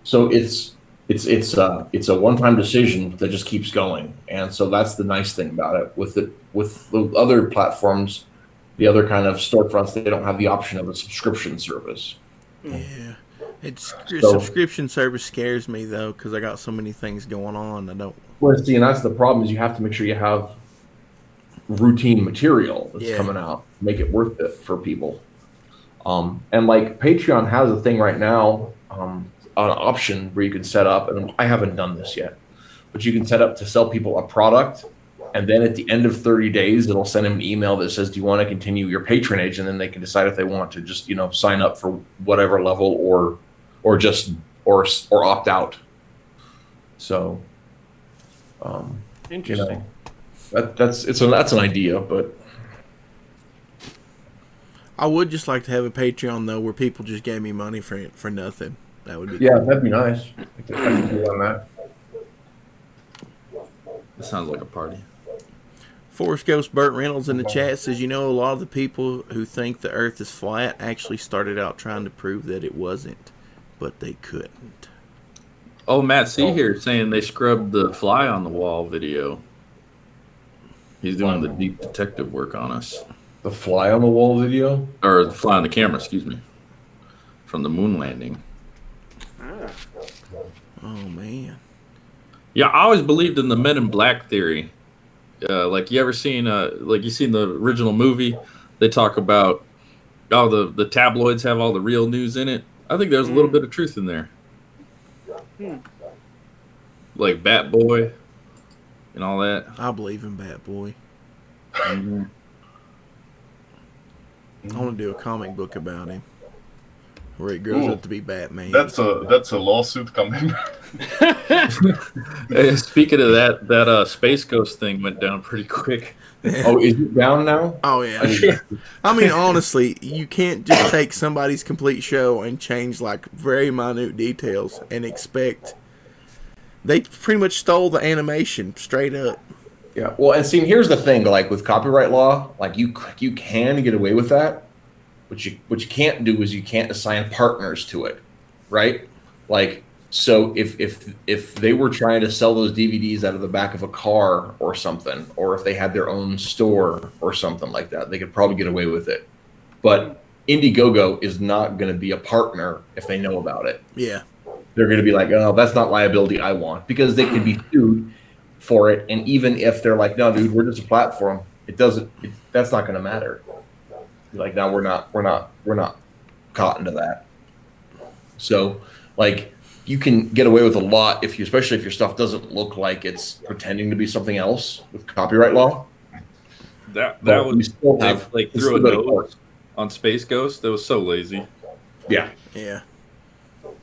So it's a one-time decision that just keeps going. And so that's the nice thing about it. With the other platforms, the other kind of storefronts, they don't have the option of a subscription service. Yeah. So- Subscription service scares me, though, because I got so many things going on. I don't. Well, see, and that's the problem, is you have to make sure you have routine material that's Yeah. coming out, make it worth it for people. And like Patreon has a thing right now, an option where you can set up, and I haven't done this yet, but you can set up to sell people a product, and then at the end of 30 days, it'll send them an email that says, do you want to continue your patronage? And then they can decide if they want to just, sign up for whatever level or opt out. So, Interesting. that's an idea, but I would just like to have a Patreon, though, where people just gave me money for nothing. That would be yeah, cool. that'd be nice. I can do on that. That sounds like a party. Forest Ghost Burt Reynolds in the chat says, a lot of the people who think the Earth is flat actually started out trying to prove that it wasn't, but they couldn't. Oh, Matt C here saying they scrubbed the fly on the wall video. He's doing the deep detective work on us. The fly on the wall video? Or the fly on the camera, excuse me. From the moon landing. Oh, man. Yeah, I always believed in the Men in Black theory. Like, you ever seen, you seen the original movie? They talk about, the tabloids have all the real news in it. I think there's a little bit of truth in there. Like Bat Boy and all that. I believe in Bat Boy. Mm-hmm. I want to do a comic book about him, where he grows up to be Batman. That's a lawsuit coming. Hey, speaking of that Space Ghost thing went down pretty quick. Oh, is it down now? Oh, yeah. I mean, honestly, you can't just take somebody's complete show and change, very minute details and expect... They pretty much stole the animation straight up. Yeah. Well, and see, here's the thing, with copyright law, you can get away with that. What you can't do is you can't assign partners to it, right? So if they were trying to sell those DVDs out of the back of a car or something, or if they had their own store or something like that, they could probably get away with it. But Indiegogo is not going to be a partner if they know about it. Yeah. They're going to be like, oh, that's not liability I want, because they can be sued for it. And even if they're like, no, dude, we're just a platform, that's not going to matter. Like, no, we're not caught into that. So you can get away with a lot especially if your stuff doesn't look like it's pretending to be something else with copyright law. That But was we still have threw a note on Space Ghost. That was so lazy. Yeah. Yeah.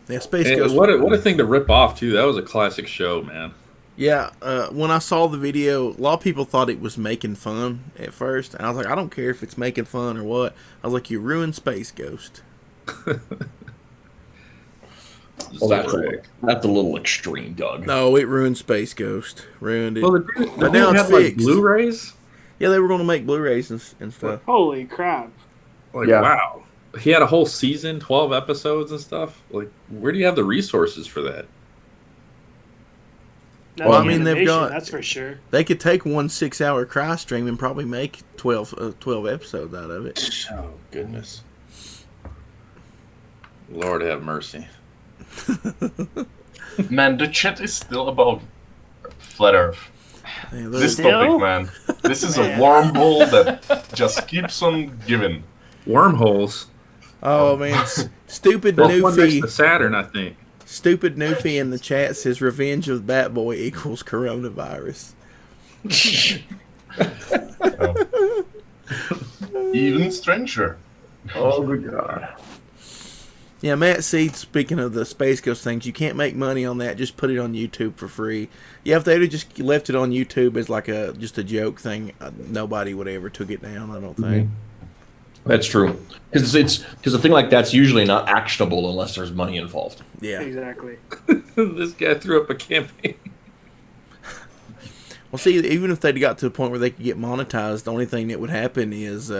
Yeah, Space And Ghost. what a thing to rip off too. That was a classic show, man. Yeah, when I saw the video, a lot of people thought it was making fun at first. And I was like, I don't care if it's making fun or what. I was like, you ruined Space Ghost. Well, that's a little extreme, Doug. No, it ruined Space Ghost. Ruined it. Well, But now it's had fixed. Blu-rays. Yeah, they were going to make Blu-rays and stuff. Holy crap. Yeah. Wow. He had a whole season, 12 episodes and stuff. Where do you have the resources for that? That's Well, I mean, they've animation, got- that's for sure. They could take one 6-hour cry stream and probably make 12 episodes out of it. Oh, goodness. Lord have mercy. Man, the chat is still about flat Earth. Yeah, This Still? topic, man. This is a Man. wormhole that just keeps on giving. Wormholes. Oh man, stupid There's one next Newfie. to Saturn, I think. Stupid Newfie in the chat says Revenge of Batboy equals coronavirus. Even stranger. Oh, good God. Yeah, Matt Seed, speaking of the Space Ghost things, you can't make money on that. Just put it on YouTube for free. Yeah, if they'd have just left it on YouTube as like just a joke thing, nobody would ever took it down, I don't think. That's true. Because a thing like that's usually not actionable unless there's money involved. Yeah. Exactly. This guy threw up a campaign. Well, see, even if they'd got to the point where they could get monetized, the only thing that would happen is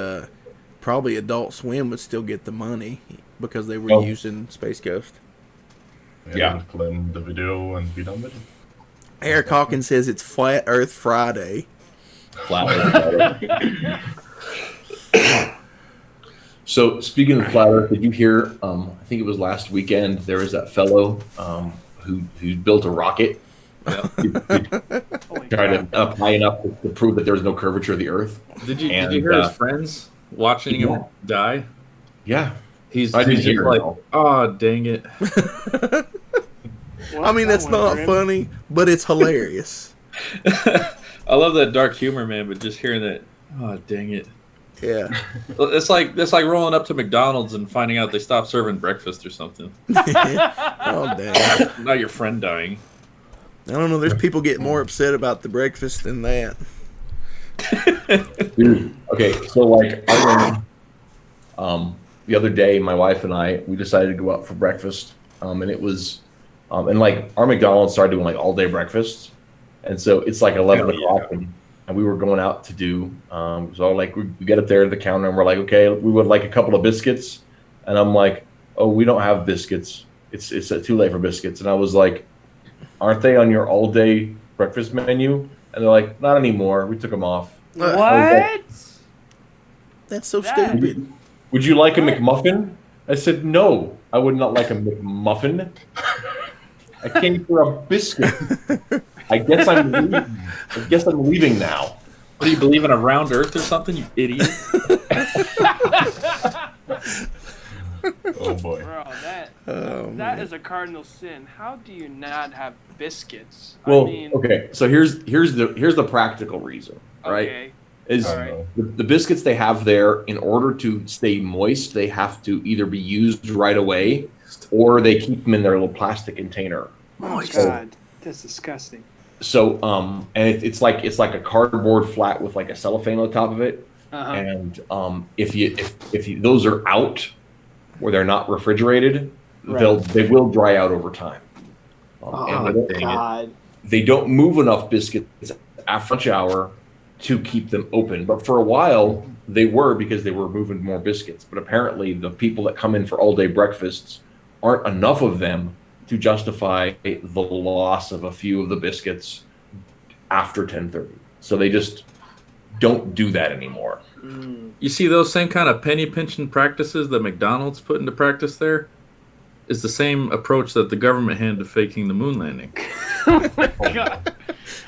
probably Adult Swim would still get the money because they were using Space Ghost. Yeah. Claim the video and be done with it. Eric Hawkins says it's Flat Earth Friday. Flat Earth. So, speaking of Flat Earth, did you hear, I think it was last weekend, there was that fellow who built a rocket. Tried to high enough to prove that there was no curvature of the Earth. Did you hear his friends watching him die? Yeah. He's I didn't just hear like, it. oh, dang it. I mean, that's not funny, but it's hilarious. I love that dark humor, man, but just hearing that, oh, dang it. Yeah. It's like rolling up to McDonald's and finding out they stopped serving breakfast or something. Oh, damn. Not your friend dying. I don't know. There's people getting more upset about the breakfast than that. Dude, okay, so like I remember, the other day, my wife and I, we decided to go out for breakfast, and it was, and like our McDonald's started doing like all day breakfasts, and so it's like 11 o'clock, and we were going out to do, so like we get up there to the counter and we're like, okay, we would like a couple of biscuits, and I'm like, oh, we don't have biscuits, it's too late for biscuits, and I was like, aren't they on your all day breakfast menu? And they're like, not anymore, we took them off. What? That's so stupid. Would you like a McMuffin? I said, no, I would not like a McMuffin. I came for a biscuit. I guess I'm leaving now. What, do you believe in a round earth or something, you idiot? Oh boy. Bro, that is a cardinal sin. How do you not have biscuits? Well, I mean, okay, so here's the practical reason, right? okay. Is All the biscuits they have there, in order to stay moist, they have to either be used right away, or they keep them in their little plastic container. Oh my God, that's disgusting. So, and it's like a cardboard flat with like a cellophane on top of it, and if those are out, where they're not refrigerated, they will dry out over time. God. They don't move enough biscuits after lunch hour to keep them open. But for a while, they were, because they were moving more biscuits. But apparently, the people that come in for all-day breakfasts aren't enough of them to justify the loss of a few of the biscuits after 10:30. So they just don't do that anymore. You see, those same kind of penny pinching practices that McDonald's put into practice there is the same approach that the government had to faking the moon landing. God.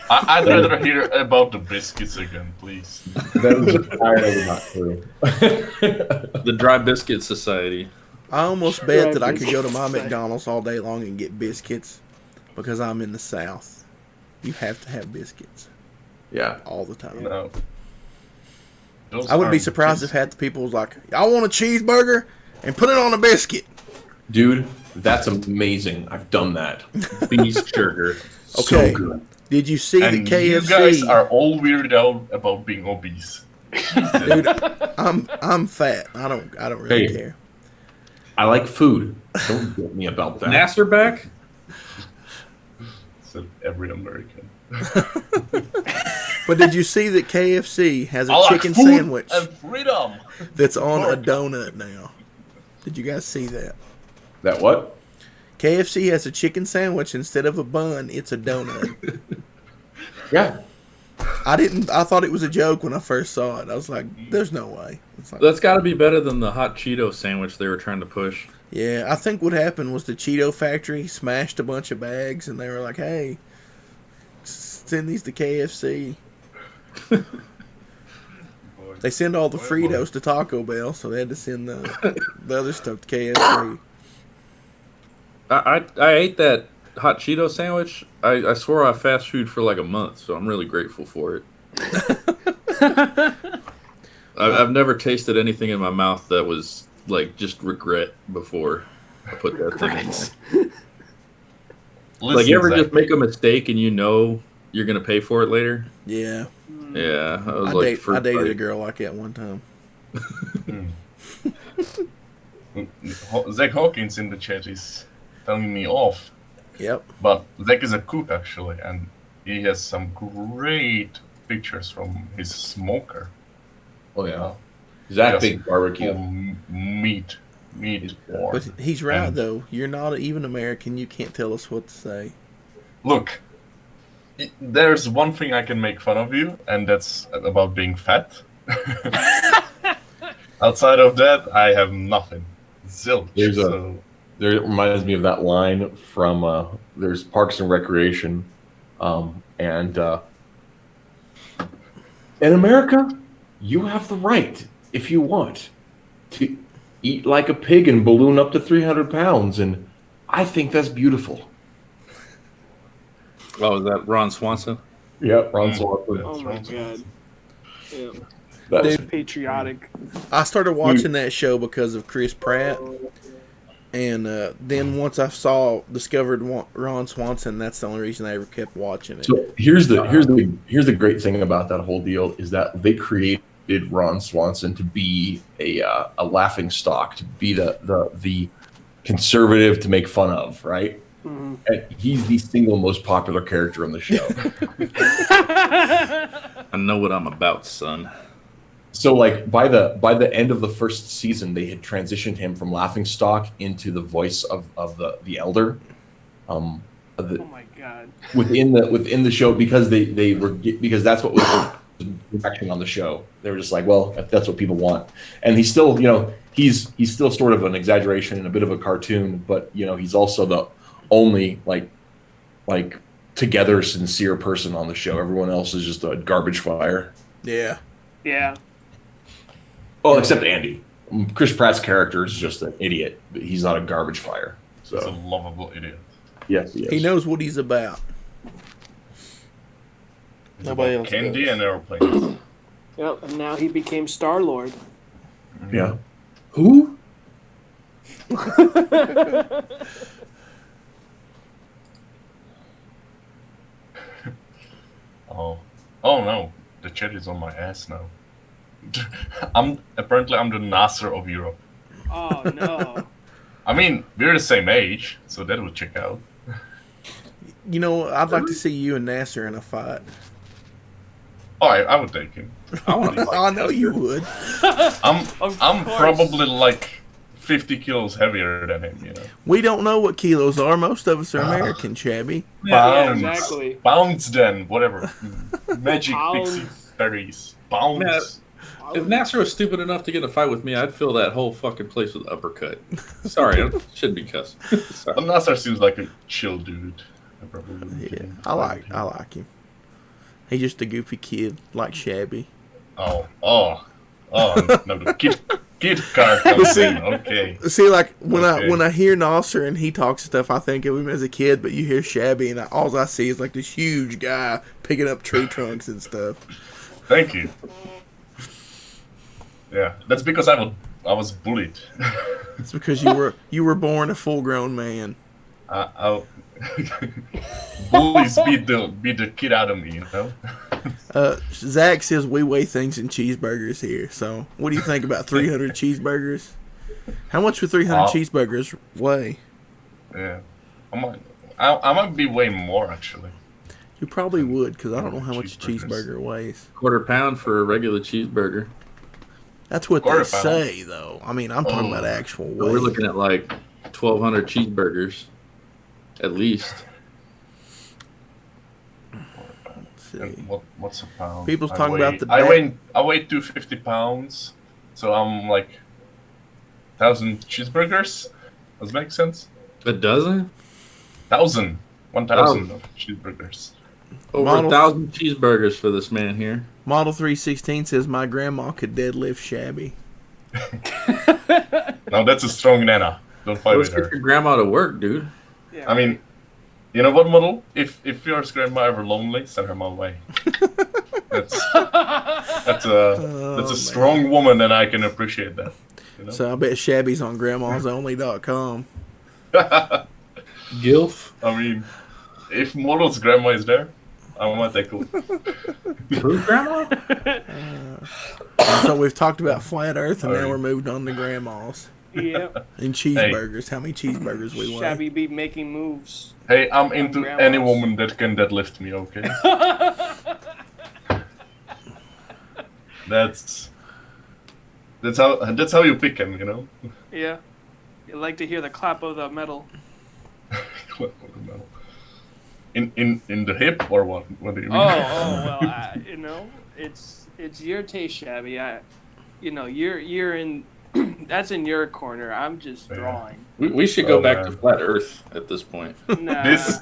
I'd rather hear about the biscuits again, please. That is entirely not true. The Dry Biscuit Society. I almost bet that I could go to my McDonald's all day long and get biscuits because I'm in the South. You have to have biscuits. Yeah. All the time. No. I wouldn't be surprised if half the people was like, I want a cheeseburger and put it on a biscuit. Dude, that's amazing. I've done that. Beast sugar. Okay. So good. Did you see And the KFC? you guys are all weirded out about being obese. Dude, I'm fat. I don't really care. I like food. Don't get me about that. Nasserback? So every American. But did you see that KFC has a I like chicken food sandwich and freedom. that's on a donut now? Did you guys see that? That what? KFC has a chicken sandwich instead of a bun. It's a donut. Yeah. I thought it was a joke when I first saw it. I was like, there's no way. It's like, That's got to be better than the hot Cheeto sandwich they were trying to push. yeah, I think what happened was the Cheeto factory smashed a bunch of bags, and they were like, hey, send these to KFC. Boy. They send all the Fritos to Taco Bell, so they had to send the other stuff to KFC. I ate that hot Cheeto sandwich. I swore off fast food for like a month, so I'm really grateful for it. I've never tasted anything in my mouth that was like just regret before I put that thing in there. Like, you ever just make a mistake and you know you're gonna pay for it later? Yeah. Yeah, I dated a girl like that one time. Zach Hawkins in the chat is telling me off. Yep. But Zach is a cook actually, and he has some great pictures from his smoker. Oh yeah, Zach big barbecue. Meat. But he's right though. You're not even American. You can't tell us what to say. Look, there's one thing I can make fun of you, and that's about being fat. Outside of that, I have nothing. Zilch. There reminds me of that line from there's Parks and Recreation, and in America, you have the right, if you want, to eat like a pig and balloon up to 300 pounds, and I think that's beautiful. Oh, is that Ron Swanson? Yep, Ron Swanson. Oh my god. Yeah. That's Patriotic. I started watching that show because of Chris Pratt, and then once I discovered Ron Swanson, that's the only reason I ever kept watching it. So here's the great thing about that whole deal is that they created Ron Swanson to be a laughing stock, to be the conservative to make fun of, right? Mm-hmm. And he's the single most popular character on the show. I know what I'm about, son. So, like, by the end of the first season, they had transitioned him from laughing stock into the voice of the elder. Oh my god! Within the show, because because that's what was direction on the show. They were just like, well, that's what people want, and he's still, he's still sort of an exaggeration and a bit of a cartoon, but he's also the only like together sincere person on the show. Everyone else is just a garbage fire. Yeah. Yeah. Oh, except Andy. Chris Pratt's character is just an idiot, but he's not a garbage fire. So he's a lovable idiot. Yes, he is. He knows what he's about. Nobody else Candy does. and airplanes. Yep. And now he became Star-Lord. Yeah. Who? Oh no, the chat is on my ass now. I'm the Nasser of Europe. Oh no. I mean, we're the same age, so that would check out. I'd like to see you and Nasser in a fight. Oh, I would take him. I know you would. I'm probably like 50 kilos heavier than him, We don't know what kilos are. Most of us are American, Shabby. Pounds. Yeah, exactly. Pounds then, whatever. Magic Pounds. pixie berries. Pounds. Man, if Nasser was stupid enough to get in a fight with me, I'd fill that whole fucking place with uppercut. Sorry, I shouldn't be cussing. But Nasser seems like a chill dude. I like him. He's just a goofy kid, like Shabby. Oh, no, the kid card comes in. Okay. See, like when I hear Nasser and he talks stuff, I think of him as a kid. But you hear Shabby, and all I see is like this huge guy picking up tree trunks and stuff. Thank you. Yeah, that's because I was bullied. It's because you were born a full grown man. Bullies beat the kid out of me, Zach says we weigh things in cheeseburgers here. So, what do you think about 300 cheeseburgers? How much would 300 cheeseburgers weigh? Yeah, I might be way more actually. You probably would, because I don't know how much a cheeseburger weighs. Quarter pound for a regular cheeseburger. That's what Quarter they pound. say, though. I mean, I'm talking about actual weight. We're looking at like 1,200 cheeseburgers, at least. See. What's a pound? People's talking about the I weigh 250 pounds, so I'm like 1,000 cheeseburgers. Does that make sense? A dozen? 1,000 cheeseburgers. Over Model- 1,000 cheeseburgers for this man here. Model 316 says my grandma could deadlift Shabby. Now that's a strong nana. Don't fight Let's with get her. your grandma to work, dude. Yeah, I mean, you know what, Model? If yours grandma ever lonely, send her my way. That's a strong woman, and I can appreciate that. You know? So I bet Shabby's on grandmasonly.com. Gilf. I mean, if Model's grandma is there, I might take a look. Who's grandma? So we've talked about flat Earth, and now Alright. we're moved on to grandmas Yep. and cheeseburgers. How many cheeseburgers we weigh? Shabby be making moves. Hey, I'm into Grandmas. any woman that can deadlift me, okay? That's how you pick him, you know? Yeah. You like to hear the clap of the metal. In the hip or what? What do you mean? Well, it's your taste, Shabby. You're in. That's in your corner. I'm just drawing. We should go Oh, back man. to flat Earth at this point. Nah, This-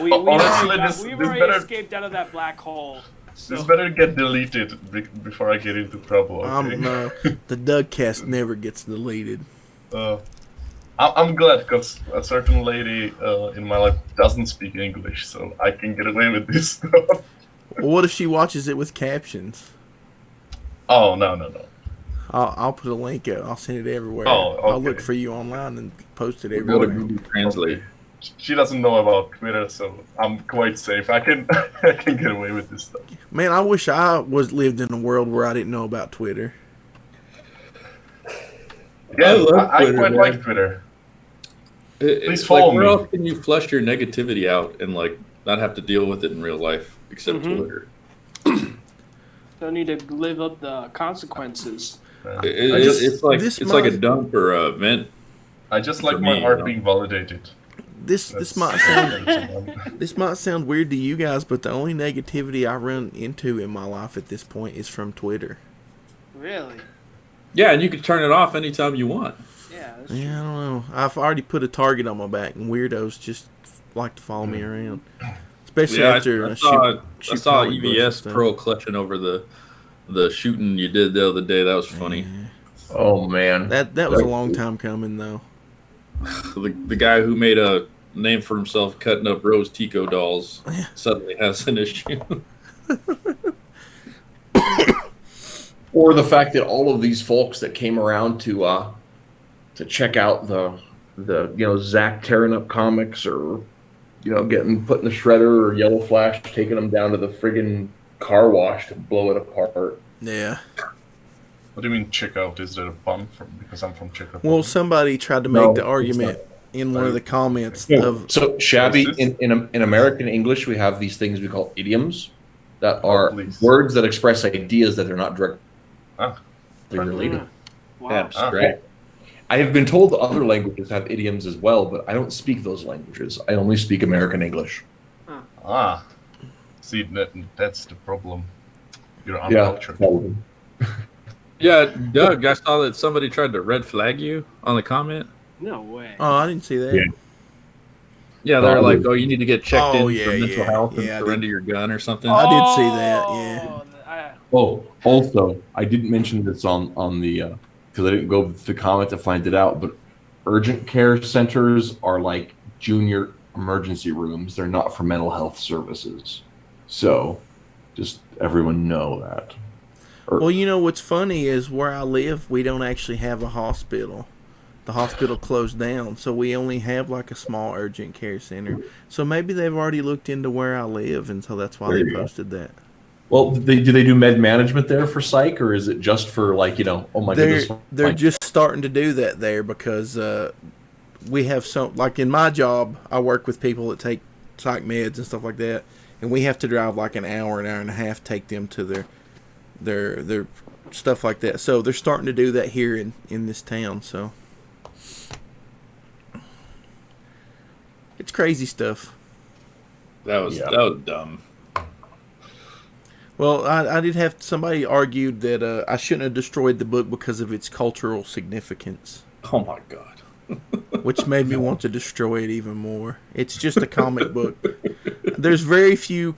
we've honestly, already better- escaped out of that black hole. So. This better get deleted before I get into trouble, okay? No, the dugcast never gets deleted. I'm glad because a certain lady in my life doesn't speak English, so I can get away with this stuff. Well, what if she watches it with captions? Oh, no. I'll put a link out. I'll send it everywhere. Oh, okay. I'll look for you online and post it Go to everywhere. Google Translate. She doesn't know about Twitter, so I'm quite safe. I can get away with this stuff. Man, I wish I lived in a world where I didn't know about Twitter. Yeah, love I Twitter, quite man. like Twitter. It's Please like, follow where me. else can you flush your negativity out and like not have to deal with it in real life except Mhm. Twitter? Don't need to live up the consequences. It's like this it's like a month- dump or a vent. I just For like my me, art you know. being validated. This might sound weird to you guys, but the only negativity I run into in my life at this point is from Twitter. Really? Yeah, and you can turn it off anytime you want. Yeah. That's Yeah, I don't know. I've already put a target on my back, and weirdos just like to follow me around. Especially Yeah, after I saw shoot EVS comic books and stuff. Pro clutching over the shooting you did the other day. That was funny. Oh man, That was a long time coming, though. The guy who made a name for himself cutting up Rose Tico dolls suddenly has an issue. or the fact that all of these folks that came around to check out the Zach tearing up comics or getting put in the shredder or Yellow Flash taking them down to the friggin' car wash to blow it apart. Yeah. What do you mean check out? Is that a pun because I'm from Czech Republic? Well, somebody tried to make No, the it's argument in one of the comments of So Shabby, Is this- in American English, we have these things we call idioms that are please. words that express ideas that are not directly Ah. related. Wow. Abstract. I have been told that other languages have idioms as well, but I don't speak those languages. I only speak American English. See, that's the problem. You're Yeah. uncultured. Probably. Yeah, Doug, I saw that somebody tried to red flag you on the comment. No way. Oh, I didn't see that. Yeah. Yeah, they're like, "Oh, you need to get checked Oh, in yeah, for mental yeah. health and Yeah, I surrender your gun or something." I did see that, yeah. Oh, also, I didn't mention this on the because I didn't go to the comment to find it out, but urgent care centers are like junior emergency rooms. They're not for mental health services. So, just everyone know that. Well, you know what's funny is where I live, we don't actually have a hospital. The hospital closed down, so we only have like a small urgent care center. So maybe they've already looked into where I live, and so that's why There they you go. posted that. Well, do they do med management there for psych, or is it just for like oh my They're goodness? they're just starting to do that there because we have some, like in my job, I work with people that take psych meds and stuff like that, and we have to drive like an hour and a half, take them to their stuff like that. So they're starting to do that here in this town. So it's crazy stuff. That was dumb. Well, I did have somebody argued that I shouldn't have destroyed the book because of its cultural significance, Oh my god. which made me want to destroy it even more. It's just a comic book. There's very few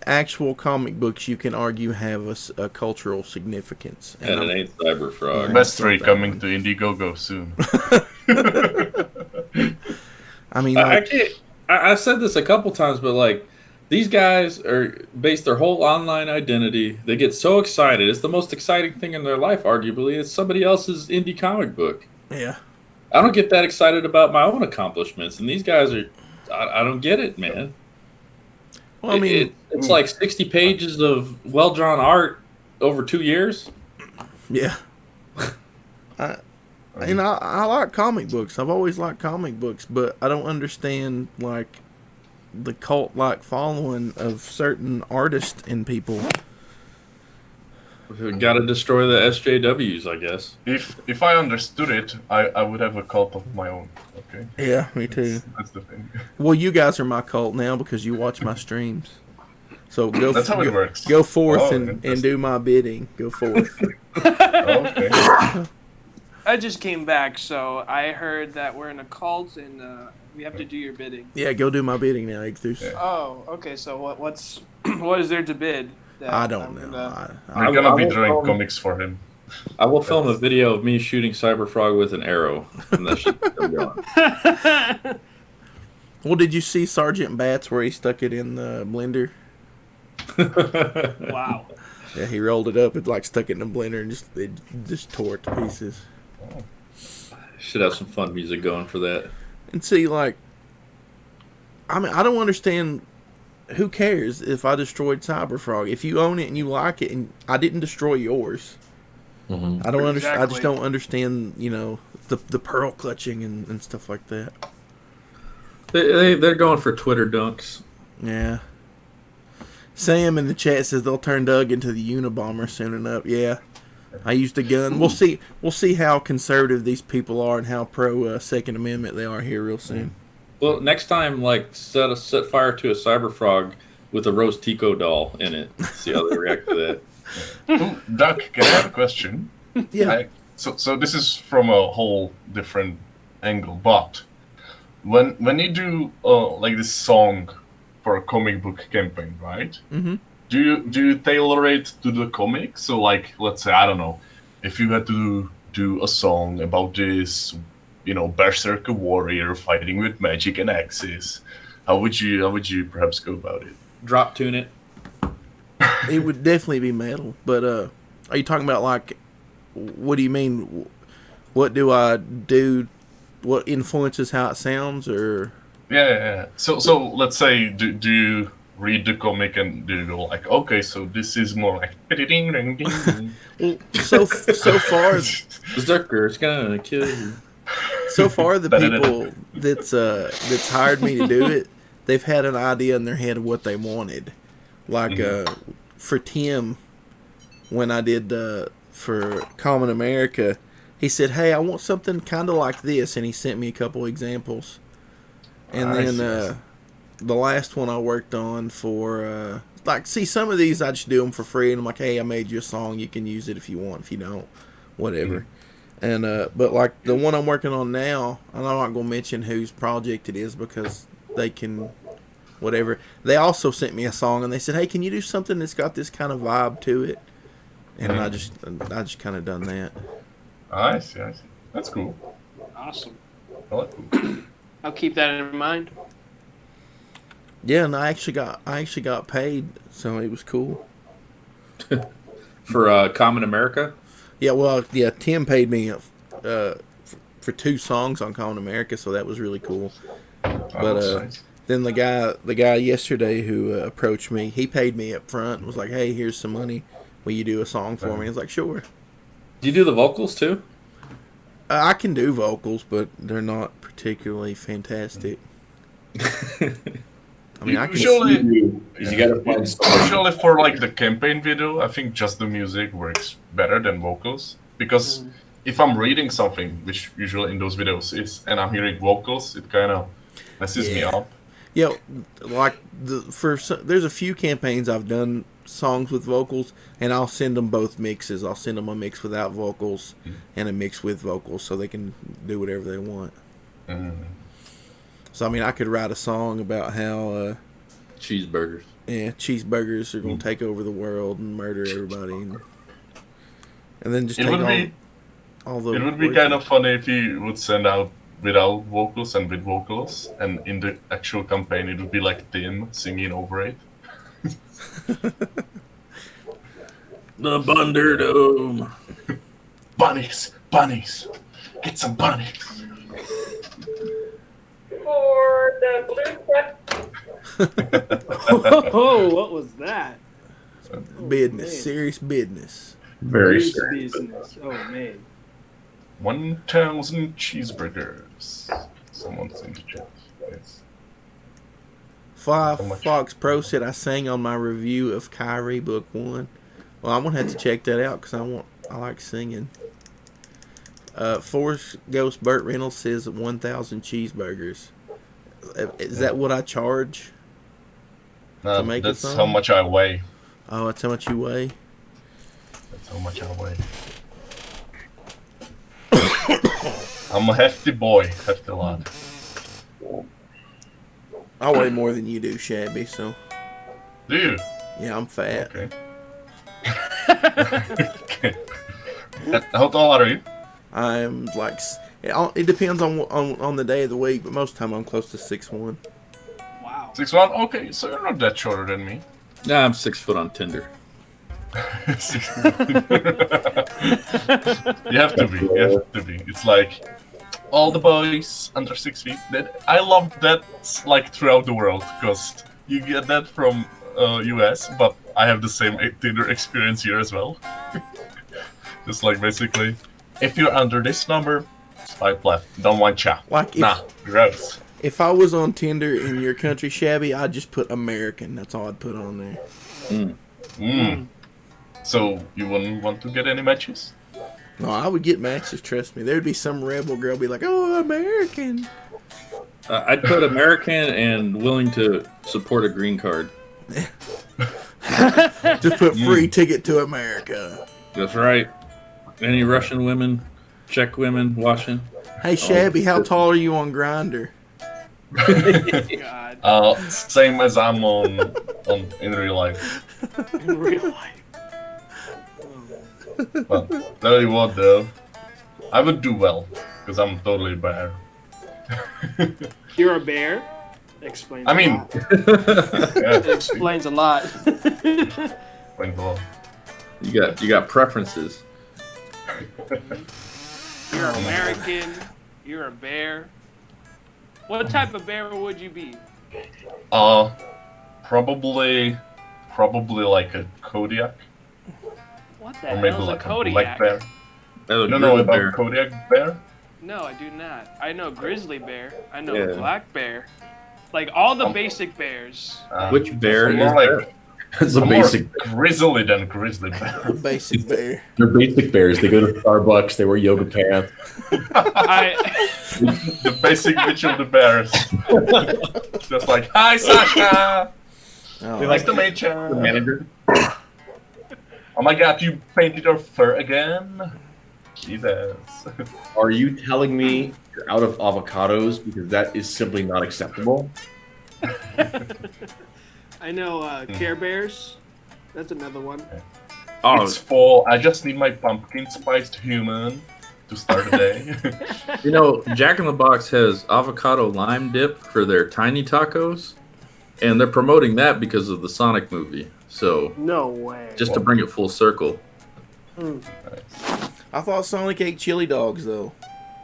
actual comic books you can argue have a cultural significance. And it ain't Cyberfrog. Mastery coming to Indiegogo soon. I mean, I like, can't. I've said this a couple times, but like these guys are base their whole online identity. They get so excited. It's the most exciting thing in their life, arguably. It's somebody else's indie comic book. yeah. I don't get that excited about my own accomplishments, and these guys are. I don't get it, man. Well, I mean, it's like 60 pages of well drawn art over 2 years. yeah. I like comic books. I've always liked comic books, but I don't understand like the cult-like following of certain artists and people. Got to destroy the SJWs, I guess. If I understood it, I would have a cult of my own. Okay. Yeah, me too. That's the thing. Well, you guys are my cult now because you watch my streams. So go. That's how it works. Go forth Oh, and do my bidding. Go forth. Okay. I just came back, so I heard that we're in a cult and we have to do your bidding. Yeah, go do my bidding now, Igthus. Yeah. Oh, okay. So what's what is there to bid? that I don't I'm know. We're gonna be will drawing film- comics for him. I will film a video of me shooting Cyberfrog with an arrow. And that shit's still going. Well, did you see Sergeant Bats where he stuck it in the blender? Wow. Yeah, he rolled it up. It like stuck it in the blender and just tore it to pieces. Should have some fun music going for that. And see, like, I mean, I don't understand. Who cares if I destroyed Cyberfrog? If you own it and you like it, and I didn't destroy yours, Mhm. I don't understand. I just Exactly. don't understand. You know, the pearl clutching and stuff like that. They're going for Twitter dunks. Yeah. Sam in the chat says they'll turn Doug into the Unabomber soon enough. Yeah. I used a gun. We'll see. We'll see how conservative these people are and how pro Second Amendment they are here real soon. Well, next time, like, set fire to a Cyberfrog with a Rose Tico doll in it. See how they react to that. Ooh, Doug, can I have a question? Yeah. So this is from a whole different angle, but when you do like this song for a comic book campaign, right? Mm-hmm. Do you tailor it to the comic? So like, let's say, I don't know, if you had to do a song about this, berserker warrior fighting with magic and axes, how would you perhaps go about it? Drop tune it. It would definitely be metal. But are you talking about like? What do you mean? What do I do? What influences how it sounds, or? Yeah. So let's say, do you read the comic and do you go like, okay, so this is more like Well, so far, Berserker's gonna kill you. so far the people that's hired me to do it, they've had an idea in their head of what they wanted. Like for Tim, when I did for Common America, he said, "Hey, I want something kind of like this," and he sent me a couple examples. And then the last one I worked on for some of these I just do them for free, and I'm like, "Hey, I made you a song. You can use it if you want. If you don't, whatever." And but like the one I'm working on now, I'm not gonna mention whose project it is because they can, whatever. They also sent me a song and they said, "Hey, can you do something that's got this kind of vibe to it?" And I just kind of done that. I see. That's cool. Awesome. I like it. I'll keep that in mind. Yeah, and I actually got paid, so it was cool. For Common America? Yeah, well, yeah, Tim paid me for 2 songs on Common America, so that was really cool. But Nice. then the guy yesterday who approached me, he paid me up front and was like, "Hey, here's some money. Will you do a song for me?" I was like, "Sure." Do you do the vocals too? I can do vocals, but they're not particularly fantastic. I mean, I can. Usually, You gotta find someone. usually for like the campaign video, I think just the music works better than vocals, because if I'm reading something, which usually in those videos is, and I'm hearing vocals, it kind of messes me up. Yeah, like there's a few campaigns I've done songs with vocals, and I'll send them both mixes. I'll send them a mix without vocals and a mix with vocals, so they can do whatever they want. So I mean, I could write a song about how Cheeseburgers. Yeah, cheeseburgers are gonna take over the world and murder everybody, and then just It take would be all the. it would be kind of funny if he would send out without vocals and with vocals, and in the actual campaign it would be like Tim singing over it. The Bunderdome. Bunnies, bunnies, get some bunnies. For the blue check. Oh, what was that? business, man. serious business. Very Serious serious. business. Oh man. 1,000 cheeseburgers. Someone's in the chat. Yes. Fly So much. Fox Pro said I sang on my review of Kyrie Book 1. Well, I'm gonna have to check that out because I like singing. Force Ghost Burt Reynolds says 1,000 cheeseburgers. Is that what I charge? No, make a that's song? how much I weigh. Oh, that's how much you weigh? That's how much I weigh. I'm a hefty boy, hefty lad. I weigh more than you do, Shabby, so Do you? yeah, I'm fat. Okay. How tall are you? I'm like, it depends on the day of the week, but most of the time I'm close to 6'1". Wow. 6'1"? Okay, so you're not that shorter than me. Nah, I'm 6 foot on Tinder. 6'1". You have to be. You have to be. It's like all the boys under 6 feet. I love that like throughout the world because you get that from US, but I have the same Tinder experience here as well. Just like basically, if you're under this number, swipe left. Don't want chat. Like Nah, gross. if I was on Tinder in your country, Shabby, I'd just put American. That's all I'd put on there. So you wouldn't want to get any matches? No, I would get matches. Trust me. There'd be some rebel girl be like, "Oh, American." I'd put American and willing to support a green card. Just put free ticket to America. That's right. Any Russian women, Czech women watching? Hey, Shabby, how tall are you on Grindr? God. Same as I'm on in real life. In real life. Well, tell you what though, I would do well because I'm totally a bear. You're a bear? Explains I a mean, lot. yeah, It explains a lot. went well. You got preferences. You're American. You're a bear. What type of bear would you be? Probably like a Kodiak What the or maybe hell's a like a Kodiak? black bear. That You don't know about Kodiak bear? No, I do not. I know grizzly bear. I know Yeah. black bear. Like all the basic bears. Which bear I'm is more that? like It's a I'm basic. more grizzly than grizzly bear. A basic bear. They're basic bears. They go to Starbucks. They wear yoga pants. The basic bitch of the bears. Just like, hi Sasha! Oh, Nice to meet you. Manager. Oh my god, you painted your fur again? Jesus. Are you telling me you're out of avocados because that is simply not acceptable? I know Care Bears. That's another one. Oh, It's fall. I just need my pumpkin spiced human to start the day. you know, Jack in the Box has avocado lime dip for their tiny tacos, and they're promoting that because of the Sonic movie. So, No way. just to bring it full circle. I thought Sonic ate chili dogs though.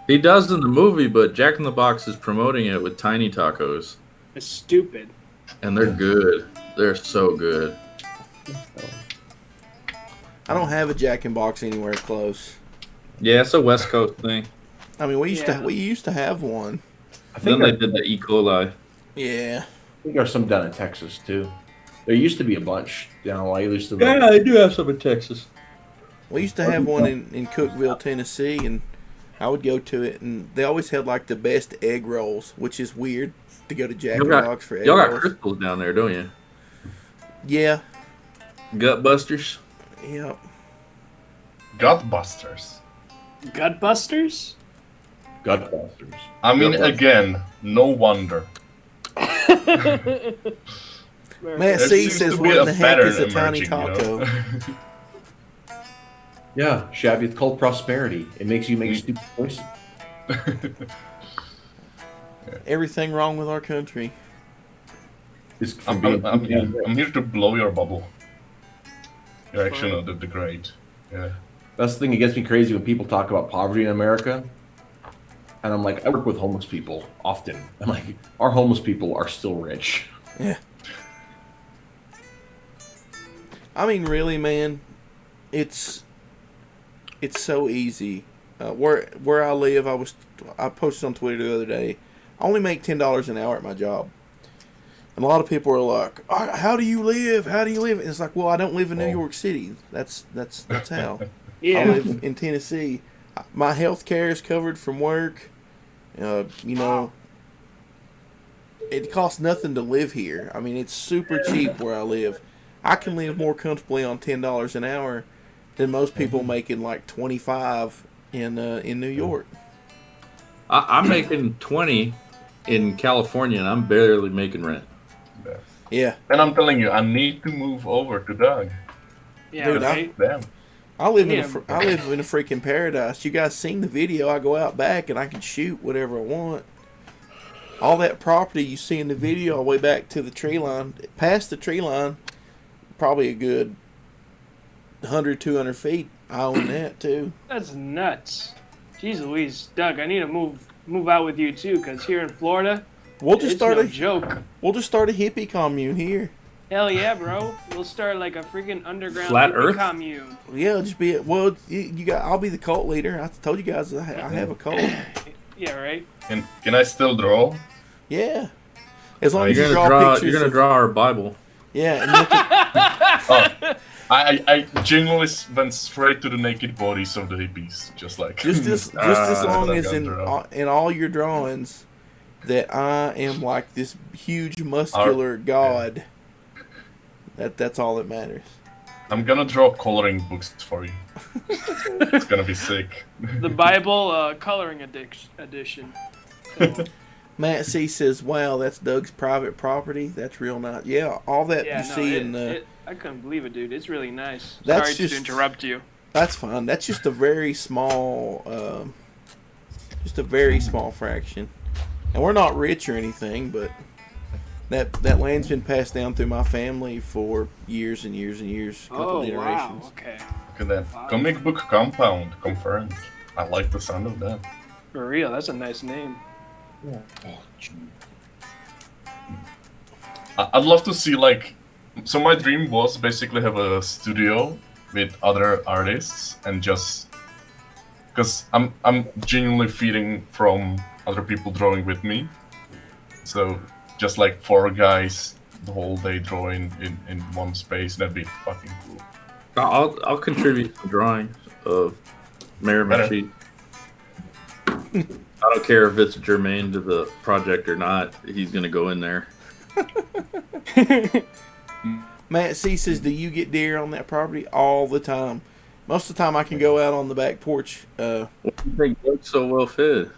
He does in the movie, but Jack in the Box is promoting it with tiny tacos, It's stupid. and they're good. They're so good. I don't have a Jack in Box anywhere close. Yeah, it's a West Coast thing. I mean, we used Yeah. to have one. I Then think, they did the E. coli. Yeah. I think there's some down in Texas too. There used to be a bunch down I used to. they do have some in Texas. We used to have one in Cookeville, Tennessee, and I would go to it, and they always had like the best egg rolls, which is weird to go to Jack in the Box for egg Y'all got rolls. crystals down there, don't you? Yeah. Gut busters. Yep. Gutbusters. Gutbusters? Gutbusters. I mean, Gutbusters. again, no wonder. America. Matt There C seems says, to be what in a the heck is a pattern tiny emerging, you know? taco? Yeah, Shabby, it's called prosperity. It makes you make stupid choices. Everything wrong with our country. Just from I'm, being I'm, I'm, I'm here to blow your bubble. You're actually not the great. Yeah. That's the thing that gets me crazy when people talk about poverty in America. And I'm like, I work with homeless people often. I'm like, our homeless people are still rich. Yeah. I mean, really, man, it's so easy. Where I live, I posted on Twitter the other day. I only make $10 an hour at my job, and a lot of people are like, "How do you live? How do you live?" And it's like, well, I don't live in New York City. That's how. Yeah. I live in Tennessee. My health care is covered from work. You know, it costs nothing to live here. I mean, it's super cheap where I live. I can live more comfortably on $10 an hour than most people making like 25 in New York. I'm making 20 in California, and I'm barely making rent. Yeah, And I'm telling you, I need to move over to Doug. Yeah, Dude, right? Damn. I live Yeah. in a freaking paradise. You guys seen the video? I go out back and I can shoot whatever I want. All that property you see in the video, all the way back to the tree line, past the tree line, probably a good 100, 200 feet. I own that too. That's nuts. Jeez Louise. Doug, I need to move out with you too, because here in Florida, We'll just it's start no a joke. hippie commune here. Hell yeah, bro. We'll start like a freaking underground Flat hippie Earth? commune. Yeah, just be well. You got. I'll be the cult leader. I told you guys I have a cult. Yeah, right? Can I still draw? Yeah, as long as you You're draw gonna draw. pictures. You're gonna of- draw our Bible. Yeah, and look at, I genuinely went straight to the naked bodies of the hippies, just like just as long I'm as gonna in draw. in all your drawings that I am like this huge muscular god. That's all that matters. I'm gonna draw coloring books for you. It's gonna be sick. The Bible coloring edition. So, Matt C says, "Wow, that's Doug's private property. That's real nice. Yeah, all that yeah, you no, see in the I couldn't believe it, dude. It's really nice. That's Sorry just- to interrupt you. that's fine. That's just a very small, fraction. And we're not rich or anything, but that land's been passed down through my family for years and years and years, couple Oh, generations. wow. Okay. Look at that. Comic book compound confirmed. I like the sound of that. For real, that's a nice name. I'd love to see like. So my dream was basically have a studio with other artists and just because I'm genuinely feeding from other people drawing with me. So just like 4 guys the whole day drawing in one space, that'd be fucking cool. I'll contribute some drawings of Mayor Better. Machine. I don't care if it's germane to the project or not. He's gonna go in there. Matt C says, "Do you get deer on that property?" All the time. Most of the time, I can go out on the back porch. What do you think Doug's so well fed?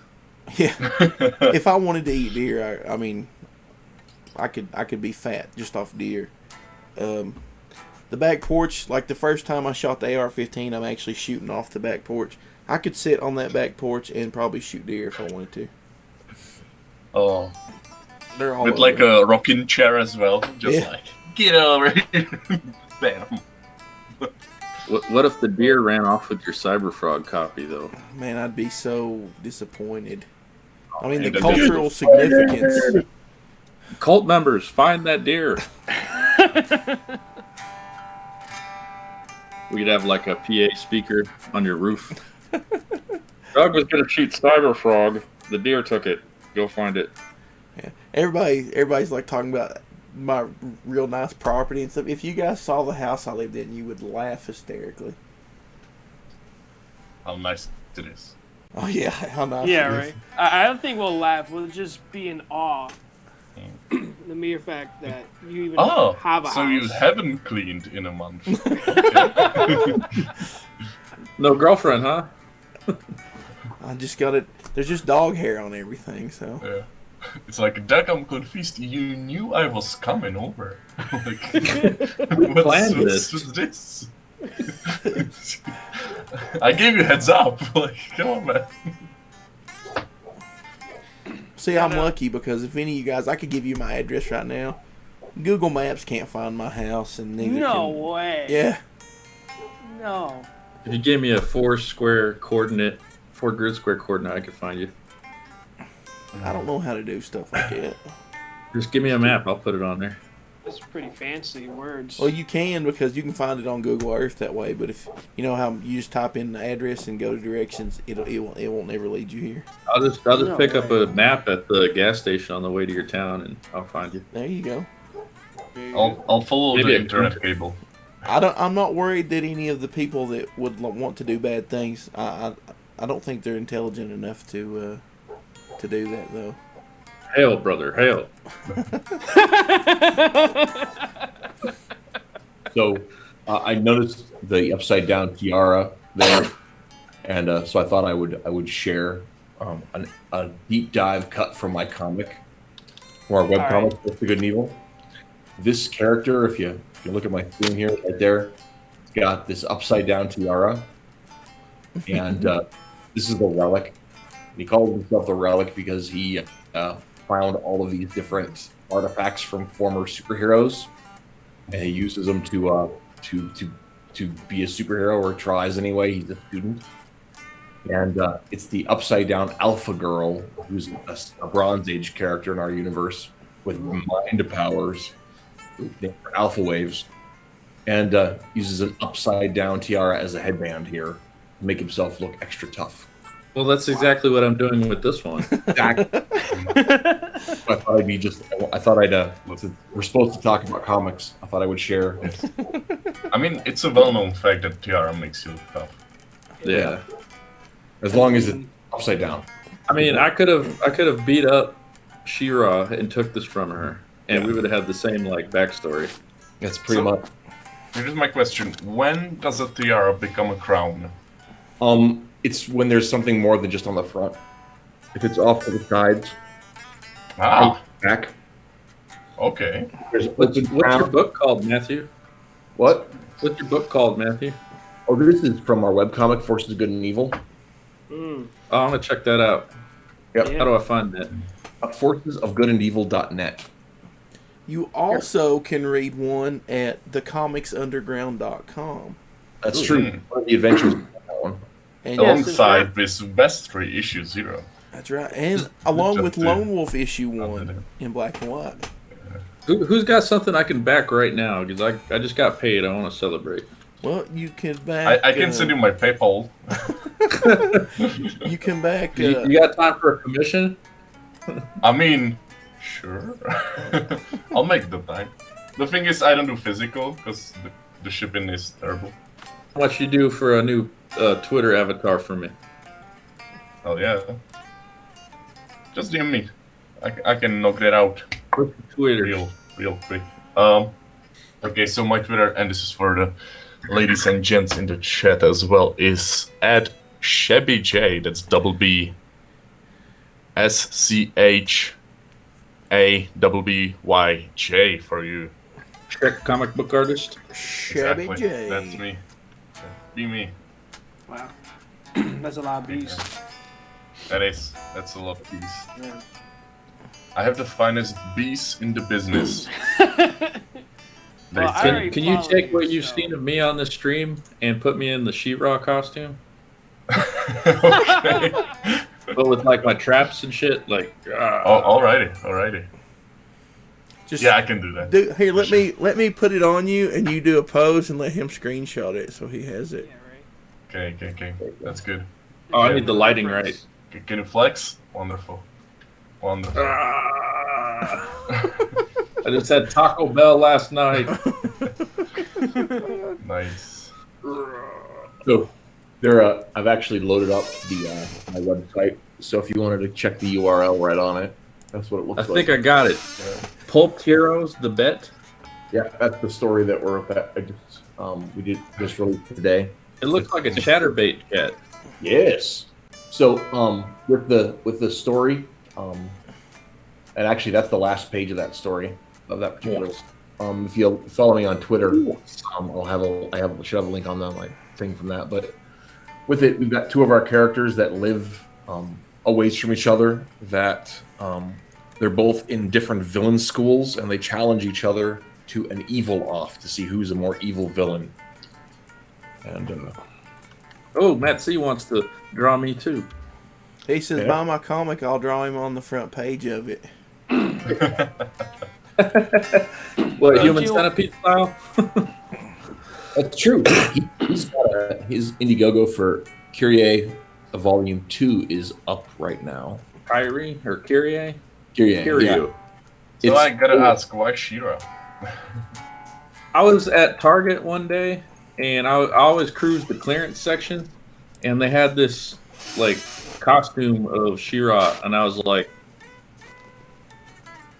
Yeah, if I wanted to eat deer, I mean, I could be fat just off deer. The back porch, like the first time I shot the AR-15, I'm actually shooting off the back porch. I could sit on that back porch and probably shoot deer if I wanted to. Oh, They're all with over. like a rocking chair as well. Just Yeah. like get over here. Bam. What if the deer ran off with your Cyberfrog copy though? Man, I'd be so disappointed. I mean, Yeah, the that'd be- cultural significance. Cult members, find that deer. We could have like a PA speaker on your roof. Doug was gonna shoot Cyberfrog. The deer took it. Go find it. Yeah. Everybody's like talking about my real nice property and stuff. If you guys saw the house I lived in, you would laugh hysterically. How nice it is. Oh yeah, how nice. Yeah, it is. right. I don't think we'll laugh. We'll just be in awe. The mere fact that you even Oh, have a so house. you haven't cleaned in a month. No girlfriend, huh? I just got it. There's just dog hair on everything, so Yeah. It's like, Doug, I'm confused. You knew I was coming over. Like, planned this. what's this? I gave you heads up. Like, come on, man. See, I'm lucky because if any of you guys, I could give you my address right now. Google Maps can't find my house, and neither No can. way. Yeah. No. If you gave me a 4 grid square coordinate, I could find you. I don't know how to do stuff like that. Just give me a map. I'll put it on there. That's pretty fancy words. Well, you can because you can find it on Google Earth that way. But if you know how you just type in the address and go to directions, it won't never lead you here. I'll just No pick up way. a map at the gas station on the way to your town, and I'll find you. There you go. I'll follow Maybe the a internet cable. I'm not worried that any of the people that would want to do bad things. I don't think they're intelligent enough to do that though. Hail, brother, hail. So I noticed the upside down tiara there, and so I thought I would share a deep dive cut from my comic, from our webcomic, What's the Good and Evil. This character, if you look at my screen here, right there, it's got this upside down tiara, and this is the relic. He called himself the Relic because he found all of these different artifacts from former superheroes, and he uses them to be a superhero, or tries anyway. He's a student, and it's the upside down Alpha Girl, who's a Bronze Age character in our universe with mind powers, named for Alpha Waves, and uses an upside down tiara as a headband here to make himself look extra tough. Well, that's exactly what I'm doing with this one. I thought I'd be we're supposed to talk about comics. I thought I would share. I mean, it's a well-known fact that tiara makes you look tough. Yeah. As long as it's upside down. I mean, I could have beat up She-Ra and took this from her, and we would have had the same backstory. That's pretty much. Here's my question: when does a tiara become a crown? It's when there's something more than just on the front. If it's off to the sides, back. Okay. There's What's your book called, Matthew? What? What's your book called, Matthew? Oh, this is from our webcomic, Forces of Good and Evil. Oh, I'm gonna check that out. Yep. How do I find that? Forcesofgoodandevil.net. You also can read one at thecomicsunderground.com. That's true. One of the adventures. That one. And Alongside with Best 3 issue 0. that's right. And along with Just, Lone Wolf issue 1 in black and white. Who's got something I can back right now? Because I just got paid. I want to celebrate. Well, you can back. I can send you my PayPal. You can back. You got time for a commission? I mean, sure. I'll make the time. The thing is, I don't do physical because the shipping is terrible. How much you do for a new Twitter avatar for me? Oh yeah. Just DM me. I can knock that out What's your Twitter? real quick. Okay, so my Twitter, and this is for the ladies and gents in the chat as well, is at ShabbyJ. That's double B. SCHABBYJ for you. Czech comic book artist. Shabby Exactly. J. That's me. Be me. Wow. That's a lot of bees. That's a lot of bees. Yeah. I have the finest bees in the business. Well, I They already Can you follow take you, what you've so- seen of me on the stream and put me in the She-Ra costume? okay. But with my traps and shit, Oh, alrighty. Just Yeah, I can do that. here. Let me put it on you, and you do a pose and let him screenshot it so he has it. Yeah, right. Okay. That's good. oh, I need the lighting right. Can you flex? Wonderful. I just had Taco Bell last night. Nice. So I've actually loaded up the my website. So if you wanted to check the URL right on it, that's what it looks I like. think I got it. Pulp Heroes, the bet. Yeah, that's the story that we did just released today. It looks like a chatterbait cat. Yes. So with the story, And actually, that's the last page of that story, of that particular. If you'll follow me on Twitter, should have a link on my thing from that. But with it, we've got 2 of our characters that live a ways from each other. That they're both in different villain schools, and they challenge each other to an evil off to see who's a more evil villain. And oh, Matt C wants to draw me too. He says, buy my comic, I'll draw him on the front page of it. What, Human Centipede style? that's true. He's got his Indiegogo for Kyrie Volume 2 is up right now. Kyrie or Kyrie? Kyrie. Yeah. So I gotta ask, why She-Ra? I was at Target one day, and I always cruise the clearance section, and they had this like costume of She-Ra, and I was like,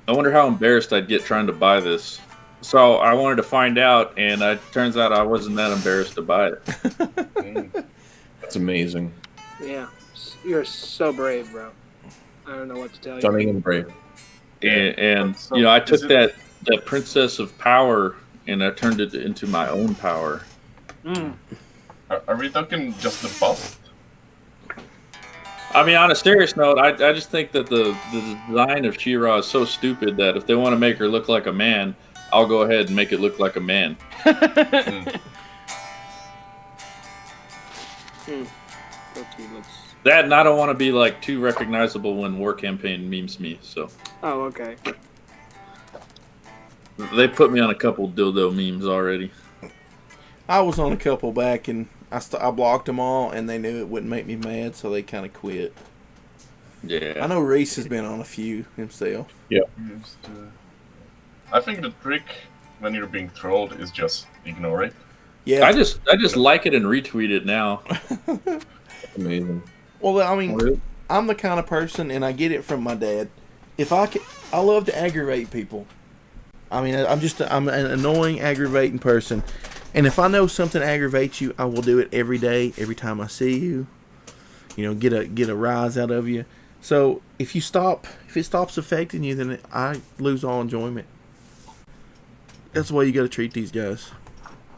I wonder how embarrassed I'd get trying to buy this. So I wanted to find out, and it turns out I wasn't that embarrassed to buy it. That's amazing. Yeah, you're so brave, bro. I don't know what to tell you. Stunning and brave. And So you know, I took is it- that Princess of Power, and I turned it into my own power. Are we talking just the bust? I mean, on a serious note, I just think that the design of She-Ra is so stupid that if they want to make her look like a man, I'll go ahead and make it look like a man. That, and I don't want to be like too recognizable when War Campaign memes me. So Oh, okay. they put me on a couple dildo memes already. I was on a couple back, and I blocked them all, and they knew it wouldn't make me mad, so they kind of quit. Yeah, I know Reese has been on a few himself. I think the trick when you're being trolled is just ignore it. Yeah. I just like it and retweet it now. Amazing. Well, I mean, I'm the kind of person, and I get it from my dad. I love to aggravate people. I mean, I'm an annoying, aggravating person. And if I know something aggravates you, I will do it every day, every time I see you. You know, get a rise out of you. So if it stops affecting you, then I lose all enjoyment. That's the way you got to treat these guys.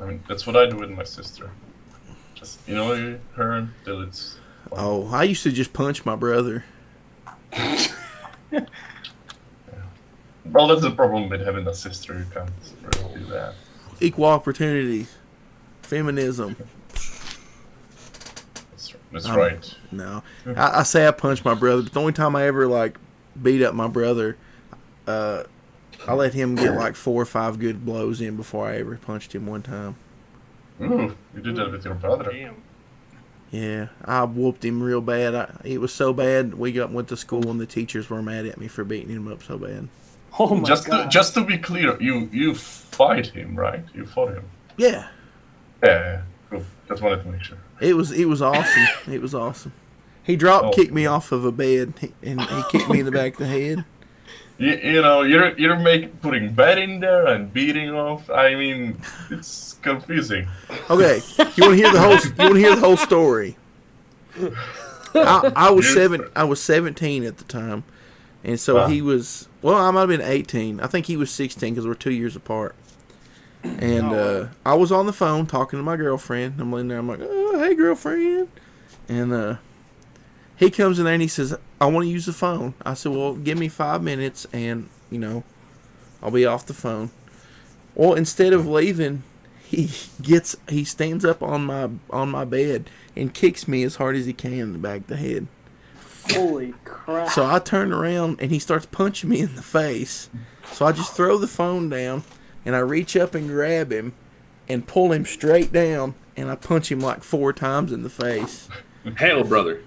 I mean, that's what I do with my sister. Just annoy her until it's fun. Oh, I used to just punch my brother. Well, that's the problem with having a sister. You can't really do that. Equal opportunity. Feminism. That's right. No. I say I punched my brother, but the only time I ever, beat up my brother, I let him get, 4 or 5 good blows in before I ever punched him one time. Ooh, you did that with your brother. Damn. Yeah, I whooped him real bad. It was so bad, went to school and the teachers were mad at me for beating him up so bad. Oh my god. Just to be clear, you fight him, right? You fought him. Yeah. Yeah. Cool. Just wanted to make sure. It was awesome. It was awesome. He kicked me off of a bed, and he kicked me in the back of the head. You know, you're putting bed in there and beating off. I mean, it's confusing. Okay, you want to hear the whole story? I was 17 at the time, and so Wow. he was. Well, I might have been 18. I think he was 16 because we're 2 years apart. And I was on the phone talking to my girlfriend. I'm laying there. I'm like, "Oh, hey, girlfriend," and he comes in there and he says, "I want to use the phone." I said, "Well, give me 5 minutes, and I'll be off the phone." Well, instead of leaving, he stands up on my bed and kicks me as hard as he can in the back of the head. Holy crap. So I turn around and he starts punching me in the face. So I just throw the phone down and I reach up and grab him and pull him straight down and I punch him 4 times in the face. Hail, brother.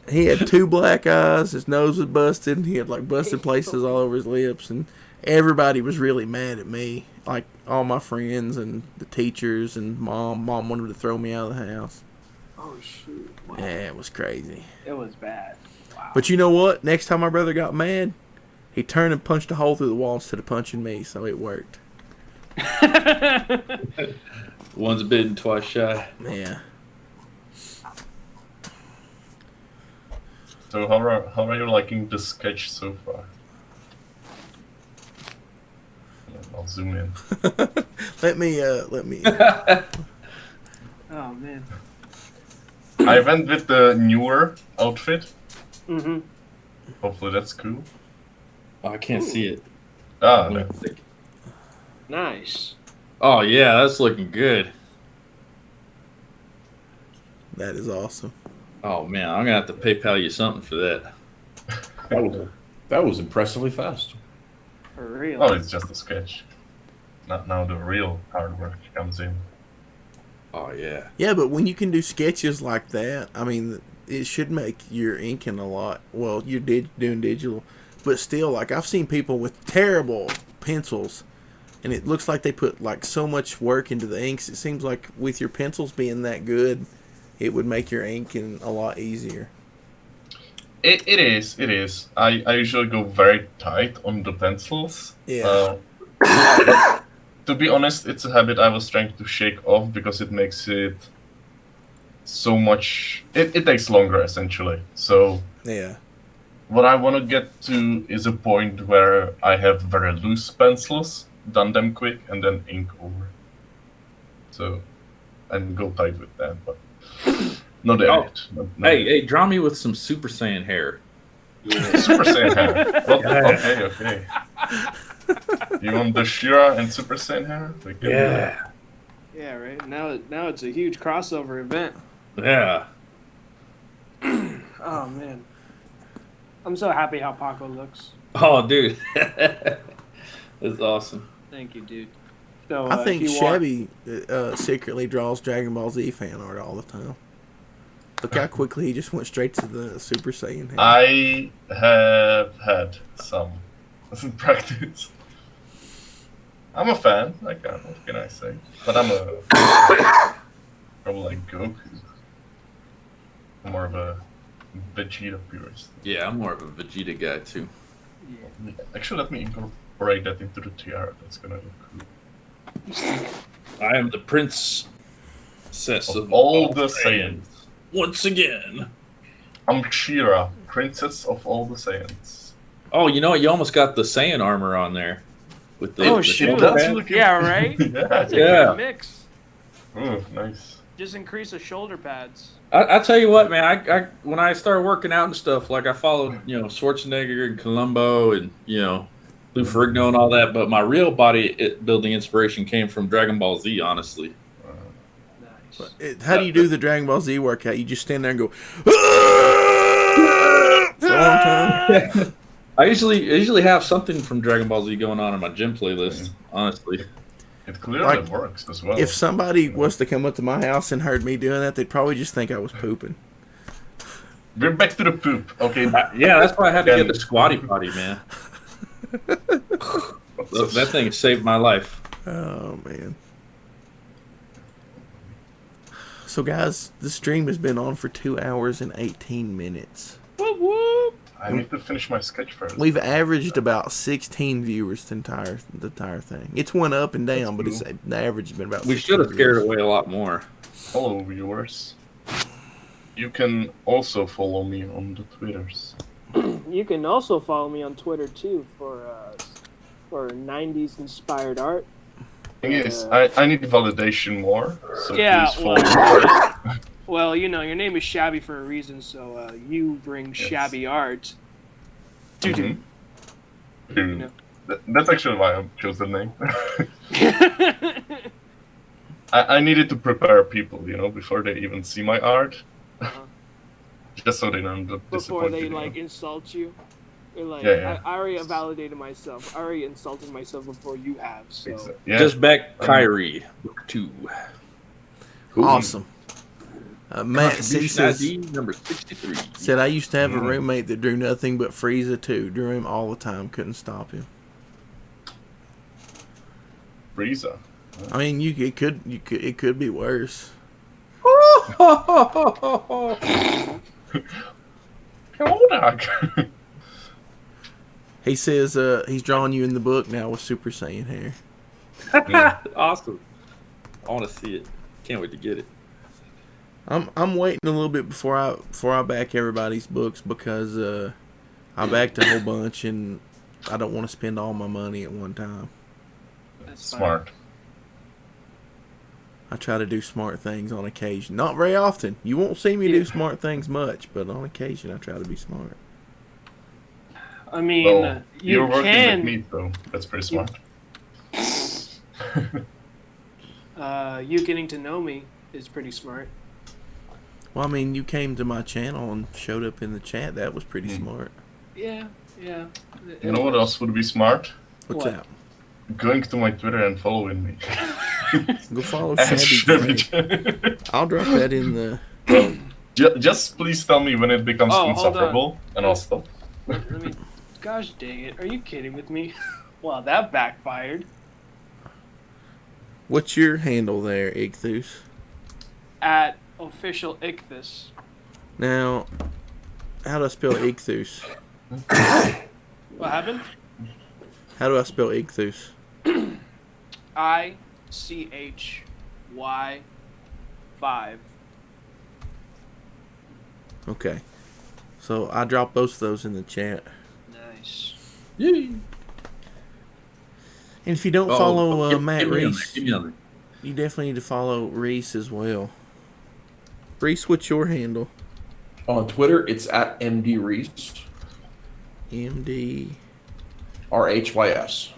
He had 2 black eyes. His nose was busted. He had busted places all over his lips, and everybody was really mad at me. All my friends and the teachers and mom. Mom wanted to throw me out of the house. Oh shoot. Wow. Yeah, it was crazy. It was bad. Wow. But you know what? Next time my brother got mad, he turned and punched a hole through the wall instead of punching me, so it worked. Once bitten, twice shy. Yeah. So how are you liking the sketch so far? I'll zoom in. let me. Oh man. I went with the newer outfit. Mm-hmm. Hopefully that's cool. Oh, I can't see it. Ah, Let me that's think. Nice. Oh yeah, that's looking good. That is awesome. Oh man, I'm gonna have to PayPal you something for that. That was impressively fast. For real. oh, it's just a sketch. Not now the real hard work comes in. Oh yeah. Yeah, but when you can do sketches like that, I mean, it should make your inking a lot. Well, you're doing digital, but still, like I've seen people with terrible pencils, and it looks like they put like so much work into the inks. It seems like with your pencils being that good, it would make your inking a lot easier. It is. I usually go very tight on the pencils. Yeah. To be honest, it's a habit I was trying to shake off because it makes it so much. It takes longer essentially. So Yeah. what I want to get to is a point where I have very loose pencils, done them quick, and then ink over. So, and go tight with that, but not there yet. Not Hey, draw me with some Super Saiyan hair. Super Saiyan hair. Well, okay. You want the Shira and Super Saiyan hair? We can do that. Yeah, right. Now it's a huge crossover event. Yeah. Oh man. I'm so happy how Paco looks. Oh, dude. That's awesome. Thank you, dude. So I think if you Shabby secretly draws Dragon Ball Z fan art all the time. Look how quickly he just went straight to the Super Saiyan hair. I have had some practice. I'm a fan. What can I say? But I'm probably like Goku. I'm more of a Vegeta purist. Yeah, I'm more of a Vegeta guy too. Actually, let me incorporate that into the tiara. That's gonna look cool. I am the princess Of all the Saiyans. Once again. I'm Shira, princess of all the Saiyans. Oh, you know what? You almost got the Saiyan armor on there. With the, Oh, the shoot. shoulder That's pad. looking Yeah, right? yeah. That's a Yeah. good mix. Oh, nice. Just increase the shoulder pads. I tell you what, man. I when I started working out and stuff, like I followed, Schwarzenegger and Columbo and Lou Ferrigno and all that. But my real body building inspiration came from Dragon Ball Z, honestly. Nice. How do you do the Dragon Ball Z workout? You just stand there and go "Ah!" for a long time. I usually have something from Dragon Ball Z going on in my gym playlist. Honestly, It clearly Like, works as well. If somebody was to come up to my house and heard me doing that, they'd probably just think I was pooping. We're back to the poop. Okay. yeah, that's why I had to Then- get the squatty potty, man. That thing saved my life. Oh man. So guys, the stream has been on for 2 hours and 18 minutes. Whoop whoop. I need to finish my sketch first. We've averaged about 16 viewers the entire thing. It's went up and down, but the average has been about. We 16 should have scared viewers. away a lot more. Hello, viewers. You can also follow me on the Twitters. You can also follow me on Twitter too for 90s inspired art. Thing is, I need validation more. So Yeah, please follow me. Well, your name is Shabby for a reason, so you bring shabby art. Mhm. You know. That's actually why I chose the name. I needed to prepare people, before they even see my art. Just so they don't get Before disappointed. they insult you. You're like, Yeah. I already validated myself. I already insulted myself before you have. So Yeah. Just back Kyrie, book 2. Awesome. Matt C says, ID number 63. said, I used to have a roommate that drew nothing but Frieza too. Drew him all the time. Couldn't stop him. Frieza. I mean, it could be worse. Hello, Doc. He says he's drawing you in the book now with Super Saiyan hair. Awesome. I want to see it. Can't wait to get it. I'm waiting a little bit before I back everybody's books because I backed a whole bunch and I don't want to spend all my money at one time. That's fine. Smart. I try to do smart things on occasion. Not very often. You won't see me do smart things much, but on occasion I try to be smart. I mean, Well, you you're working can. with me, so that's pretty smart. You getting to know me is pretty smart. Well, I mean, you came to my channel and showed up in the chat. That was pretty smart. Yeah. You know what else would be smart? What's What? that? Going to my Twitter and following me. Go follow At Shabby. Shabby. I'll drop that in the. Just please tell me when it becomes Oh, hold on. insufferable, and I'll stop. Let me. Gosh dang it! Are you kidding with me? Wow, that backfired. What's your handle there, Ichthus? At official Ichthus. Now, how do I spell Ichthus? What happened? How do I spell Ichthus? ICHY5. Okay. So I dropped both of those in the chat. Nice. And if you don't follow Matt give me on Reese, there, give me on there. you definitely need to follow Reese as well. Reese, what's your handle? On Twitter, it's at MD Reese, MD. RHYS.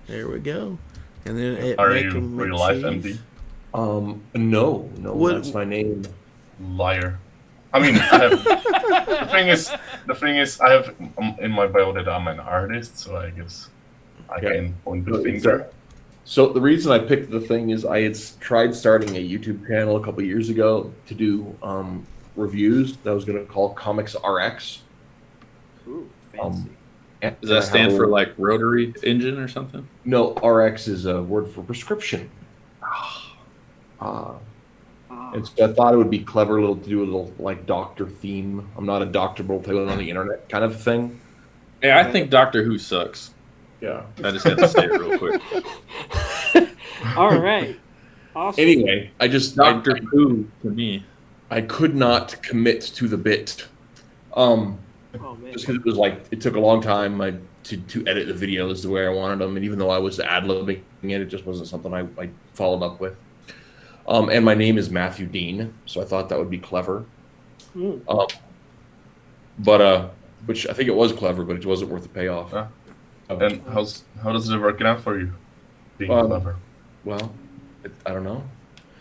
There we go. And then at Are Make you 'em real life McCheese. MD? No, What- that's my name. Liar. I mean, I have, the thing is, I have in my bio that I'm an artist, so I guess I Yeah. can point the It's, finger. So the reason I picked the thing is I had tried starting a YouTube channel a couple years ago to do reviews that I was going to call Comics RX. Ooh, fancy. Does that stand for like rotary engine or something? No, RX is a word for prescription. And so I thought it would be clever little to do a little like doctor theme. I'm not a doctor, but I'll tell you on the internet kind of thing. Yeah, I think Doctor Who sucks. Yeah. I just had to say it real quick. All right. Awesome. Anyway, Doctor Who to me. I could not commit to the bit. Oh man. Just because it was like it took a long time to edit the videos the way I wanted them, and even though I was ad-libbing it just wasn't something I followed up with. And my name is Matthew Dean, so I thought that would be clever. But which I think it was clever, but it wasn't worth the payoff. Yeah. And how does it work out for you? Being clever. Well, I don't know.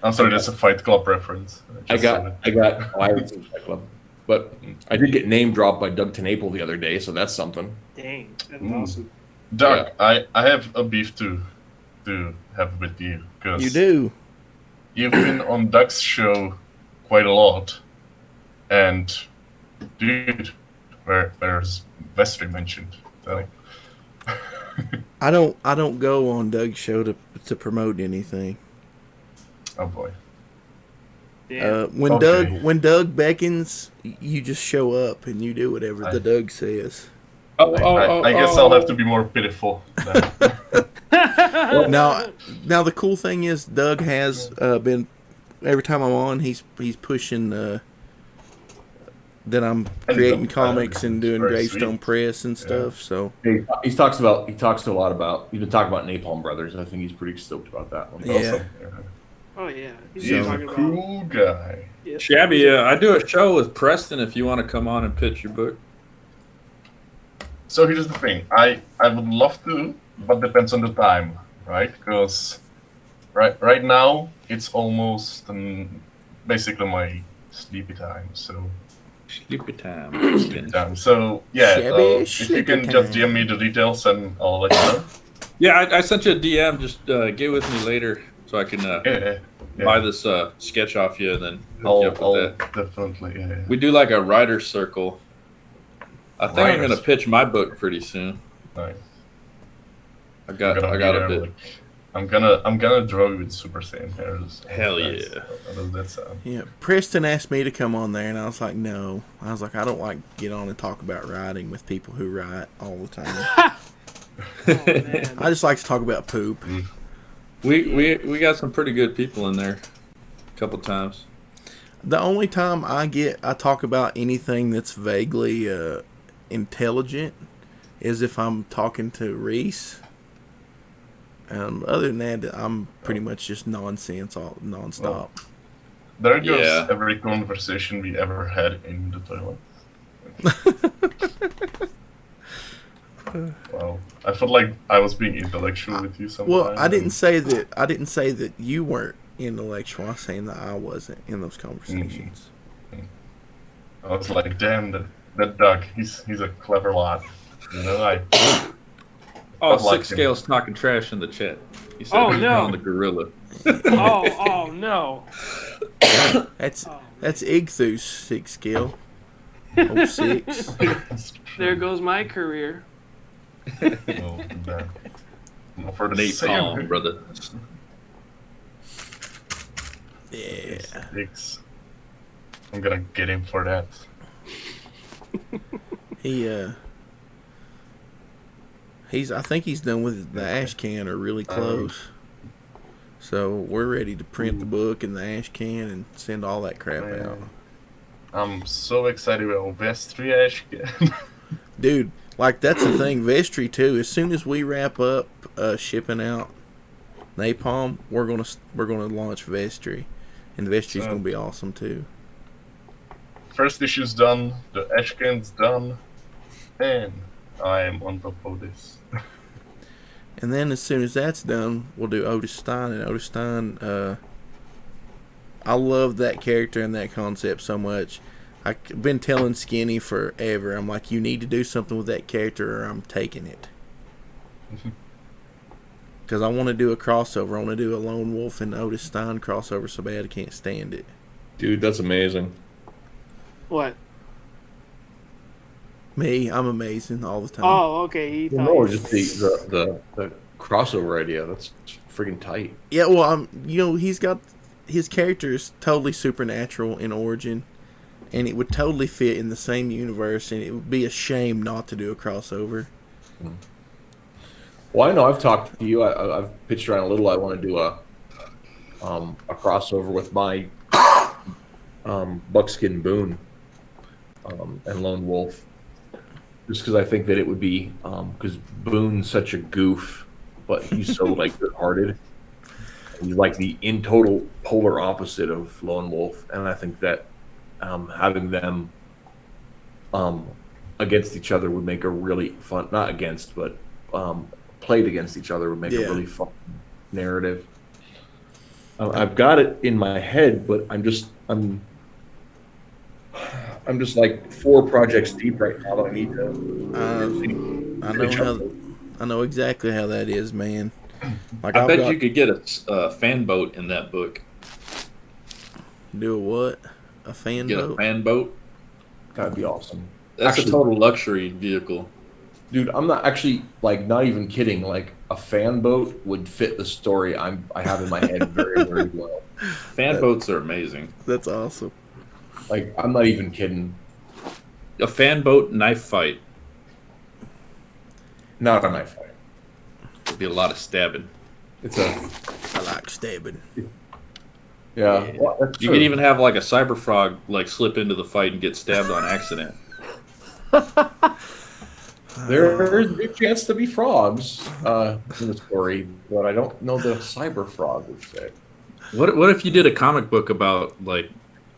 I'm sorry, that's a Fight Club reference. I got Pirates in Fight Club, but I did get name dropped by Doug Tenaple the other day, so that's something. Dang, that's Ooh. awesome. Doug, I have a beef to have with you because You do. you've been on Doug's show quite a lot, and dude, where's Vestry mentioned? Like, I don't go on Doug's show to promote anything. oh boy. Yeah. When Okay. Doug beckons, you just show up and you do whatever the Doug says. I guess I'll have to be more pitiful. Then. Now the cool thing is Doug has been every time I'm on, he's pushing that I'm creating comics and doing Very Gravestone sweet. Press and stuff. So He talks a lot about. He's been talking about Napalm Brothers. I think he's pretty stoked about that one. Yeah. Awesome. Oh yeah. He's He's a talking about. cool guy. Yeah. Shabby, I do a show with Preston if you want to come on and pitch your book. So here's the thing. I would love to, but depends on the time, right? Because right now it's almost basically my sleepy time. So Sleepy time. So yeah, Shabby if you can just sleepy DM me the details and I'll let you know. Yeah, I sent you a DM. Just get with me later so I can Yeah. buy this sketch off you and then hook I'll you up with that. definitely. Yeah. We do like a writer's circle. I think I'm Writers. gonna pitch my book pretty soon. Nice. I got I'm a gonna be bit. there, like, I'm gonna draw you with Super Saiyan hairs. Hell That's- yeah. How does that sound? yeah, Preston asked me to come on there, and I was like, no. I was like, I don't like get on and talk about writing with people who write all the time. Oh, man. I just like to talk about poop. We got some pretty good people in there. A couple times. The only time I talk about anything that's vaguely intelligent is if I'm talking to Reese. Other than that, I'm pretty much just nonsense nonstop. Well, there goes Yeah. every conversation we ever had in the toilet. Well, I felt like I was being intellectual with you sometimes. Well, I didn't say that. I didn't say that you weren't intellectual. I'm saying that I wasn't in those conversations. I was like, damn, that Doug, he's a clever lad. You know, Oh, like Six him. Scale's talking trash in the chat. He said Oh, he's no. on the gorilla. Oh no. That's Igthus 6 skill. Oh, 6. There goes my career. Oh, man. No, for the Nate same Palm, brother. Yeah. Six. I'm gonna get him for that. I think he's done with the ash can or really close. So we're ready to print the book and the ash can and send all that crap out. I'm so excited about Vestry Ash again. Dude, like that's the thing, Vestry too. As soon as we wrap up shipping out Napalm, we're gonna launch Vestry. And Vestry's gonna be awesome too. First issue's done, the Ash can's done, and I am on top of this. And then as soon as that's done, we'll do Otis Stein. And Otis Stein, I love that character and that concept so much. I've been telling Skinny forever. I'm like, you need to do something with that character or I'm taking it. Because I want to do a crossover. I want to do a Lone Wolf and Otis Stein crossover so bad I can't stand it. Dude, that's amazing. What? Me, I'm amazing all the time. Oh, okay. He thought No, you- just the crossover idea. That's freaking tight. Yeah, well, he's got his character is totally supernatural in origin, and it would totally fit in the same universe, and it would be a shame not to do a crossover. Well, I know I've talked to you. I've pitched around a little. I want to do a crossover with my Buckskin Boone and Lone Wolf, just because I think that it would be because Boone's such a goof, but he's so like good-hearted. He's like the in total polar opposite of Lone Wolf, and I think that having them against each other would make a really fun, not against, but played against each other would make a really fun narrative. I've got it in my head, but I'm just like 4 projects deep right now that I need to. I know exactly how that is, man. Like I bet you could get a fan boat in that book. Do a what? A fan Get boat? a fan boat. That'd be awesome. That's Actually, a total luxury vehicle. dude, I'm not actually like not even kidding. Like a fan boat would fit the story I have in my head very, very well. Fan boats are amazing. That's awesome. Like I'm not even kidding. A fan boat knife fight. Not a knife fight. It'd be a lot of stabbing. It's a I like stabbing. yeah. Well, that's You true. could even have like a cyber frog like slip into the fight and get stabbed on accident. There's a good chance to be frogs in the story, but I don't know the cyber frog would fit. What if you did a comic book about like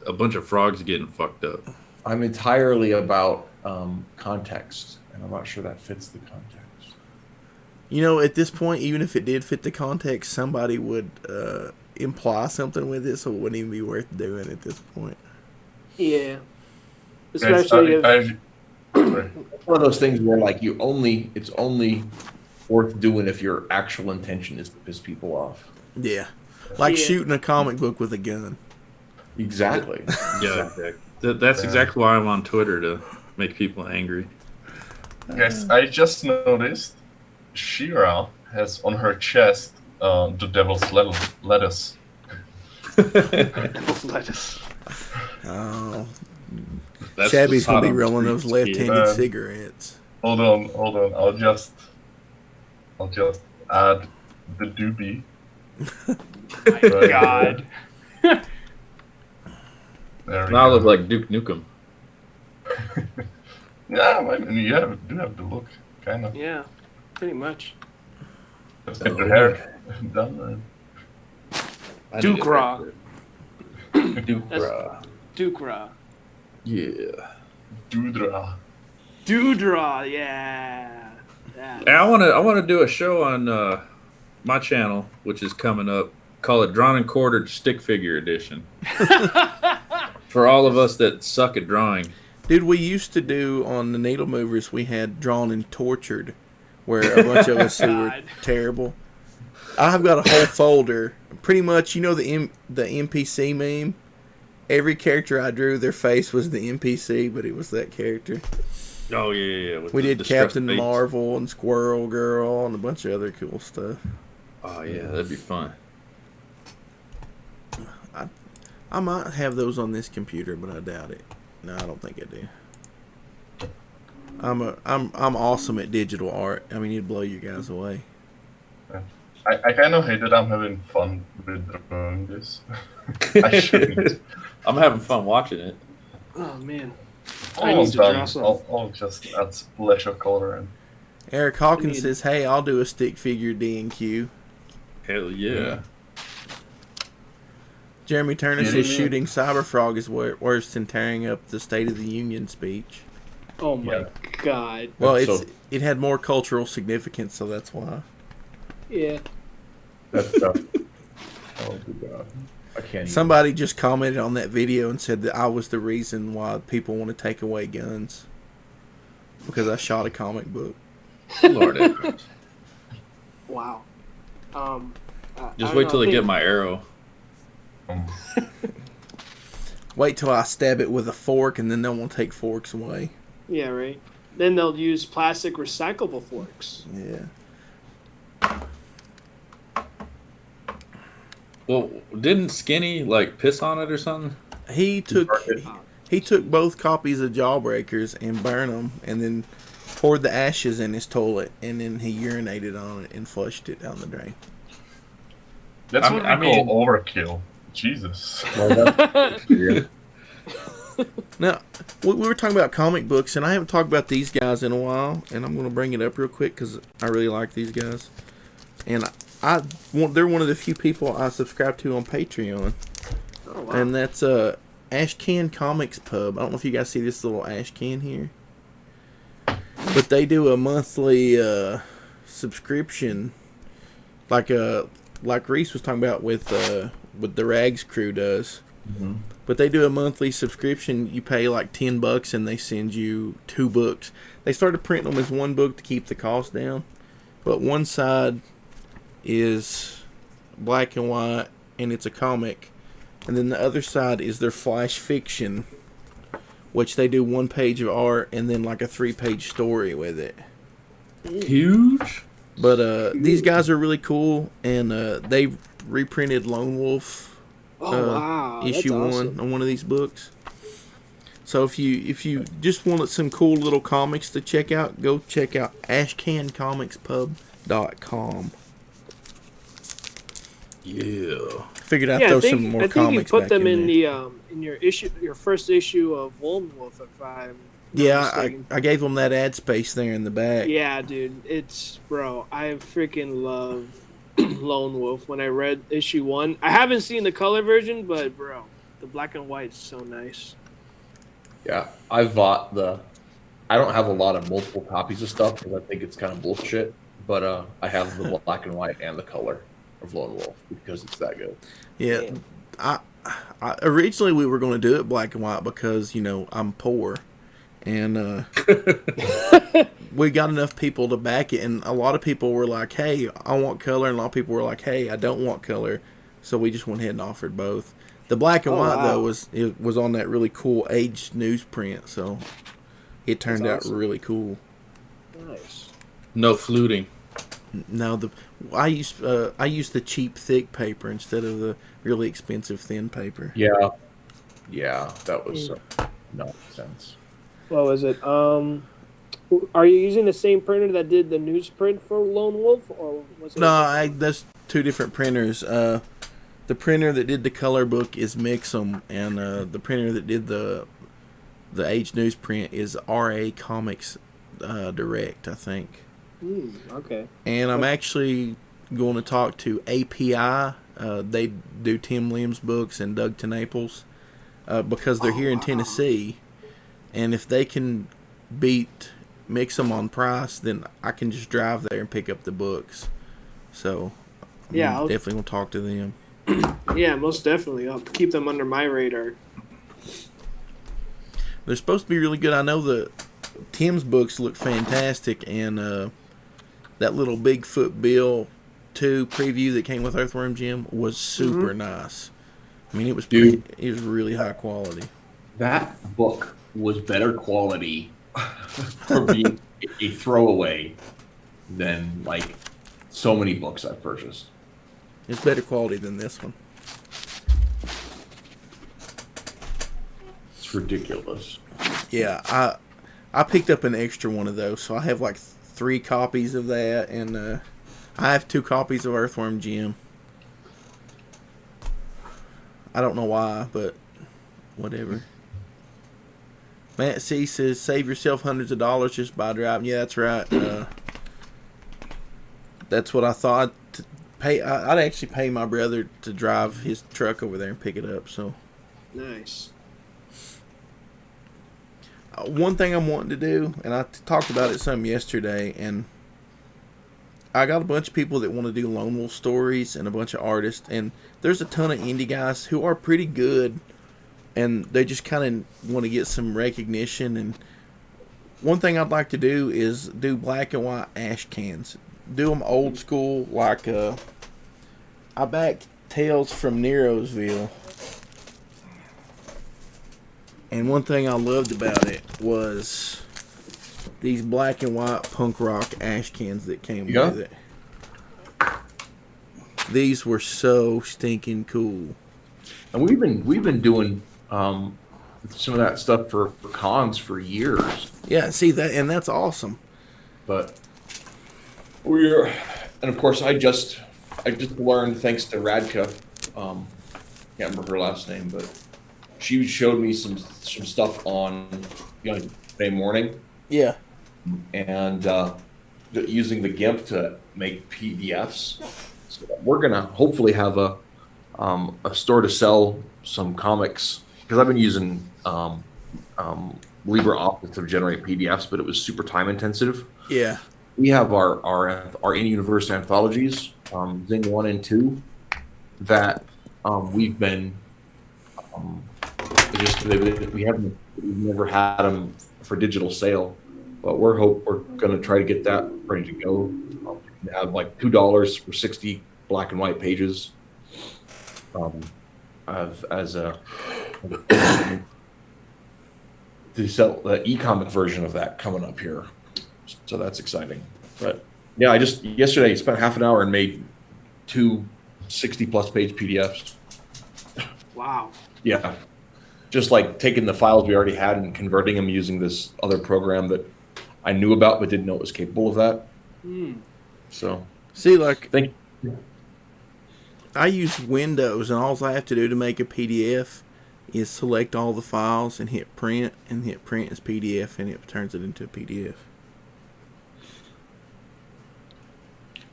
a bunch of frogs getting fucked up? I'm entirely about context, and I'm not sure that fits the context. At this point, even if it did fit the context, somebody would imply something with it, so it wouldn't even be worth doing at this point. Yeah. Guys, Especially if sorry. It's one of those things where like it's only worth doing if your actual intention is to piss people off. Yeah. Like Yeah. shooting a comic book with a gun. Exactly. Yeah, that's exactly why I'm on Twitter, to make people angry. Guys, I just noticed She-Ra has on her chest the devil's lettuce. lettuce. Oh, That's Shabby's the gonna be Sodom rolling those Street left-handed Man. cigarettes. Hold on. I'll just add the doobie. My God. There we Now I go. look like Duke Nukem. Yeah, I mean, you do have the look, kind of. Yeah, pretty much. Let's get your hair done. I need a Duke-Ra. haircut. Duke-Ra. Duke-Ra. Yeah. Dudra. Dudra, yeah. And I want to do a show on my channel, which is coming up. Call it Drawn and Quartered Stick Figure Edition. For all of us that suck at drawing. Dude, we used to do on the Needle Movers, we had Drawn and Tortured, where a bunch of us who were terrible. I've got a whole folder. Pretty much, you know the NPC meme? Every character I drew, their face was the NPC, but it was that character. Oh, yeah. We did Captain Marvel and Squirrel Girl and a bunch of other cool stuff. Oh, yeah, that'd be fun. I might have those on this computer, but I doubt it. No, I don't think I do. I'm awesome at digital art. I mean, it'd blow you guys away. I kind of hate that I'm having fun with drawing this. I shouldn't. I'm having fun watching it. Oh, man. Almost to draw done. some. I'll just add splash of color in. Eric Hawkins says, "Hey, I'll do a stick figure D&Q." Hell yeah. Jeremy Turner Yeah, says yeah. shooting Cyberfrog is worse than tearing up the State of the Union speech. Oh, my Yeah. God. Well, That's it had more cultural significance, so that's why. Yeah. That's tough. Oh, good God. I can't even. Somebody just commented on that video and said that I was the reason why people want to take away guns. Because I shot a comic book. Lord have Wow. Just wait till they get my arrow. Wait till I stab it with a fork and then they won't take forks away. Yeah, right. Then they'll use plastic recyclable forks. Yeah. Well, didn't Skinny like piss on it or something? He took both copies of Jawbreakers and burned them and then poured the ashes in his toilet and then he urinated on it and flushed it down the drain. That's I what we mean- call overkill. Jesus. Yeah. Now, we were talking about comic books, and I haven't talked about these guys in a while, and I'm going to bring it up real quick because I really like these guys. And they're one of the few people I subscribe to on Patreon, Oh, wow. and that's Ashcan Comics Pub. I don't know if you guys see this little ash can here, but they do a monthly subscription, like Reese was talking about with the Rags crew does. Mm-hmm. But they do a monthly subscription. You pay like $10 and they send you 2 books. They started printing them as one book to keep the cost down. But one side is black and white and it's a comic. And then the other side is their flash fiction, which they do 1 page of art and then like a 3-page story with it. Huge. But these guys are really cool, and they reprinted Lone Wolf Wow. issue that's 1 awesome. on one of these books. So if you just wanted some cool little comics to check out, go check out ashcancomics.com. Yeah. Figured I'd Yeah, throw I think, some more I think comics you put back them in in there. the in your first issue of Lone Wolf, if I'm not Yeah, mistaken. I gave them that ad space there in the back. Yeah, dude, bro. I freaking love Lone Wolf. When I read issue 1, I haven't seen the color version, but bro, the black and white is so nice. Yeah, I bought I don't have a lot of multiple copies of stuff because I think it's kind of bullshit. But I have the black and white and the color of Lone Wolf because it's that good. Yeah, I originally we were going to do it black and white because I'm poor, and we got enough people to back it, and a lot of people were like, "Hey, I want color," and a lot of people were like, "Hey, I don't want color," so we just went ahead and offered both. The black and white though was on that really cool aged newsprint, so it turned That's out awesome. really cool. Nice. No fluting. No, I used the cheap thick paper instead of the really expensive thin paper. Yeah, that was nonsense. What was it? Are you using the same printer that did the newsprint for Lone Wolf, or was it? No, that's 2 different printers. the printer that did the color book is Mixum, and the printer that did the Age newsprint is RA Comics Direct, I think. Okay. And I'm actually going to talk to API. They do Tim Lim's books and Doug Naples because they're here in Tennessee. And if they can beat Mixum on price, then I can just drive there and pick up the books. So Yeah, I'm definitely going to talk to them. Yeah, most definitely. I'll keep them under my radar. They're supposed to be really good. I know that Tim's books look fantastic, and that little Bigfoot Bill 2 preview that came with Earthworm Jim was super nice. I mean, it was it was really high quality. That book was better quality for being a throwaway than like so many books I've purchased. It's better quality than this one. It's ridiculous. Yeah, I picked up an extra one of those, so I have like 3 copies of that, and I have 2 copies of Earthworm Jim. I don't know why, but whatever. Matt C says, save yourself hundreds of dollars just by driving. Yeah, that's right. That's what I thought. I'd actually pay my brother to drive his truck over there and pick it up. So Nice. one thing I'm wanting to do, and I talked about it some yesterday, and I got a bunch of people that want to do lone wolf stories and a bunch of artists, and there's a ton of indie guys who are pretty good, and they just kind of want to get some recognition. And one thing I'd like to do is do black and white ash cans. Do them old school, like I backed Tales from Nerosville, and one thing I loved about it was these black and white punk rock ash cans that came with it. These were so stinking cool. And we've been doing some of that stuff for cons for years. Yeah, see that, and that's awesome. But and of course I just learned, thanks to Radka, can't remember her last name, but she showed me some stuff on Monday morning. Yeah. And using the GIMP to make PDFs. So we're gonna hopefully have a store to sell some comics, because I've been using LibreOffice to generate PDFs, but it was super time intensive. Yeah. We have our in-universe anthologies, Zing 1 and 2, that we've been we've never had them for digital sale, but we're going to try to get that ready to go. We have like $2 for 60 black and white pages, as a to sell the e-comic version of that coming up here. So that's exciting. But yeah, I just yesterday spent half an hour and made 2 60+ page PDFs. Wow. Yeah. Just like taking the files we already had and converting them using this other program that I knew about but didn't know it was capable of that. So See, like, thank I use Windows, and all I have to do to make a PDF is select all the files and hit print as PDF, and it turns it into a PDF.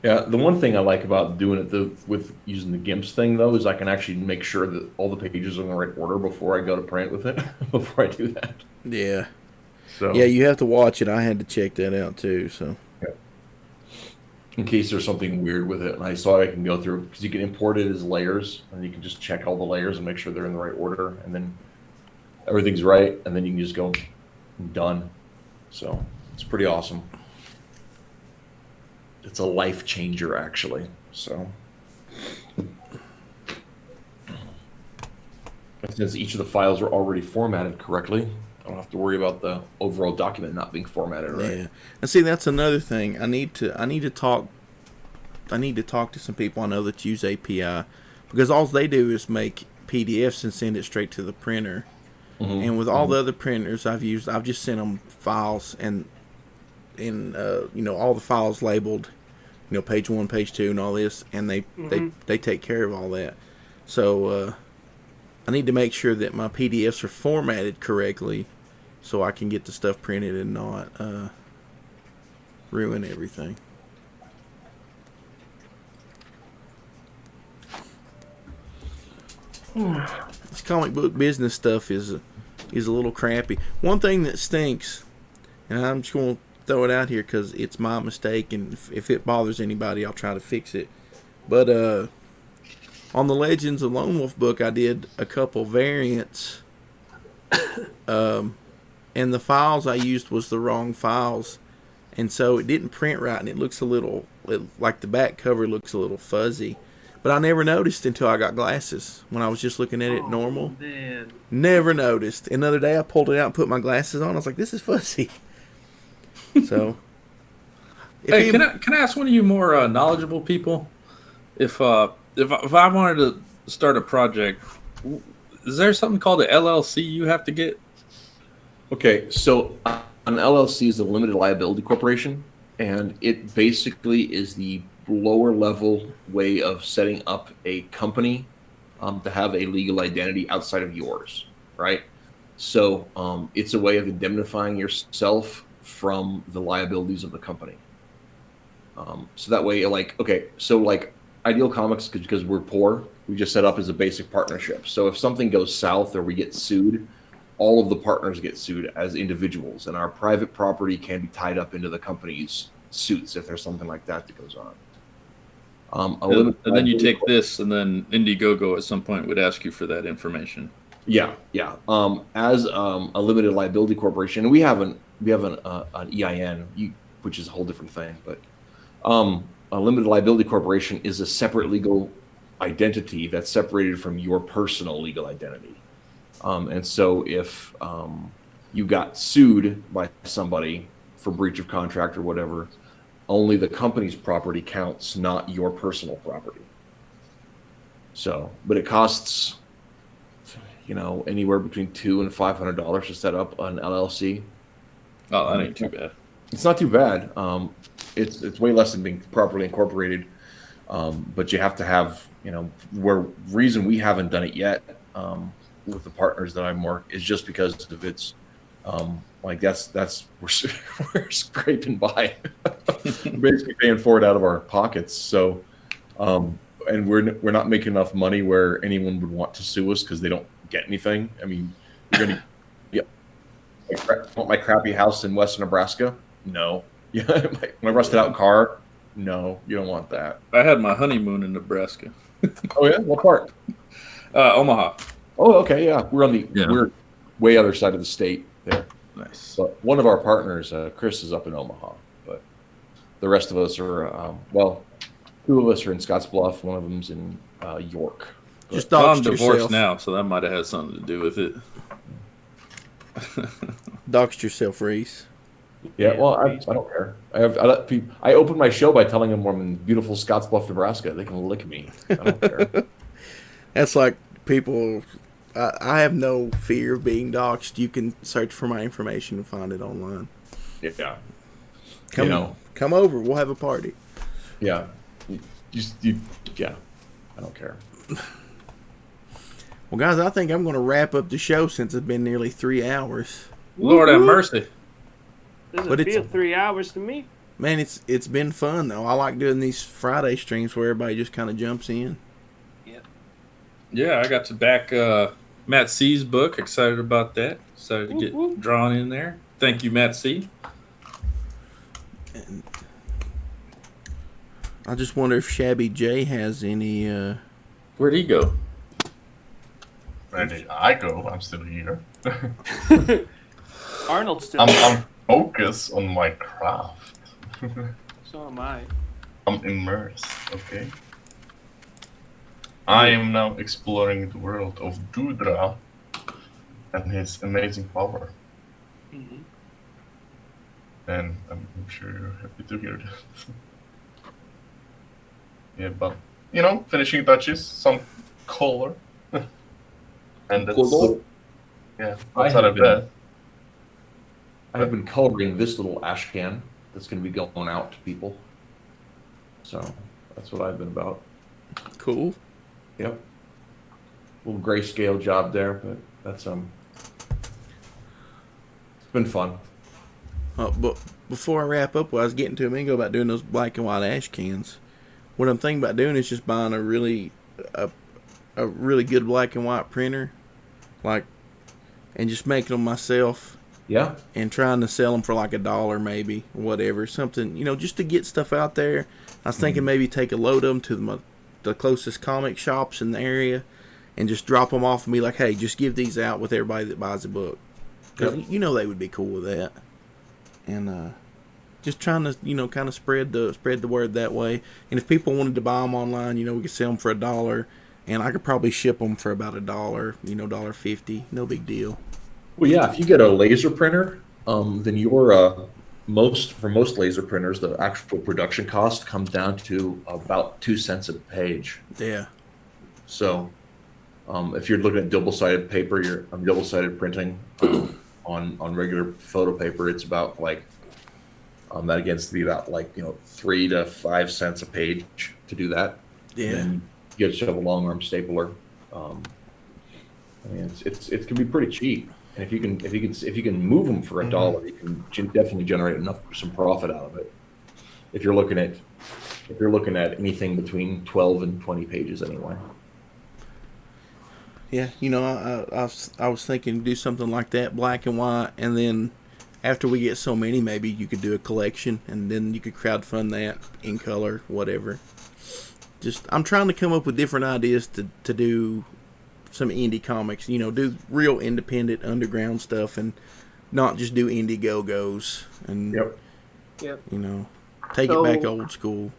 Yeah, the one thing I like about doing it with using the GIMPs thing, though, is I can actually make sure that all the pages are in the right order before I go to print with it, before I do that. Yeah. So Yeah, you have to watch it. I had to check that out, too. So in case there's something weird with it, and I saw I can go through, because you can import it as layers, and you can just check all the layers and make sure they're in the right order, and then everything's right, and then you can just go done. So it's pretty awesome. It's a life changer, actually. So since each of the files are already formatted correctly, I don't have to worry about the overall document not being formatted right. yeah, and see, that's another thing. I need to talk to some people I know that use API, because all they do is make PDFs and send it straight to the printer. And with all the other printers I've just sent them files, and all the files labeled, page 1, page 2, and all this, and they take care of all that. So I need to make sure that my PDFs are formatted correctly so I can get the stuff printed and not ruin everything. This comic book business stuff is a little crappy. One thing that stinks, and I'm just going to throw it out here because it's my mistake, and if it bothers anybody, I'll try to fix it. But on the Legends of Lone Wolf book, I did a couple variants, and the files I used was the wrong files, and so it didn't print right, and it looks a little, like the back cover looks a little fuzzy. But I never noticed until I got glasses. When I was just looking at it normal, Man. never noticed. Another day I pulled it out and put my glasses on. I was like, this is fuzzy. So, Hey, can I ask one of you more knowledgeable people? If I wanted to start a project, is there something called an LLC you have to get? Okay, so an LLC is a limited liability corporation, and it basically is the lower level way of setting up a company to have a legal identity outside of yours, right? So it's a way of indemnifying yourself from the liabilities of the company. So that way, like Ideal Comics, because we're poor, we just set up as a basic partnership. So if something goes south or we get sued, all of the partners get sued as individuals, and our private property can be tied up into the company's suits if there's something like that goes on. And then you take this, and then Indiegogo at some point would ask you for that information. Yeah. As a limited liability corporation, and we have an EIN, which is a whole different thing. But a limited liability corporation is a separate legal identity that's separated from your personal legal identity. And so if you got sued by somebody for breach of contract or whatever, only the company's property counts, not your personal property. So, but it costs, anywhere between $200 and $500 to set up an LLC. Oh, that ain't too bad. It's not too bad. It's way less than being properly incorporated. But you have to have, reason we haven't done it yet with the partners that I'm working is just because of its. We're scraping by, basically paying for it out of our pockets. So, and we're not making enough money where anyone would want to sue us because they don't get anything. I mean, you're gonna, want my crappy house in western Nebraska? No. Yeah, my rusted out car? No, you don't want that. I had my honeymoon in Nebraska. Oh yeah, what part? Omaha. Oh, okay, yeah, we're way other side of the state there. Nice. But one of our partners, Chris, is up in Omaha, but the rest of us are, two of us are in Scottsbluff. One of them's in York. Just I'm doxed divorced yourself. now, so that might have had something to do with it. Doxed yourself, Reese. Yeah, well, I don't care. I open my show by telling them I'm in beautiful Scottsbluff, Nebraska. They can lick me. I don't care. That's like people. I have no fear of being doxxed. You can search for my information and find it online. Yeah. Come over. We'll have a party. Yeah. Yeah. I don't care. Well, guys, I think I'm going to wrap up the show since it's been nearly 3 hours. Lord have mercy. Doesn't feel 3 hours to me. Man, it's been fun though. I like doing these Friday streams where everybody just kind of jumps in. Yeah, I got to back Matt C's book. Excited about that. Excited to get drawn in there. Thank you, Matt C. And I just wonder if Shabby J has any. Where'd he go? Where did I go? I'm still here. Arnold's still I'm focused on my craft. So am I. I'm immersed, okay? I am now exploring the world of Dudra and his amazing power. Mm-hmm. And I'm sure you're happy to hear that. Yeah, but, finishing touches, some color. And that's, yeah, outside of that. I have been coloring this little ash can that's going to be going out to people. So that's what I've been about. Cool. Yep. little grayscale job there, but that's it's been fun. But before I wrap up, what I was getting to a minute ago about doing those black and white ash cans, what I'm thinking about doing is just buying a really good black and white printer, and just making them myself. Yeah. And trying to sell them for like $1 maybe, whatever, something, just to get stuff out there. I was thinking maybe take a load of them to the closest comic shops in the area and just drop them off and be like, hey, just give these out with everybody that buys a book. Because they would be cool with that. And just trying to, kind of spread the word that way. And if people wanted to buy them online, we could sell them for $1. And I could probably ship them for about $1, $1.50. No big deal. Well, yeah, if you get a laser printer, then your for most laser printers, the actual production cost comes down to about 2 cents a page. Yeah. So, if you're looking at double-sided paper, double-sided printing on regular photo paper, it's about that gets to be about 3 to 5 cents a page to do that. Yeah. And then you get yourself a long arm stapler. It can be pretty cheap. And if you can move them for $1, you can definitely generate some profit out of it. If you're looking at anything between 12 and 20 pages anyway. Yeah, I was thinking do something like that, black and white, and then after we get so many, maybe you could do a collection, and then you could crowdfund that in color, whatever. I'm trying to come up with different ideas to do some indie comics, do real independent underground stuff and not just do Indiegogo's and take it back old school.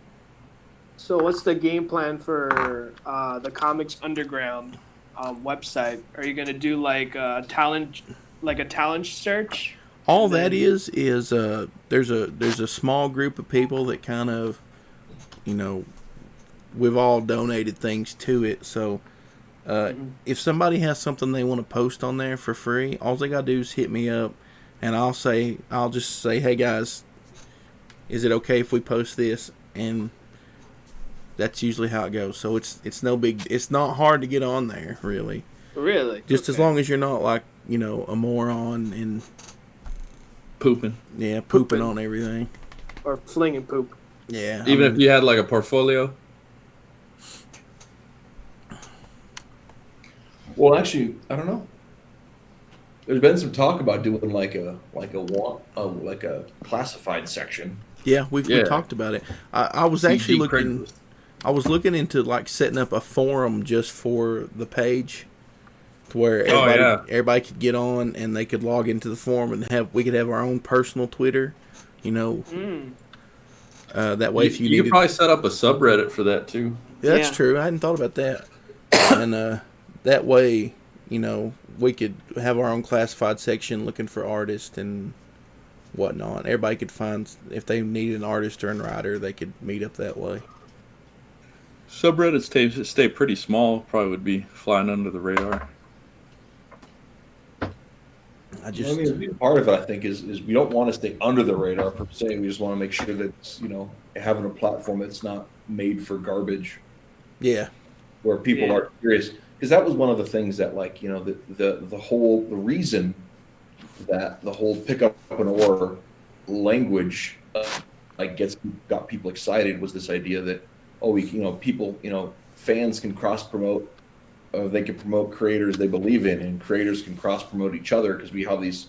So what's the game plan for the Comics Underground website? Are you going to do like a talent search? All that is there's a small group of people that kind of, we've all donated things to it, so if somebody has something they want to post on there for free, all they gotta do is hit me up, and I'll just say, hey guys, is it okay if we post this? And that's usually how it goes. So it's not hard to get on there, really. Really? Just as long as you're not like, a moron and pooping. Yeah, pooping on everything. Or flinging poop. Yeah. Even if you had like a portfolio. Well, actually, I don't know. There's been some talk about doing like a classified section. Yeah, we talked about it. I was actually looking. I was looking into like setting up a forum just for the page, to where everybody could get on and they could log into the forum and we could have our own personal Twitter. That way, if you could probably set up a subreddit for that too. Yeah, that's true. I hadn't thought about that. And that way, we could have our own classified section looking for artists and whatnot. Everybody could find, if they needed an artist or a writer, they could meet up that way. Subreddits stay pretty small. Probably would be flying under the radar. Part of it, I think, is we don't want to stay under the radar per se. We just want to make sure that it's, having a platform that's not made for garbage. Yeah. Where people are curious. Because that was one of the things that, the reason that the whole pick up an oar language got people excited was this idea that fans can cross promote, they can promote creators they believe in, and creators can cross promote each other because we have these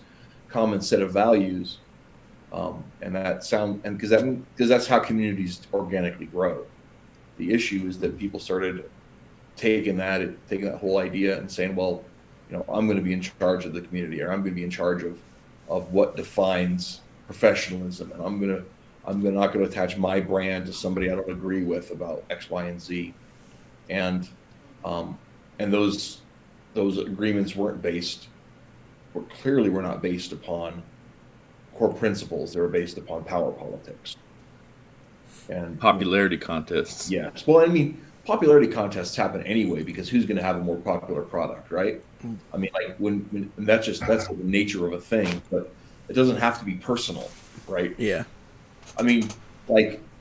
common set of values, because that's how communities organically grow. The issue is that people started taking that whole idea and saying, well, I'm going to be in charge of the community, or I'm going to be in charge of what defines professionalism, and I'm not going to attach my brand to somebody I don't agree with about X, Y, and Z, and those agreements were not based upon core principles. They were based upon power politics and popularity contests. Yes, well, I mean, popularity contests happen anyway because who's going to have a more popular product, right? I mean, when that's the nature of a thing, but it doesn't have to be personal, right? Yeah. I mean,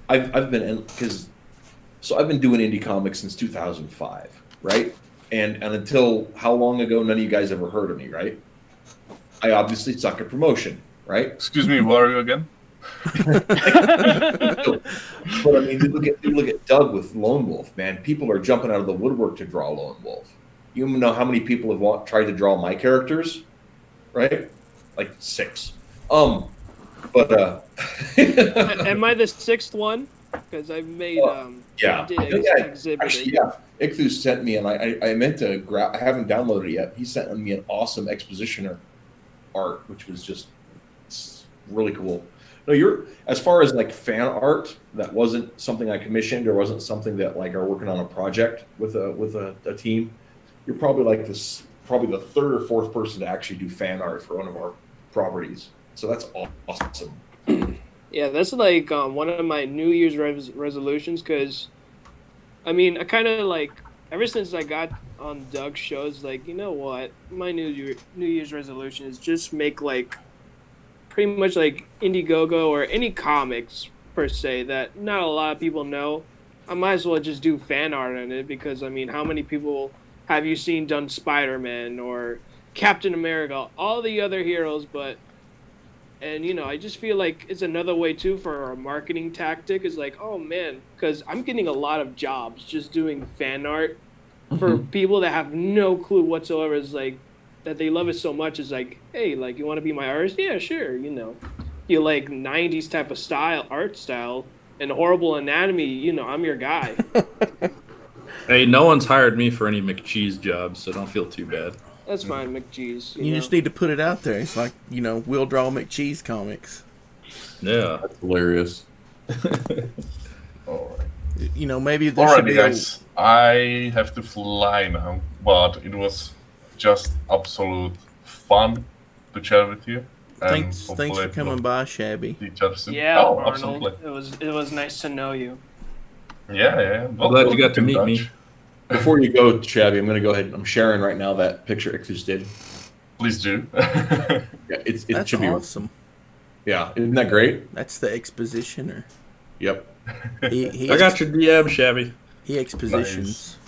I've been doing indie comics since 2005, right? and until how long ago? None of you guys ever heard of me, right? I obviously suck at promotion, right? Excuse me, who are you again? But I mean, you look at Doug with Lone Wolf, man. People are jumping out of the woodwork to draw Lone Wolf. You know how many people have tried to draw my characters, right? Like 6. But Am I the 6th one? Because I've made yeah, I did exhibit. actually, yeah. Ichthu sent me, and I meant to grab. I haven't downloaded it yet. He sent me an awesome expositioner art, which was just really cool. No, you're as far as like fan art, that wasn't something I commissioned or wasn't something that like are working on a project with a team. You're probably like probably the 3rd or 4th person to actually do fan art for one of our properties. So that's awesome. Yeah, that's like one of my New Year's resolutions. Because, I mean, I kind of like ever since I got on Doug's shows, like, you know what, my New Year's resolution is just make like pretty much like Indiegogo or any comics per se that not a lot of people know. I might as well just do fan art on it, because I mean, how many people have you seen done Spider-Man or Captain America, all the other heroes? And you know, I just feel like it's another way too for a marketing tactic. Is like, oh man, because I'm getting a lot of jobs just doing fan art for people that have no clue whatsoever. Is like that they love it so much. Is like, hey, like, you want to be my artist? Yeah, sure. You know, you like 90s type of art style and horrible anatomy. You know, I'm your guy. Hey, no one's hired me for any McCheese jobs, so don't feel too bad. That's fine, McGee's. You just need to put it out there. It's like, you know, we'll draw McCheese comics. Yeah. That's hilarious. All right. You know, maybe there should Alrighty, be guys. I have to fly now, but it was just absolute fun to chat with you. And Thanks for hopefully coming by, Shabby. see each other soon. Yeah, Oh, Arnold. absolutely. It was nice to know you. Yeah. I'm glad you got to meet me. Before you go, Shabby, I'm going to go ahead. I'm sharing right now that picture Ichthu's did. Please do. Yeah, it That's should be. awesome. Yeah, isn't that great? That's the expositioner. Yep. He I got your DM, Shabby. He expositions.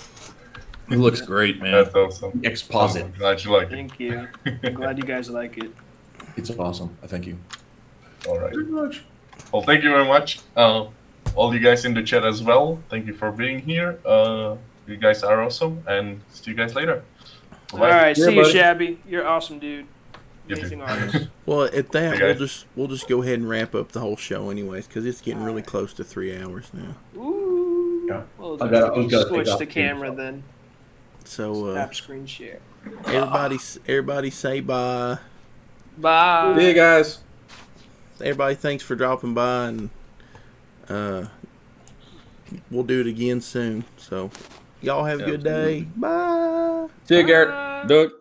He looks great, man. That's awesome. Exposit. I'm glad you like it. Thank you. I'm glad you guys like it. It's awesome. I thank you. All right. Well, thank you very much. All you guys in the chat as well. Thank you for being here. You guys are awesome, and see you guys later. All right, Yeah, see you, buddy. Shabby. You're awesome, dude. You too. Amazing artist. Well, at that, Okay. we'll just go ahead and wrap up the whole show, anyways, because it's getting really close to 3 hours now. Ooh. Yeah. Well, I gotta switch take off the camera then. So Tap screen share. everybody say bye. Bye. See you guys. Everybody, thanks for dropping by, and we'll do it again soon. So y'all have a good day. Bye. See you, Garrett. Doug.